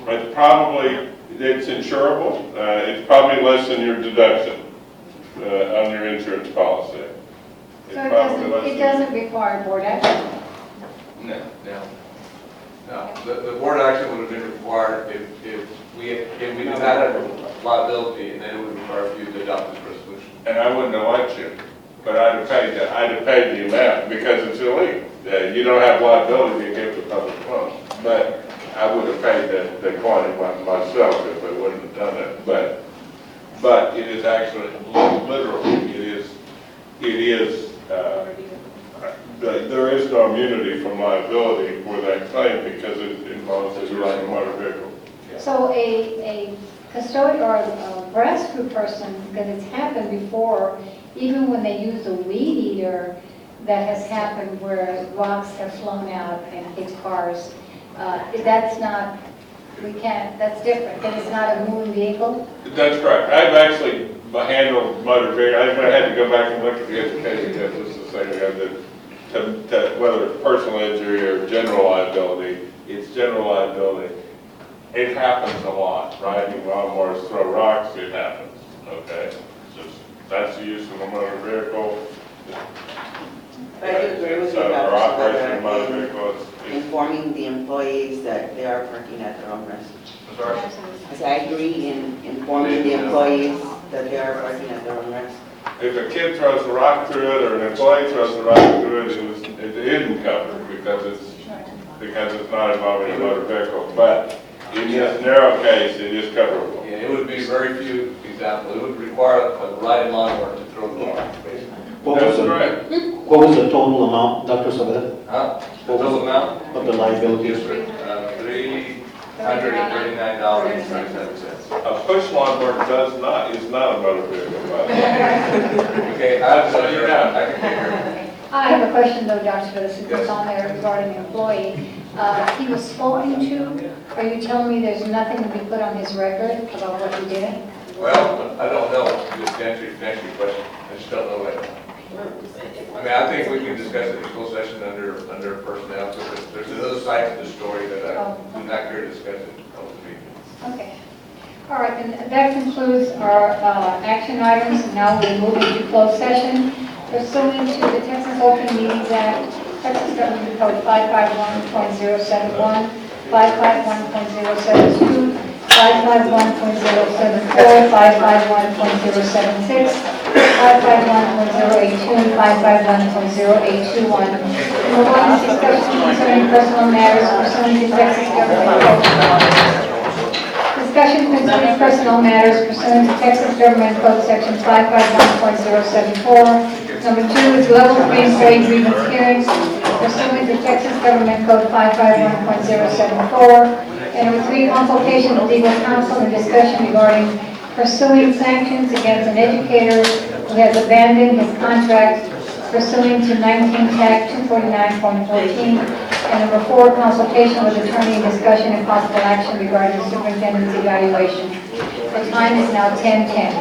It's probably, it's insurable. It's probably less than your deduction on your insurance policy. It's So probably less it than- doesn't require board action? No. The board action would have been required if we did not have liability, and then it would require you to adopt this resolution. And I wouldn't have liked you, but I'd have paid the amount because it's illegal. You don't have liability against the public funds, but I would have paid the quantity myself if I wouldn't have done it. But it is actually literally, there is no immunity from liability for that claim because it involves a motor vehicle. So a custodian or a rescue person, because it's happened before, even when they use a weed eater, that has happened where rocks have flown out and hit cars. That's not, that's different. Then it's not a moving vehicle? That's correct. I've actually handled motor vehicles. I had to go back and look at the education test just to say whether it's personal injury or general liability. It's general liability. It happens a lot. Riding lawnmowers, throw rocks, it happens. Okay? That's the use of a motor vehicle. I agree with you, Or Dr. operation of a motor Saavedra, vehicle. in informing the employees that they are parking at their own risk. Sorry? I say I agree in informing the employees that they are parking at their own risk. If a kid throws a rock through it or an employee throws a rock through it, it isn't covered because it's not involving a motor vehicle. But in this narrow case, it is coverable. Yeah, it would be very few examples. It would require a riding lawnmower to throw the rock, basically. That's correct. What was the total amount, Dr. Saavedra, Huh? The total amount? of the liability? $339.37. A push lawnmower is not a motor vehicle. By the way. Okay, I'll tell you now, I can hear. I have a question though, Dr. Phillips, since it's on there regarding the employee. He was spoken to. Are you telling me there's nothing to be put on his record about what he did? Well, I don't know, just to answer your question, I just don't know right now. I mean, I think we can discuss it in closed session under personnel, because there's another side to the story that I'm not here to discuss it on the meeting. Okay. All right, and that concludes our action items. Now we move into closed session. Pursuant to the Texas Open Meetings Act, Texas Government Code 551.071, 551.072, 551.074, 551.076, 551.082, and 551.0821. Number one is discussion concerning personal matters pursuant to Texas Government Code. Discussion concerning personal matters pursuant to Texas Government Code Section 551.074. Number two is level 3 employee grievance hearings pursuant to Texas Government Code 551.074. And number three, consultation with legal counsel and discussion regarding pursuing sanctions against an educator who has abandoned his contract pursuant to 19 TAC 249.14. And number four, consultation with attorney and discussion and possible action regarding the superintendent's evaluation. The time is now 10:10.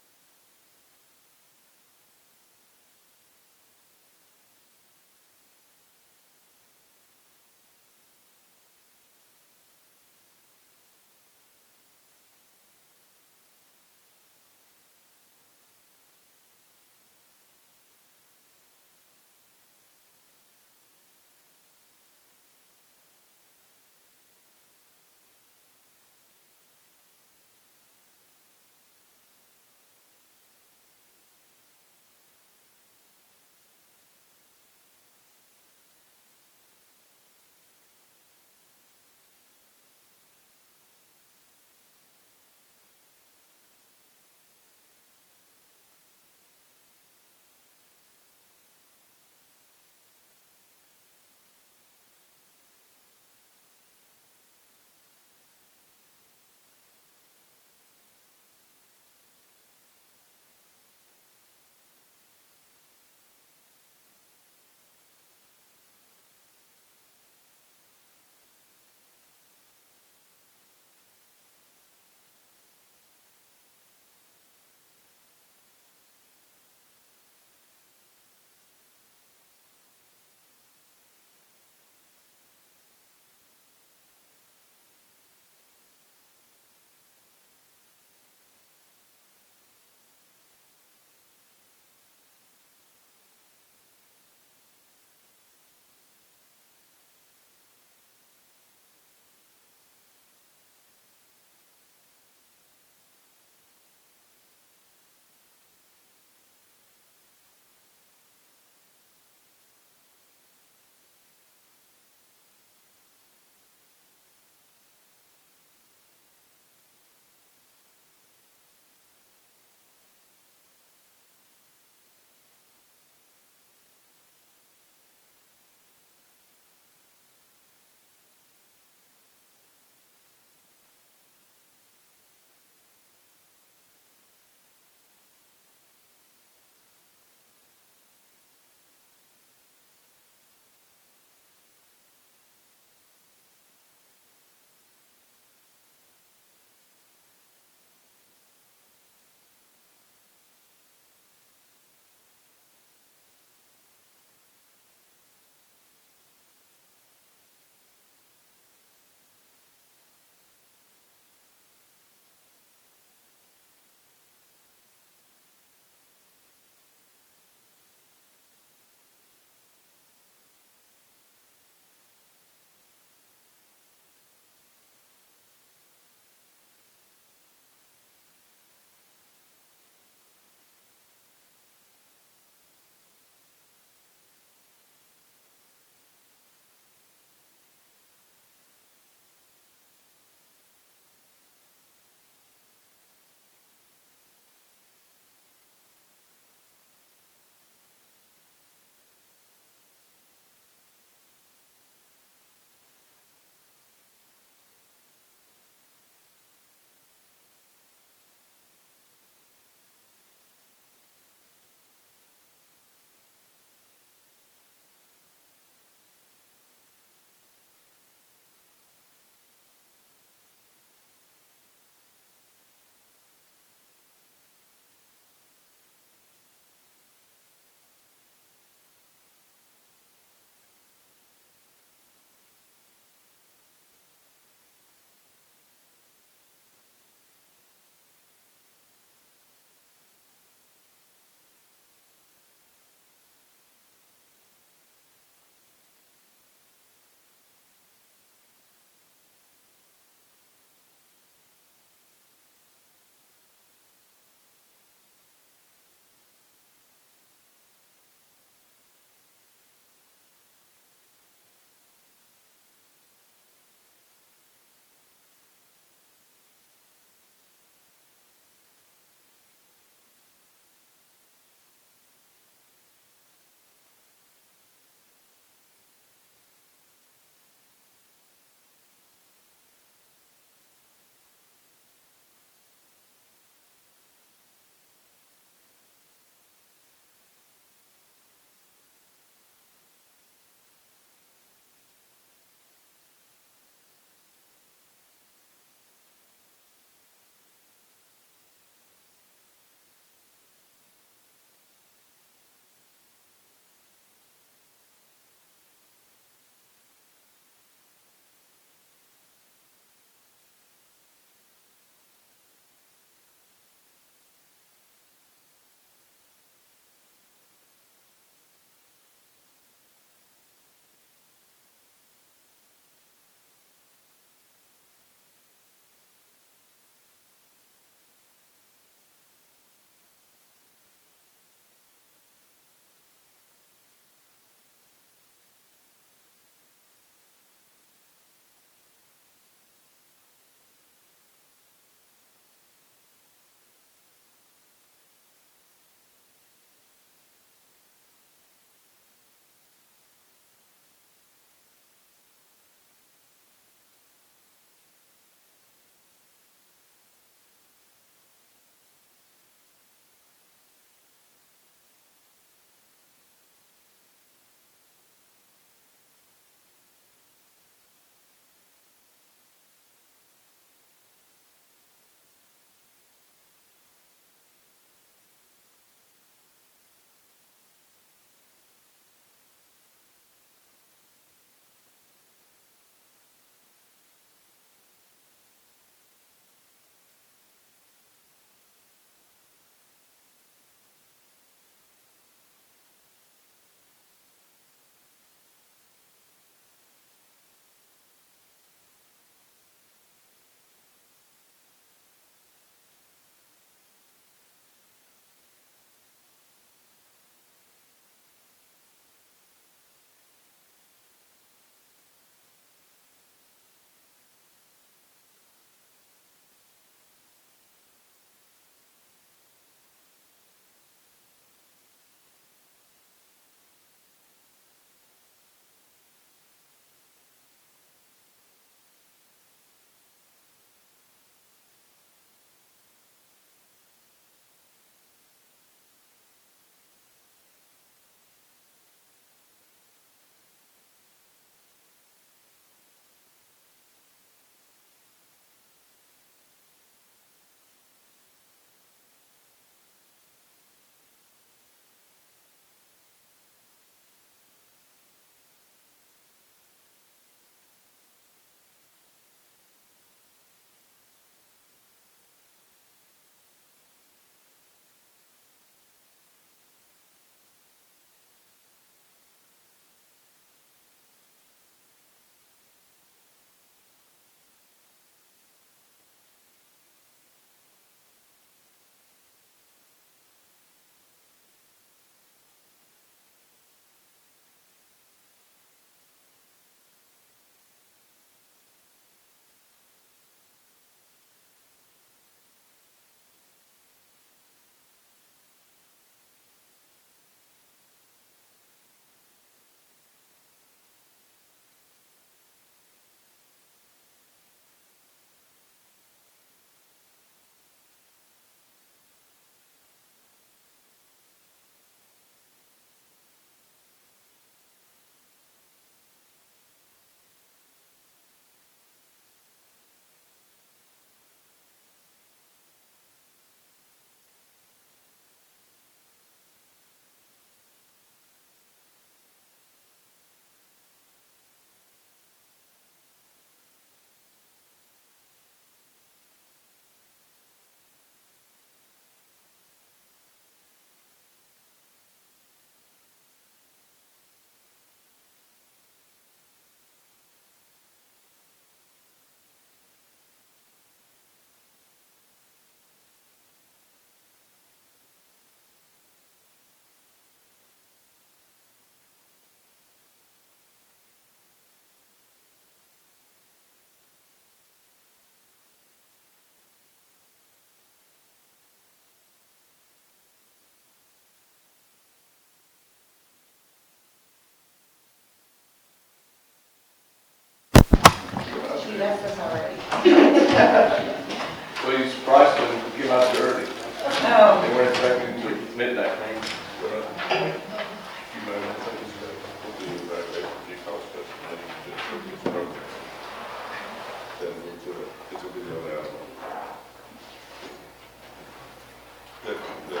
the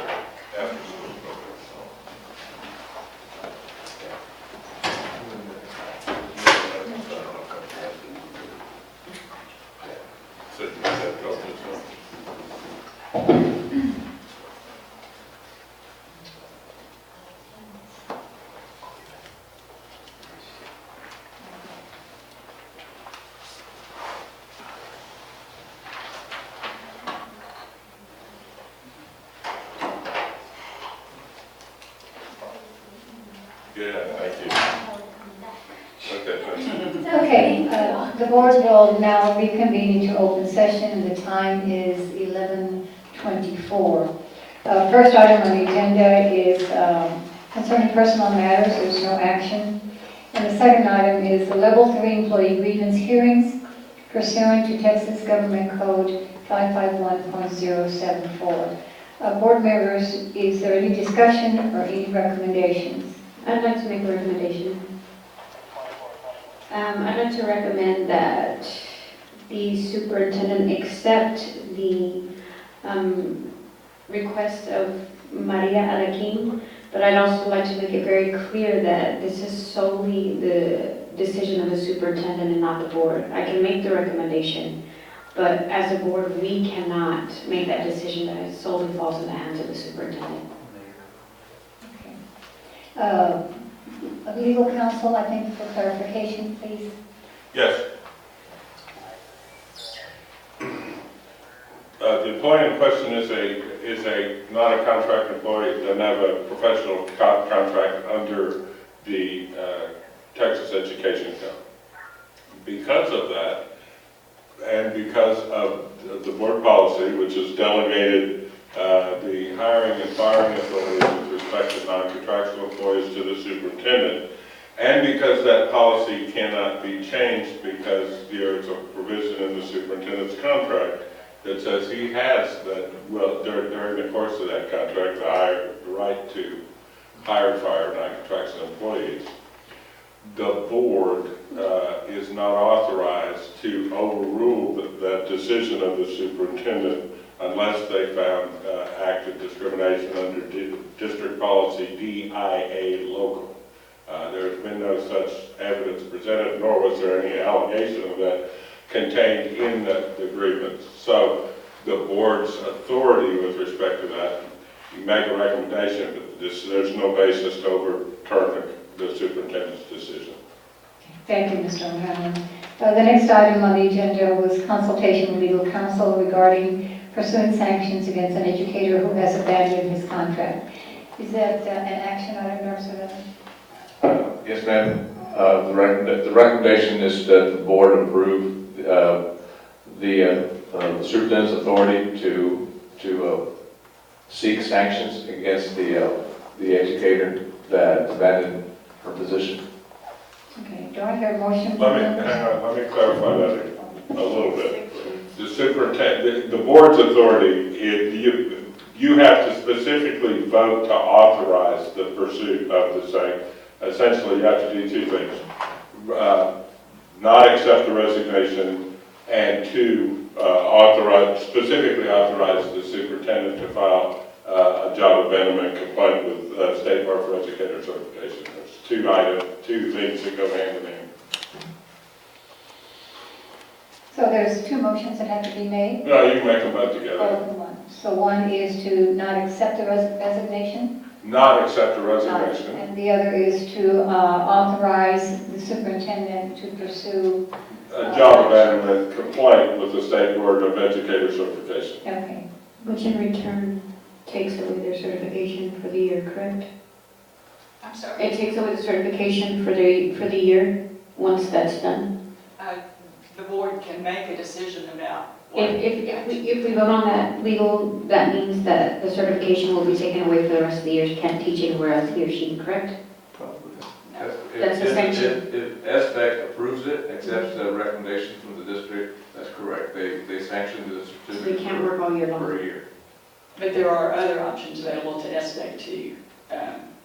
after-school program. So you have to go through some. Yeah, thank you. Okay, thank you. Okay, the board will now reconvene into open session, and the time is 11:24. First item on the agenda is concerning personal matters. There's no action. And the second item is the Level 3 employee grievance hearings pursuant to Texas Government Code 551.074. Board members, is there any discussion or any recommendations? I'd like to make a recommendation. I'd like to recommend that the superintendent accept the request of Maria Araquin, but I'd also like to make it very clear that this is solely the decision of the superintendent and not the board. I can make the recommendation, but as a board, we cannot make that decision. That it solely falls in the hands of the superintendent. Legal counsel, I think, for clarification, please. Yes. The employee in question is not a contract employee, doesn't have a professional contract under the Texas Education Code. Because of that, and because of the board policy, which has delegated the hiring and firing authority with respect to non-contractual employees to the superintendent, and because that policy cannot be changed because there is a provision in the superintendent's contract that says he has that, well, during the course of that contract, the right to hire and fire non-contractual employees. The board is not authorized to overrule that decision of the superintendent unless they found active discrimination under district policy DIA local. There's been no such evidence presented, nor was there any allegation of that contained in the grievance. So the board's authority with respect to that, you make a recommendation, but there's no basis to overturn the superintendent's decision. Thank you, Mr. O'Hanlon. The next item on the agenda was consultation with legal counsel regarding pursuing sanctions against an educator who has abandoned his contract. Is that an action item, Dr. Sullivan? Yes, ma'am. The recommendation is that the board approve the superintendent's authority to seek sanctions against the educator that abandoned her position. Okay, do I hear a motion? Let me clarify that a little bit. The superintendent, the board's authority, you have to specifically vote to authorize the pursuit of the same. Essentially, you have to do two things. Not accept the resignation, and two, specifically authorize the superintendent to file a job abandonment complaint with State Board for Educator Certification. There's two things that go hand in hand. So there's two motions that have to be made? No, you can make them both together. Both in one. So one is to not accept the resignation? Not accept the resignation. And the other is to authorize the superintendent to pursue A job abandonment complaint with the State Board of Educator Certification. Okay. Which in return takes away their certification for the year, correct? I'm sorry? It takes away the certification for the year, once that's done. The board can make a decision about. If we vote on that legal, that means that the certification will be taken away for the rest of the year. She can't teach anywhere else, he or she, correct? That's the sanction. If SBEC approves it, accepts the recommendation from the district, that's correct. They sanction the certificate. They can't work all year long. For a year. But there are other options available to SBEC too.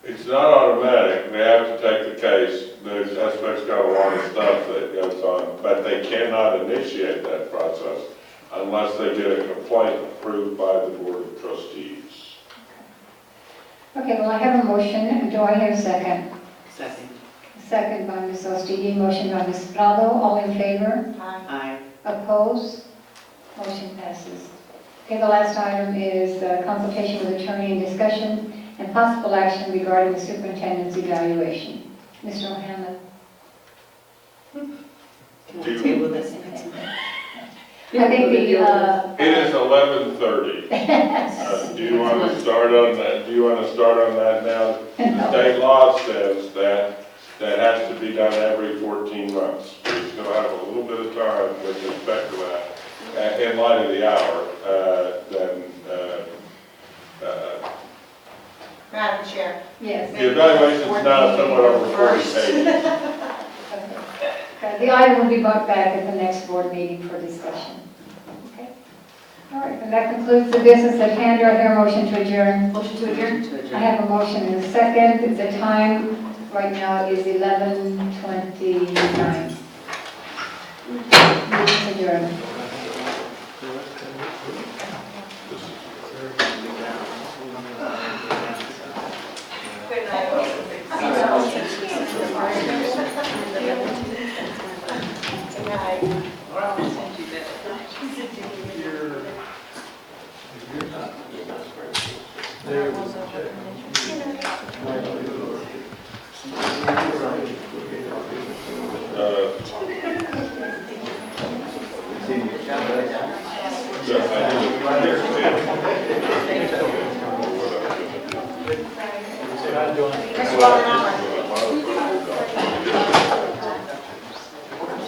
It's not automatic. They have to take the case. There's SBEC's got a lot of stuff that goes on, but they cannot initiate that process unless they get a complaint approved by the Board of Trustees. Okay, well, I have a motion. Do I hear a second? Second. Second by Ms. Ostigi, motion by Ms. Prado. All in favor? Aye. Opposed? Motion passes. Okay, the last item is consultation with attorney and discussion and possible action regarding the superintendent's evaluation. Mr. O'Hanlon. Can I table this? I think the, It is 11:30. Do you want to start on that? Do you want to start on that now? The state law says that that has to be done every 14 months. We still have a little bit of time with respect to that. In light of the hour, Madam Chair. Yes. the evaluation is now somewhat over 40 pages. The item will be brought back at the next board meeting for discussion. Okay. All right, and that concludes the business at hand. Do I hear a motion to adjourn? Motion to adjourn? I have a motion and a second. The time right now is 11:29. Meeting adjourned. Good night. Good night. Yes, I do.